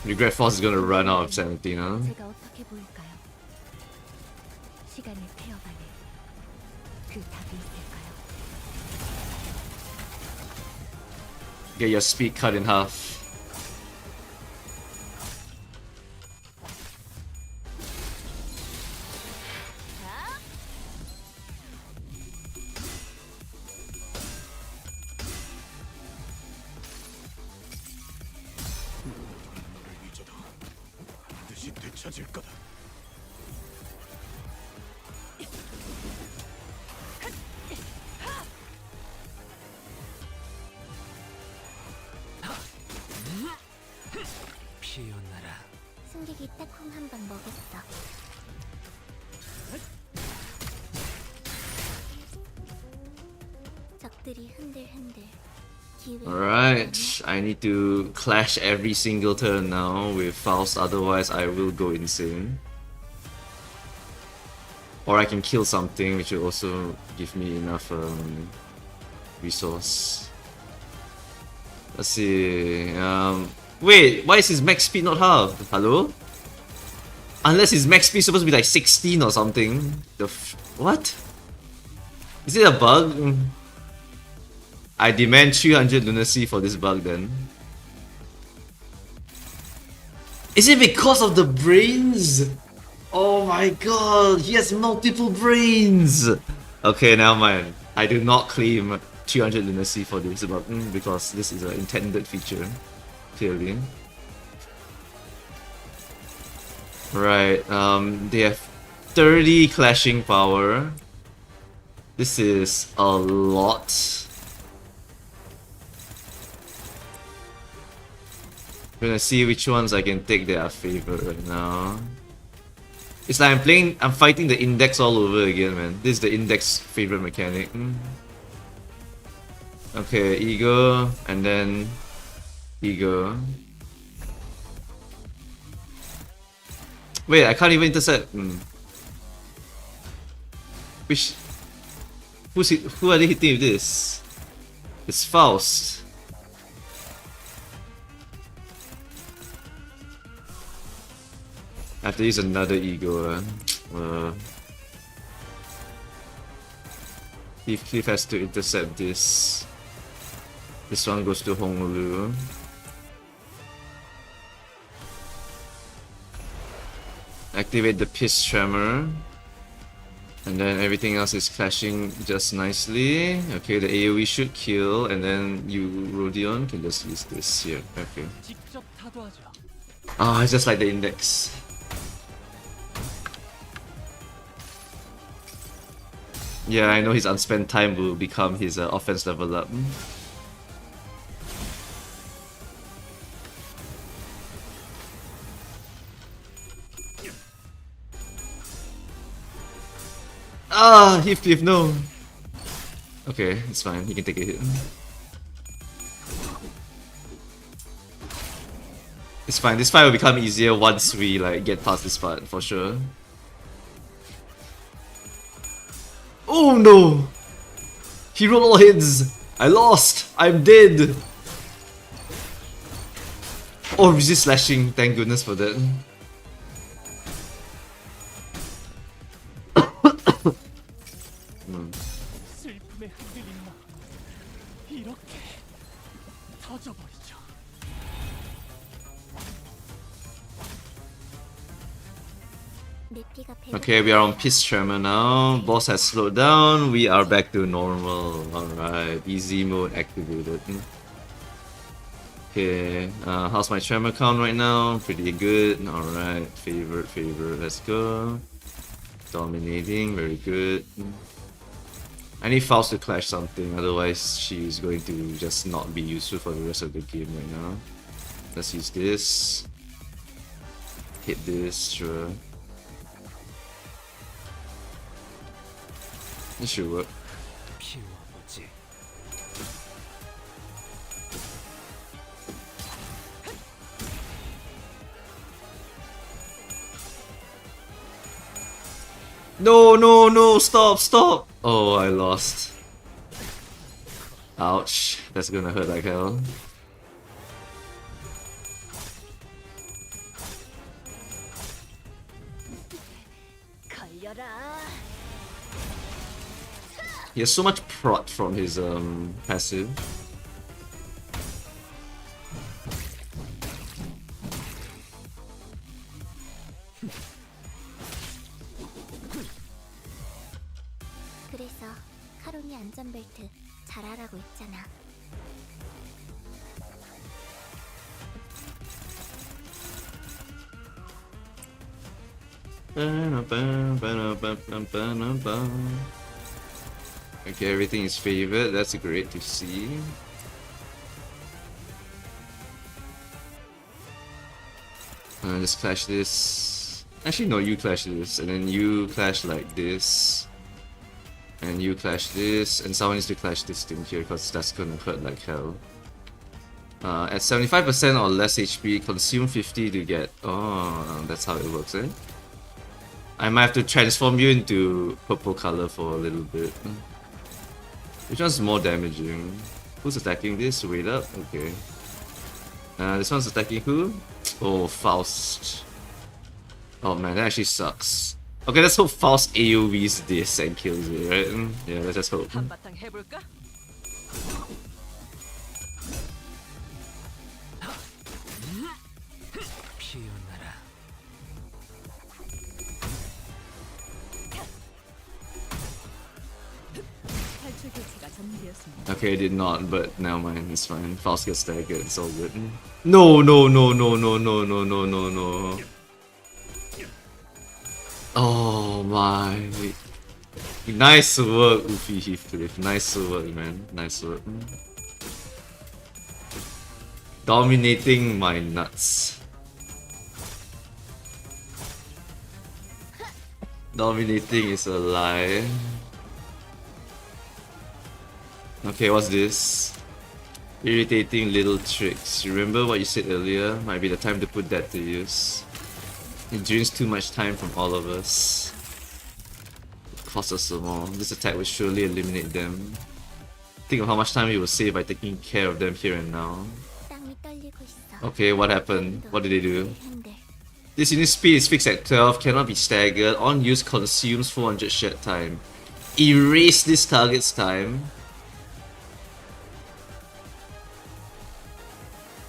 Regret Force is gonna run out of sanity now. 제가 어떻게 보일까요? 시간을 태워가는 그 답이 있을까요? Get your speed cut in half. 너를 잊어도 반드시 되찾을 거다. 피어나라. 승객이 딱콩 한 방 먹였어. 적들이 흔들흔들. Alright, I need to clash every single turn now with Faust, otherwise I will go insane. Or I can kill something, which will also give me enough resource. Let's see. Wait, why is his max speed not halved? Hello? Unless his max speed is supposed to be like 16 or something. What? Is it a bug? I demand 300 lunacy for this bug then. Is it because of the brains? Oh my god, he has multiple brains! Okay, now mind. I do not claim 300 lunacy for this bug because this is an intended feature, clearly. Right, they have 30 clashing power. This is a lot. I'm gonna see which ones I can take that are favored right now. It's like I'm fighting the index all over again, man. This is the index favorite mechanic. Okay, Ego, and then Ego. Wait, I can't even intercept. Who are they hitting with this? It's Faust. I have to use another Ego. Cliff has to intercept this. This one goes to Honglu. Activate the Piss Tremor. And then everything else is clashing just nicely. Okay, the AoE should kill, and then you, Rodion, can just use this here. Okay. 직접 타도하죠. Ah, it's just like the index. Yeah, I know his unspent time will become his offense level up. Ah, Heathcliff, no. Okay, it's fine. He can take a hit. It's fine. This fight will become easier once we like get past this part for sure. Oh no! He rolled all hits. I lost. I'm dead. Oh, resist slashing. Thank goodness for that. 슬픔에 흔들린 나 이렇게 터져버리죠. 내 피가 배고 Okay, we are on Peace Tremor now. Boss has slowed down. We are back to normal. Alright, easy mode activated. Okay, how's my Tremor count right now? Pretty good. Alright, favorite, let's go. Dominating, very good. I need Faust to clash something, otherwise she's going to just not be useful for the rest of the game right now. Let's use this. Hit this, sure. This should work. 피워보지. No, no, no, stop, stop! Oh, I lost. Ouch, that's gonna hurt like hell. 걸려라. He has so much prot from his passive. 그래서 카론이 안전벨트 잘하라고 했잖아. Okay, everything is favored. That's great to see. Just clash this. Actually, no, you clash this, and then you clash like this, and you clash this, and someone needs to clash this thing here because that's gonna hurt like hell. At 75% or less HP, consume 50 to get. Oh, that's how it works, eh? I might have to transform you into purple color for a little bit. Which one's more damaging? Who's attacking this? Wait up. Okay. This one's attacking who? Oh, Faust. Oh man, that actually sucks. Okay, let's hope Faust AoEs this and kills it, right? Yeah, let's just hope. 한바탕 해볼까? 피어나라. 탈출 개체가 전개되었습니다. Okay, it did not, but never mind, it's fine. Faust gets staggered, it's all good. No, no, no, no, no, no, no, no, no, no. Oh my. Nice work, Ufi Heathcliff. Nice work, man. Nice work. Dominating my nuts. Dominating is a lie. Okay, what's this? Irritating little tricks. Remember what you said earlier? Might be the time to put that to use. It drains too much time from all of us. Cost us some more. This attack will surely eliminate them. Think of how much time we will save by taking care of them here and now. 땅이 떨리고 있어. Okay, what happened? What did they do? 핸들. This unit speed is fixed at 12, cannot be staggered. On use consumes 400 shed time. Erase this target's time.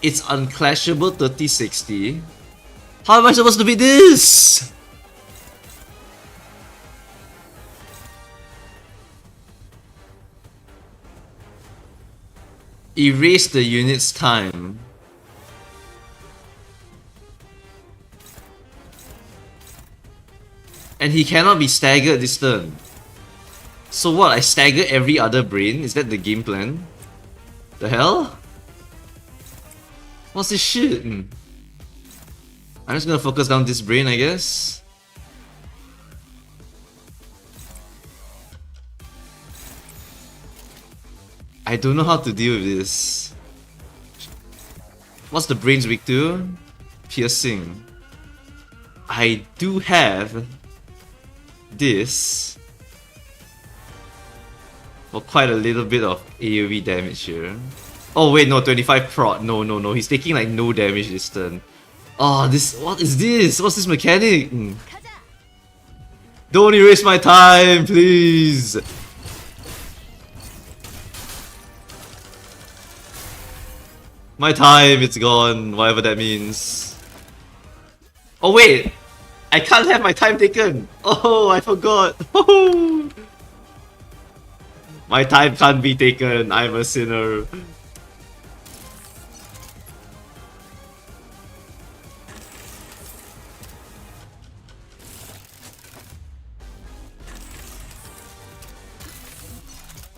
It's unclashable 30-60. How am I supposed to beat this? Erase the unit's time. And he cannot be staggered this turn. So what, I stagger every other brain? Is that the game plan? The hell? What's this shit? I'm just gonna focus down this brain, I guess. I don't know how to deal with this. What's the brains weak to? Piercing. I do have this for quite a little bit of AoE damage here. Oh wait, no, 25 prot. No, he's taking like no damage this turn. Oh, what is this? What's this mechanic? Don't erase my time, please! My time, it's gone, whatever that means. Oh wait! I can't have my time taken! Oh, I forgot! My time can't be taken, I'm a sinner.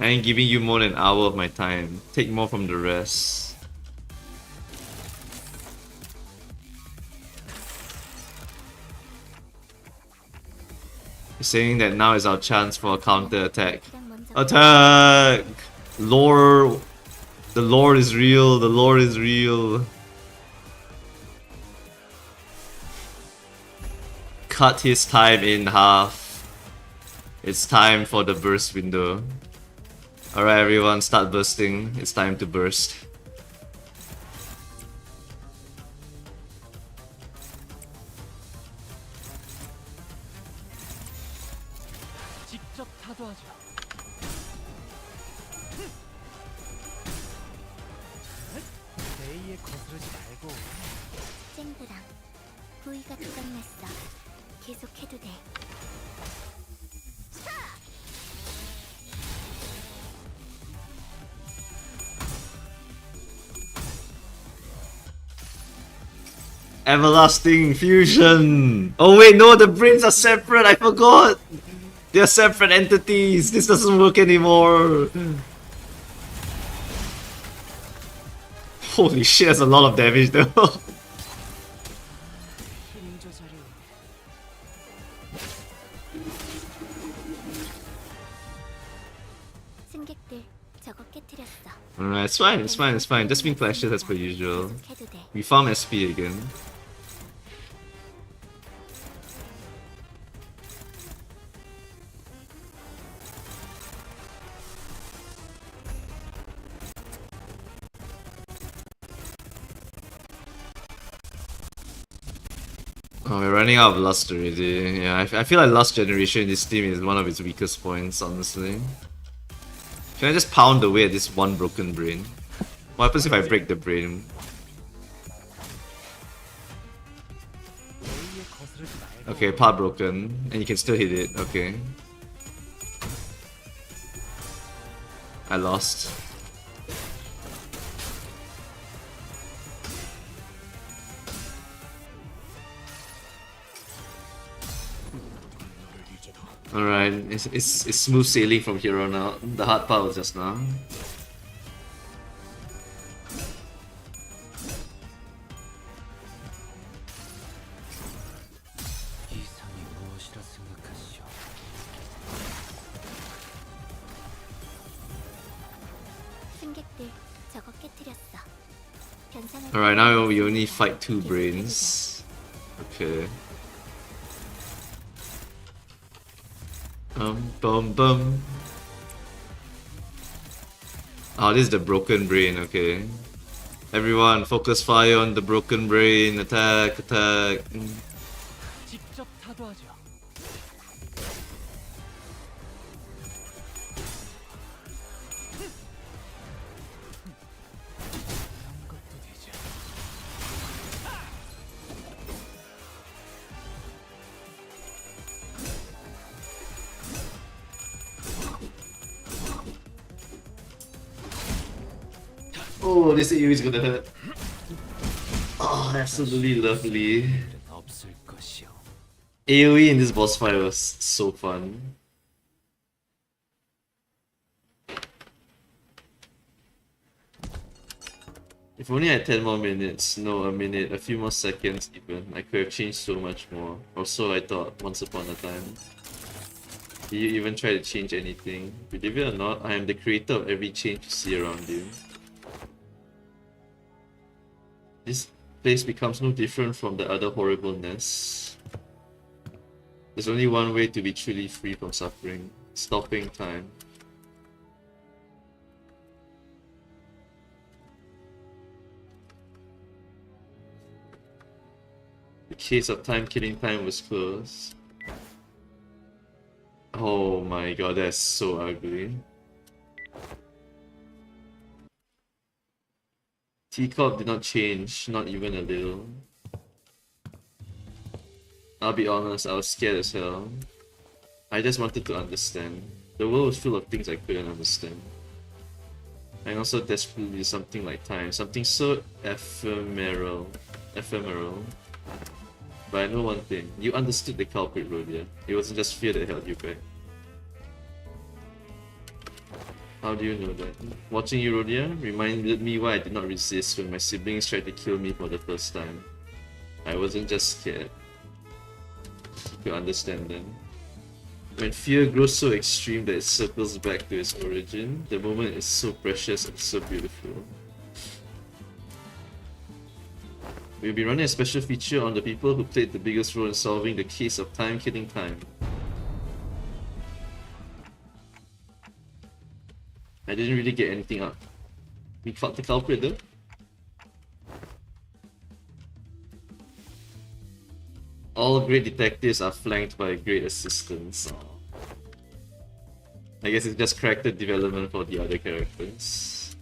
I ain't giving you more than an hour of my time. Take more from the rest. Saying that now is our chance for a counter attack. Attack! Lore! The lore is real, the lore is real. Cut his time in half. It's time for the burst window. Alright everyone, start bursting. It's time to burst. 직접 타도하죠. 레이에 거스르지 말고. 쨍그랑 부위가 조각났어. 계속해도 돼. Everlasting fusion! Oh wait, no, the brains are separate, I forgot! They're separate entities, this doesn't work anymore! Holy shit, that's a lot of damage though. 힘 조절이 승객들 저거 깨트렸어. Alright, it's fine. Just being clashes as per usual. 계속해도 돼. We farm SP again. Oh, we're running out of lust already. Yeah, I feel like lust generation in this team is one of its weakest points, honestly. Can I just pound away at this one broken brain? What happens if I break the brain? Okay, part broken, and you can still hit it. Okay. I lost. Alright, it's smooth sailing from here on out. The hard part was just now. 이상이 무엇이라 생각하시오? 승객들 저거 깨트렸어. 변상을 Alright, now we only fight 2 brains. Okay. Bum. Oh, this is the broken brain, okay. Everyone, focus fire on the broken brain. Attack. 직접 타도하죠. 이런 것도 되죠. Oh, this AoE is gonna hurt. Oh, absolutely lovely. 일은 없을 것이오. AoE in this boss fight was so fun. If only I had 10 more minutes, no, a minute, a few more seconds even, I could have changed so much more. Or so I thought once upon a time. Do you even try to change anything? Believe it or not, I am the creator of every change you see around you. This place becomes no different from the other horribleness. There's only one way to be truly free from suffering. Stopping time. The case of time killing time was closed. Oh my god, that's so ugly. T Corp did not change, not even a little. I'll be honest, I was scared as hell. I just wanted to understand. The world was full of things I couldn't understand. I also desperately needed something like time, something so ephemeral. But I know one thing, you understood the culprit, Rhodia. It wasn't just fear that held you back. How do you know that? Watching you, Rhodia, reminded me why I did not resist when my siblings tried to kill me for the first time. I wasn't just scared. You understand then. When fear grows so extreme that it circles back to its origin, the moment is so precious and so beautiful. We'll be running a special feature on the people who played the biggest role in solving the case of time killing time. I didn't really get anything up. We caught the culprit though. All great detectives are flanked by great assistants. I guess it's just character development for the other characters.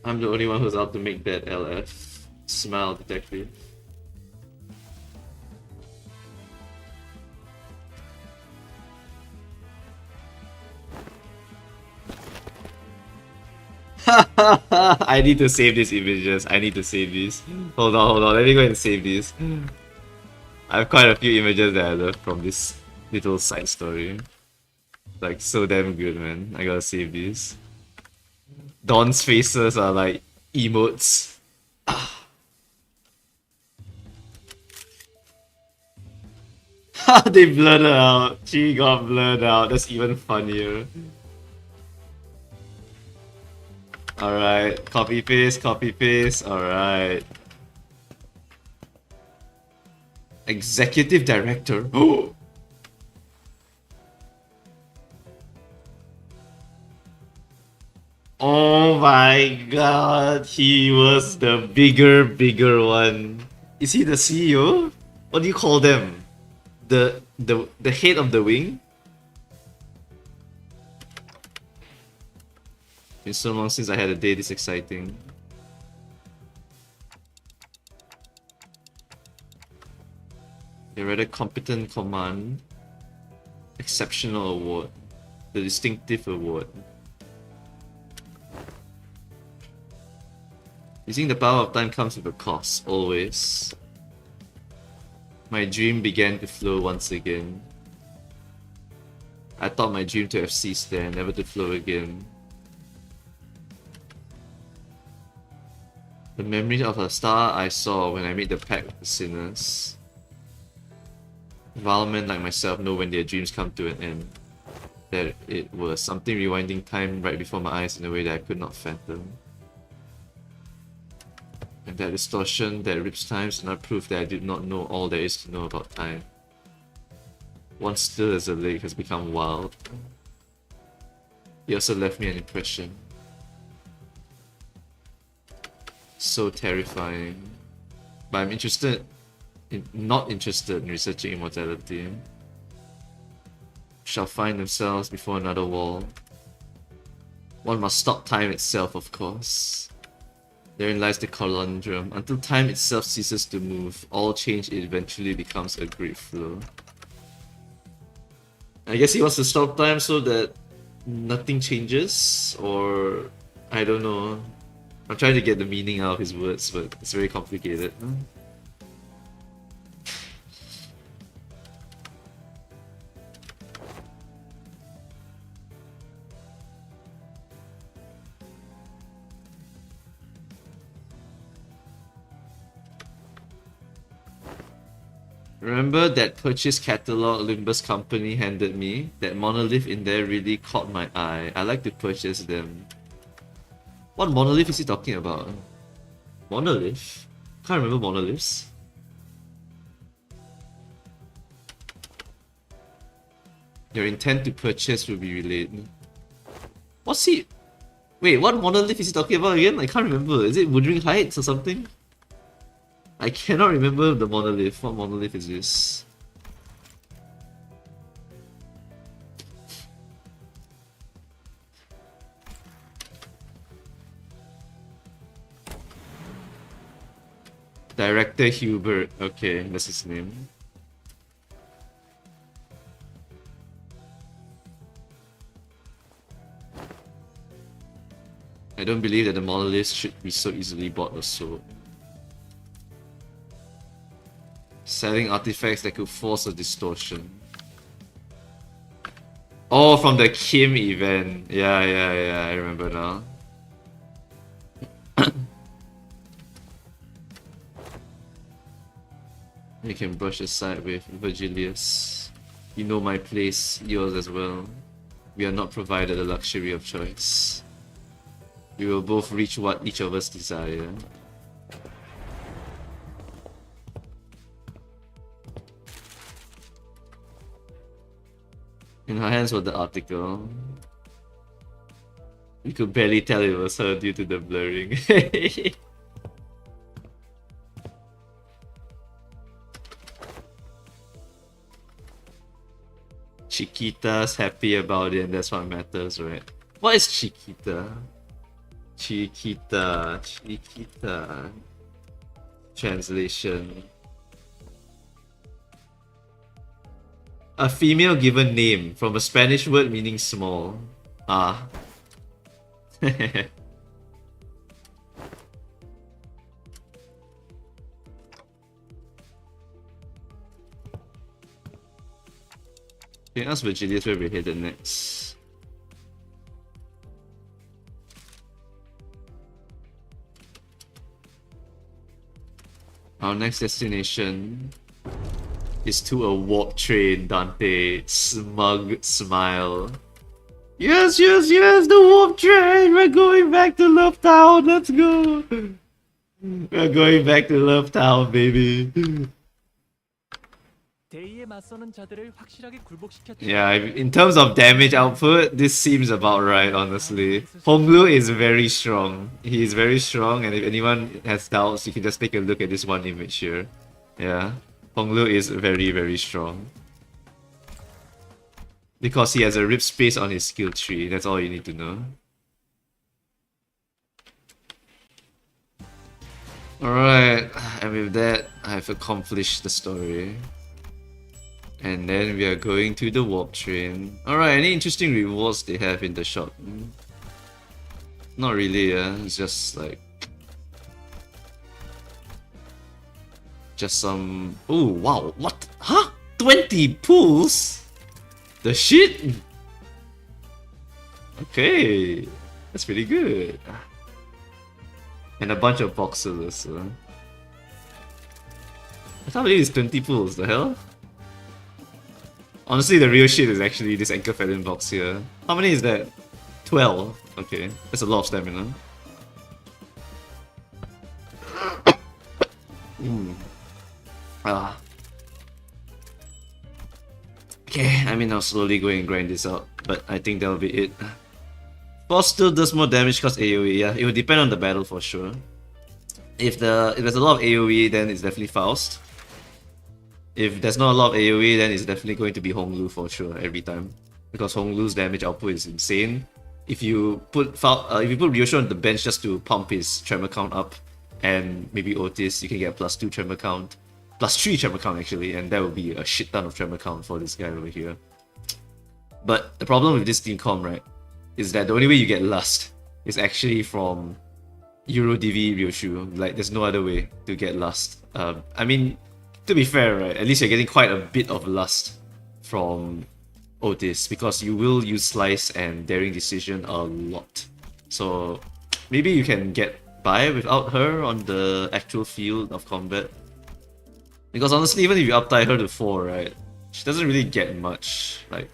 I'm the only one who's out to make that LF. Smile, detective. I need to save these images. I need to save these. Hold on. Let me go and save these. I have quite a few images that I love from this little side story. Like, so damn good, man. I gotta save these. Dawn's faces are like emotes. They blurred her out. She got blurred out. That's even funnier. Alright, copy paste. Alright. Executive Director. Oh my god, he was the bigger one. Is he the CEO? What do you call them? The head of the wing? It's so long since I had a day this exciting. A rather competent command. Exceptional award. The distinctive award. Using the power of time comes with a cost, always. My dream began to flow once again. I thought my dream to have ceased there, never to flow again. The memory of a star I saw when I made the pact with the sinners. Vile men like myself know when their dreams come to an end. That it was something rewinding time right before my eyes in a way that I could not fathom. And that distortion that rips time is not proof that I did not know all there is to know about time. Once still as a lake has become wild. He also left me an impression. So terrifying. But I'm not interested in researching immortality. Shall find themselves before another wall. One must stop time itself, of course. Therein lies the conundrum. Until time itself ceases to move, all change eventually becomes a great flow. I guess he wants to stop time so that nothing changes, or I don't know. I'm trying to get the meaning out of his words, but it's very complicated. Remember that purchase catalog Limbus company handed me? That monolith in there really caught my eye. I like to purchase them. What monolith is he talking about? Monolith? Can't remember monoliths. Your intent to purchase will be relayed. What's he? Wait, what monolith is he talking about again? I can't remember. Is it Wuthering Heights or something? I cannot remember the monolith. What monolith is this? Director Hubert. Okay, that's his name. I don't believe that the monoliths should be so easily bought or sold. Selling artifacts that could force a distortion. Oh, from the Kim event. Yeah, I remember now. You can brush aside with Virgilius. You know my place, yours as well. We are not provided the luxury of choice. We will both reach what each of us desire. In her hands was the article. We could barely tell it was her due to the blurring. Chiquita's happy about it and that's what matters, right? What is Chiquita? Chiquita. Translation. A female given name from a Spanish word meaning small. Ah. You can ask Virgilius where we're headed next. Our next destination is to a warp train, Dante. Smug smile. Yes, the warp train! We're going back to Love Town, let's go! We're going back to Love Town, baby. Yeah, in terms of damage output, this seems about right, honestly. Honglu is very strong. He is very strong, and if anyone has doubts, you can just take a look at this one image here. Yeah, Honglu is very, very strong. Because he has a rip space on his skill tree, that's all you need to know. Alright, and with that, I've accomplished the story. And then we are going to the warp train. Alright, any interesting rewards they have in the shop? Not really, it's just like... just some... Oh, wow, what? Huh? 20 pools? The shit? Okay, that's pretty good. And a bunch of boxes also. I can't believe it's 20 pools, the hell? Honestly, the real shit is actually this Anchor Felon box here. How many is that? 12. Okay, that's a lot of stamina. Okay, I mean I'll slowly go and grind this out, but I think that'll be it. Boss still does more damage cause AoE, yeah. It will depend on the battle for sure. If there's a lot of AoE, then it's definitely Faust. If there's not a lot of AoE, then it's definitely going to be Honglu for sure every time. Because Honglu's damage output is insane. If you put Ryoshu on the bench just to pump his tremor count up, and maybe Otis, you can get +2 tremor count. +3 tremor count actually, and that would be a shit ton of tremor count for this guy over here. But the problem with this team comp, right, is that the only way you get lust is actually from Euro DV Ryoshu. Like, there's no other way to get lust. I mean, to be fair, right, at least you're getting quite a bit of lust from Otis, because you will use Slice and Daring Decision a lot. So maybe you can get by without her on the actual field of combat. Because honestly, even if you uptie her to 4, right, she doesn't really get much. Like,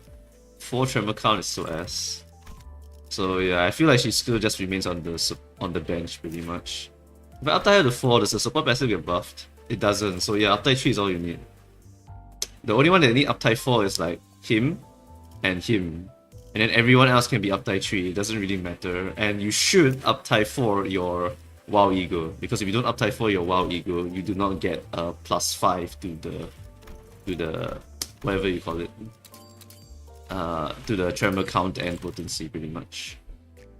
4 tremor count is so ass. So yeah, I feel like she still just remains on the bench pretty much. If I uptie her to 4, does the support passive get buffed? It doesn't, so yeah, uptie 3 is all you need. The only one that need uptie 4 is like him and him. And then everyone else can be uptie 3, it doesn't really matter. And you should uptie 4 your WoW Ego, because if you don't uptie 4 your WoW Ego, you do not get a +5 to the whatever you call it. To the tremor count and potency pretty much.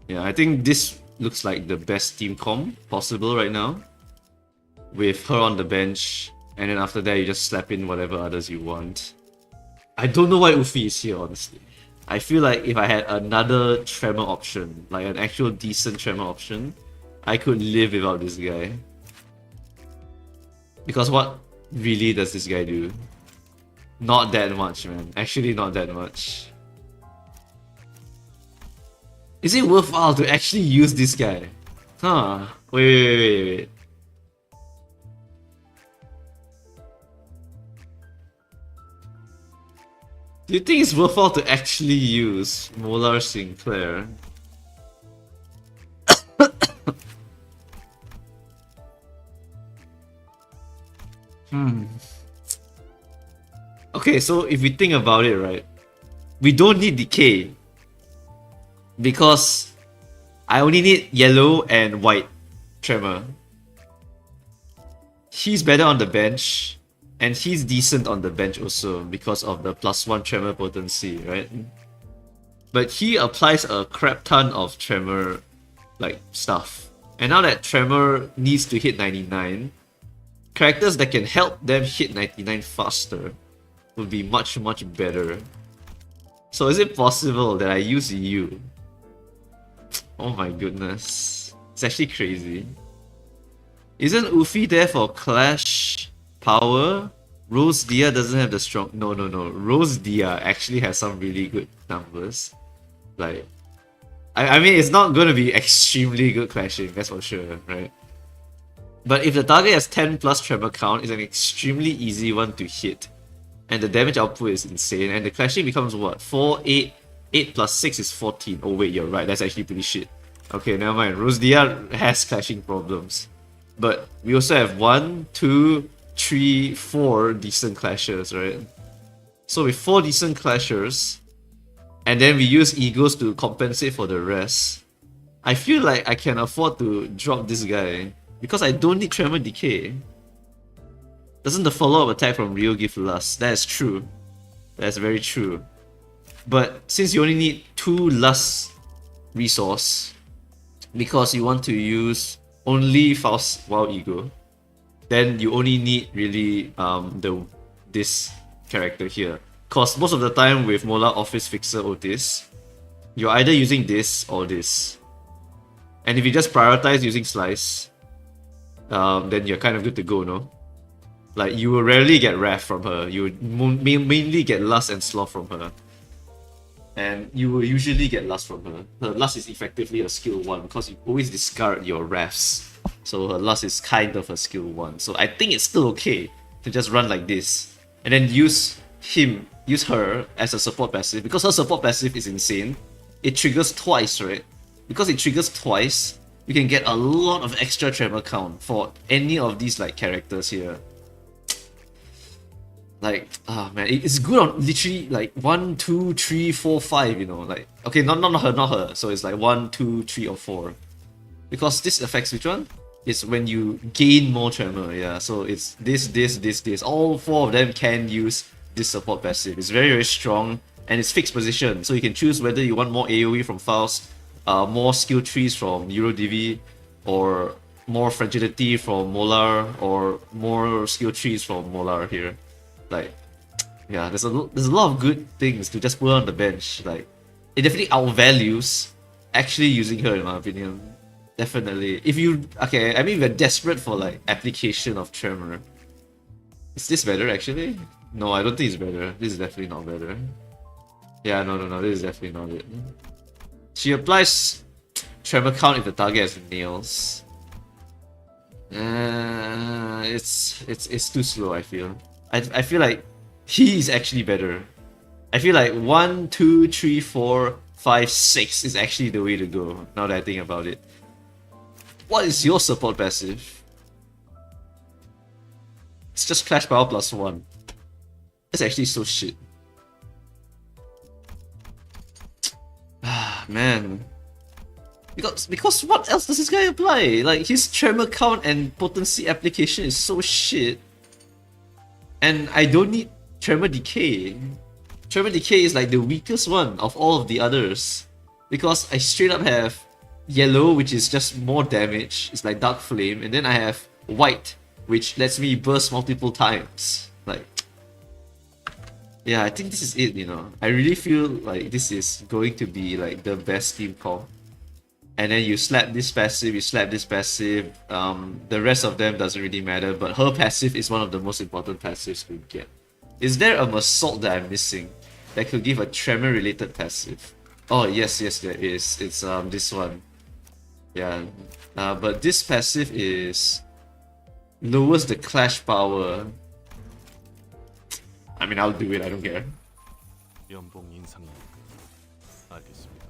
Yeah, I think this looks like the best team comp possible right now. With her on the bench, and then after that you just slap in whatever others you want. I don't know why Ufi is here, honestly. I feel like if I had another tremor option, like an actual decent tremor option, I could live without this guy. Because what really does this guy do? Not that much, man. Actually, not that much. Is it worthwhile to actually use this guy? Huh. Wait. Do you think it's worthwhile to actually use Molar Sinclair? Okay, so if we think about it, right, we don't need decay because I only need yellow and white tremor. He's better on the bench, and he's decent on the bench also because of the +1 tremor potency, right? But he applies a crap ton of tremor like stuff. And now that tremor needs to hit 99, characters that can help them hit 99 faster would be much better. So is it possible that I use you? Oh my goodness. It's actually crazy. Isn't Ufi there for clash power? Rose Dia doesn't have the strong... No. Rose Dia actually has some really good numbers. Like... I mean, it's not gonna be extremely good clashing, that's for sure, right? But if the target has 10 plus tremor count, it's an extremely easy one to hit. And the damage output is insane, and the clashing becomes what? 4, 8, 8 plus 6 is 14. Oh wait, you're right, that's actually pretty shit. Okay, never mind. Rose Dia has clashing problems. But we also have 1, 2, 3, 4 decent clashers, right? So with 4 decent clashers, and then we use egos to compensate for the rest, I feel like I can afford to drop this guy because I don't need Tremor Decay. Doesn't the follow-up attack from Rio give lust? That is true. That's very true. But since you only need 2 lust resource, because you want to use only Faust WoW Ego, then you only need really this character here. Cause most of the time with Mola Office Fixer Otis, you're either using this or this. And if you just prioritize using Slice, then you're kind of good to go, no? Like, you will rarely get Wrath from her, you would mainly get Lust and Sloth from her. And you will usually get Lust from her. Her Lust is effectively a skill 1 because you always discard your Wraths. So her Lust is kind of a skill 1. So I think it's still okay to just run like this. And then use her as a support passive, because her support passive is insane. It triggers twice, right? Because it triggers twice, you can get a lot of extra tremor count for any of these like characters here. Like, ah man, it's good on literally like 1, 2, 3, 4, 5, you know, like, okay, not her, so it's like 1, 2, 3 or 4. Because this affects which one? It's when you gain more tremor, yeah, so it's this. All 4 of them can use this support passive. It's very, very strong, and it's fixed position, so you can choose whether you want more AoE from Faust, more skill trees from EuroDV, or more fragility from Molar, or more skill trees from Molar here. Like, yeah, there's a lot of good things to just put on the bench. Like, it definitely outvalues actually using her, in my opinion. Definitely. If you... Okay, I mean, we're desperate for, like, application of Tremor. Is this better, actually? No, I don't think it's better. This is definitely not better. Yeah, no, this is definitely not it. She applies Tremor count if the target has nails. It's too slow. I feel. I feel like he is actually better. I feel like 1, 2, 3, 4, 5, 6 is actually the way to go. Now that I think about it. What is your support passive? It's just Clash Power +1. It's actually so shit. Ah man. Because what else does this guy apply? Like his tremor count and potency application is so shit. And I don't need Tremor Decay. Tremor Decay is like the weakest one of all of the others. Because I straight up have yellow, which is just more damage. It's like Dark Flame. And then I have white, which lets me burst multiple times. Like, yeah, I think this is it, you know. I really feel like this is going to be like the best team call. And then you slap this passive, you slap this passive. The rest of them doesn't really matter, but her passive is one of the most important passives we get. Is there a Assault that I'm missing that could give a Tremor related passive? Oh yes, there is. It's this one. Yeah, but this passive is lowers the clash power. I mean, I'll do it. I don't care. 연봉 인상이니까 알겠습니다.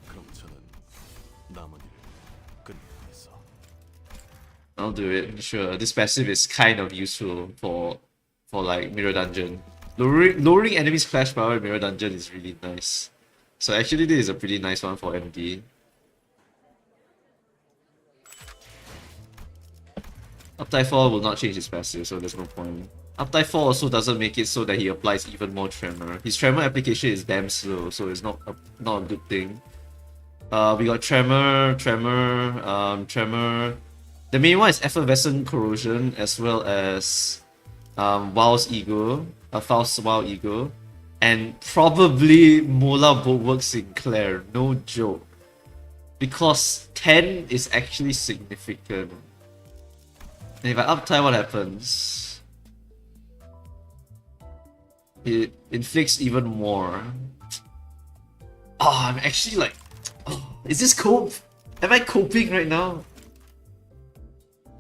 그럼 저는 남은 일을 끝내겠어. I'll do it. Sure. This passive is kind of useful for like Mirror Dungeon. Lowering enemies' clash power in Mirror Dungeon is really nice. So actually, this is a pretty nice one for MD. Uptime 4 will not change his passive, so there's no point. Uptime 4 also doesn't make it so that he applies even more Tremor. His Tremor application is damn slow, so it's not a good thing. We got Tremor. The main one is Effervescent Corrosion, as well as Wow's Ego, Faust's Wow Ego, and probably Mola Bulwark Sinclair, no joke. Because 10 is actually significant. And if I uptime, what happens? It inflicts even more. Oh, I'm actually like... Oh, is this cope? Am I coping right now?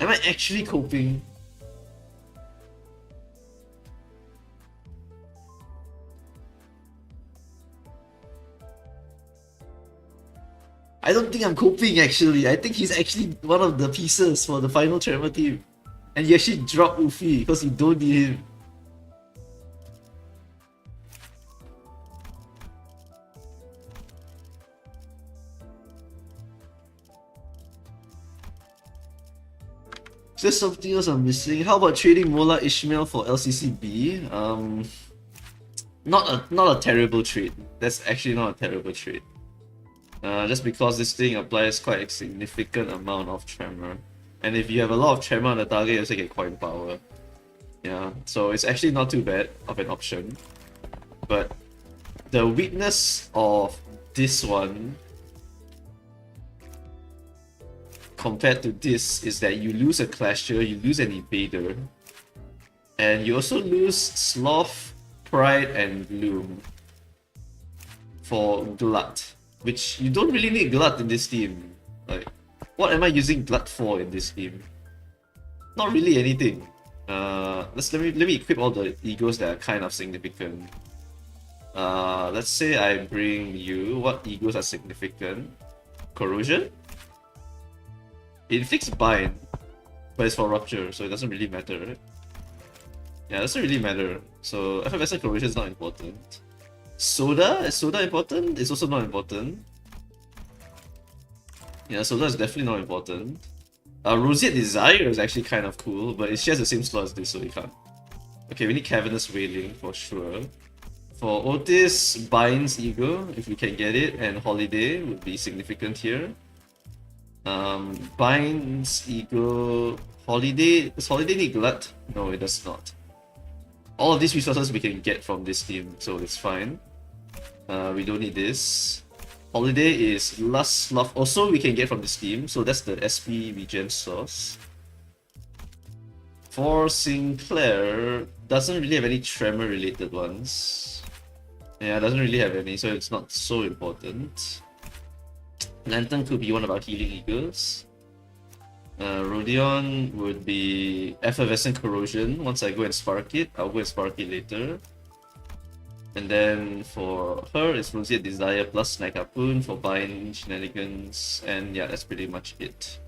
Am I actually coping? I don't think I'm coping actually. I think he's actually one of the pieces for the final Tremor team. And you actually drop Ufi because you don't need him. Is there something else I'm missing? How about trading Mola Ishmael for LCCB? Not a terrible trade. That's actually not a terrible trade. Just because this thing applies quite a significant amount of Tremor. And if you have a lot of Tremor on the target, you also get coin power. Yeah, so it's actually not too bad of an option. But the weakness of this one compared to this is that you lose a Clasher, you lose an Evader, and you also lose Sloth, Pride, and Gloom for Glut, which you don't really need Glut in this team. Like, what am I using Glut for in this team? Not really anything. Let me equip all the egos that are kind of significant. Let's say I bring you. What egos are significant? Corrosion? It inflicts bind, but it's for rupture, so it doesn't really matter, right? Yeah, it doesn't really matter. So effervescent corrosion is not important. Soda? Is Soda important? It's also not important. Yeah, Soda is definitely not important. Roseate Desire is actually kind of cool, but it shares the same slot as this, so you can't. Okay, we need Cavernous Wailing for sure. For Otis, Binds Ego, if we can get it, and Holiday would be significant here. Binds Ego, Holiday. Does Holiday need Glut? No, it does not. All of these resources we can get from this team, so it's fine. We don't need this. Holiday is Lust Sloth. Also, we can get from this team, so that's the SP regen source. For Sinclair, doesn't really have any Tremor related ones. Yeah, doesn't really have any, so it's not so important. Lantern could be one of our healing eagles. Rodion would be Effervescent Corrosion. Once I go and spark it, I'll go and spark it later. And then for her, it's Roseate Desire plus Snack Harpoon for Bind Shenanigans. And yeah, that's pretty much it.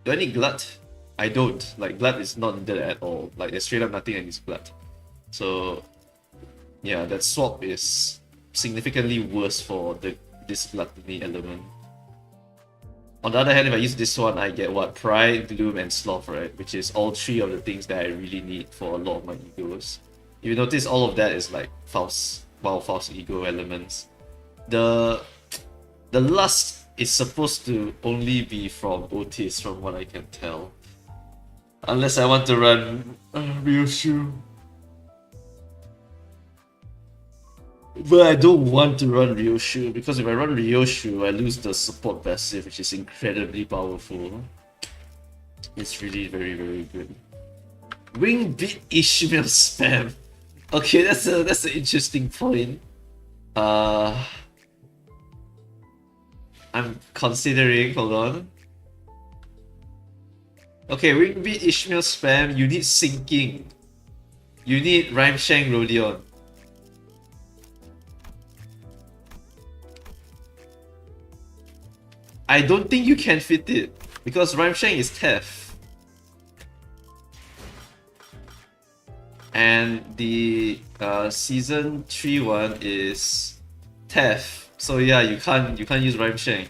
Do I need Glut? I don't. Like, Glut is not needed at all. Like, there's straight up nothing that needs Glut. So, yeah, that swap is significantly worse for this Gluttony element. On the other hand, if I use this one, I get what? Pride, Gloom, and Sloth, right? Which is all three of the things that I really need for a lot of my egos. If you notice, all of that is like false ego elements. The lust is supposed to only be from Otis, from what I can tell. Unless I want to run Ryoshu. But I don't want to run Ryoshu, because if I run Ryoshu, I lose the support passive, which is incredibly powerful. It's really very, very good. Wing Beat Ishmael spam. Okay, that's an interesting point. I'm considering, hold on. Okay, Wing Beat Ishmael spam, you need Sinking. You need Rhymeshank Rodion. I don't think you can fit it, because Rhymeshank is Theft. And the season 3 one is Theft. So yeah, you can't use Rhymeshank.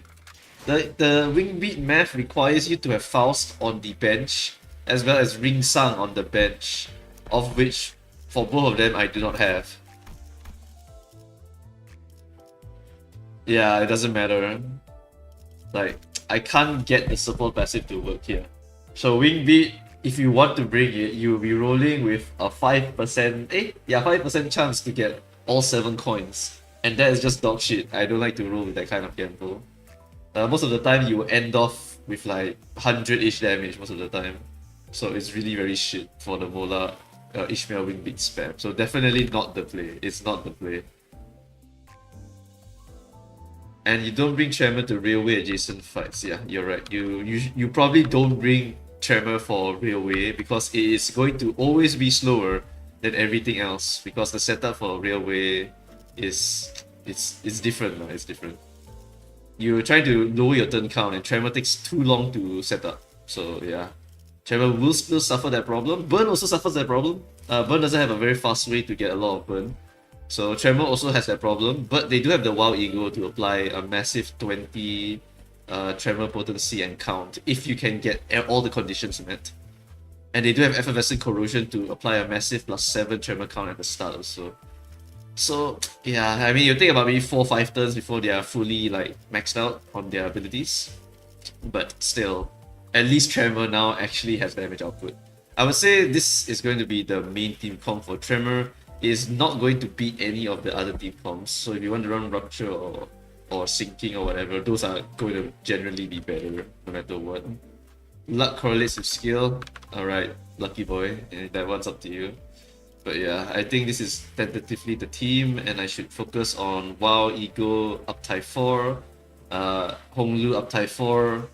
The Wingbeat math requires you to have Faust on the bench, as well as Ring Sang on the bench, of which for both of them I do not have. Yeah, it doesn't matter. Like, I can't get the support passive to work here. So Wingbeat, if you want to bring it, you'll be rolling with a 5% chance to get all 7 coins. And that is just dog shit. I don't like to roll with that kind of gamble. Most of the time you will end off with like 100-ish damage most of the time. So it's really very shit for the Vola Ishmael Wingbeat spam. So definitely not the play. It's not the play. And you don't bring Tremor to railway adjacent fights. Yeah, you're right. You probably don't bring Tremor for railway because it is going to always be slower than everything else, because the setup for railway is it's different. It's different. You're trying to lower your turn count, and Tremor takes too long to set up. So yeah, Tremor will still suffer that problem. Burn also suffers that problem. Burn doesn't have a very fast way to get a lot of burn. So Tremor also has that problem, but they do have the Wild Ego to apply a massive 20 Tremor potency and count if you can get all the conditions met. And they do have Effervescent Corrosion to apply a massive +7 Tremor count at the start also. So yeah, I mean, you think about maybe 4-5 turns before they are fully like maxed out on their abilities. But still, at least Tremor now actually has damage output. I would say this is going to be the main team comp for Tremor. Is not going to beat any of the other team comps. So if you want to run Rupture or Sinking or whatever, those are going to generally be better no matter what. Luck correlates with skill. Alright, lucky boy. That one's up to you. But yeah, I think this is tentatively the team, and I should focus on WoW Ego uptie 4, Honglu uptie 4,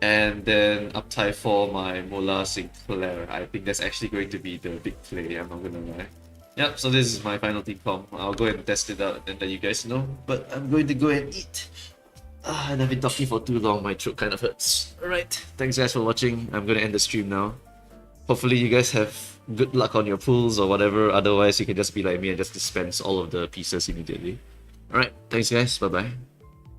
and then uptie 4 my Mola Sinclair. I think that's actually going to be the big play, I'm not gonna lie. Yep, so this is my final team comp. I'll go and test it out and let you guys know. But I'm going to go and eat. And I've been talking for too long, my throat kind of hurts. Alright, thanks guys for watching. I'm going to end the stream now. Hopefully you guys have good luck on your pulls or whatever. Otherwise you can just be like me and just dispense all of the pieces immediately. Alright, thanks guys, bye bye.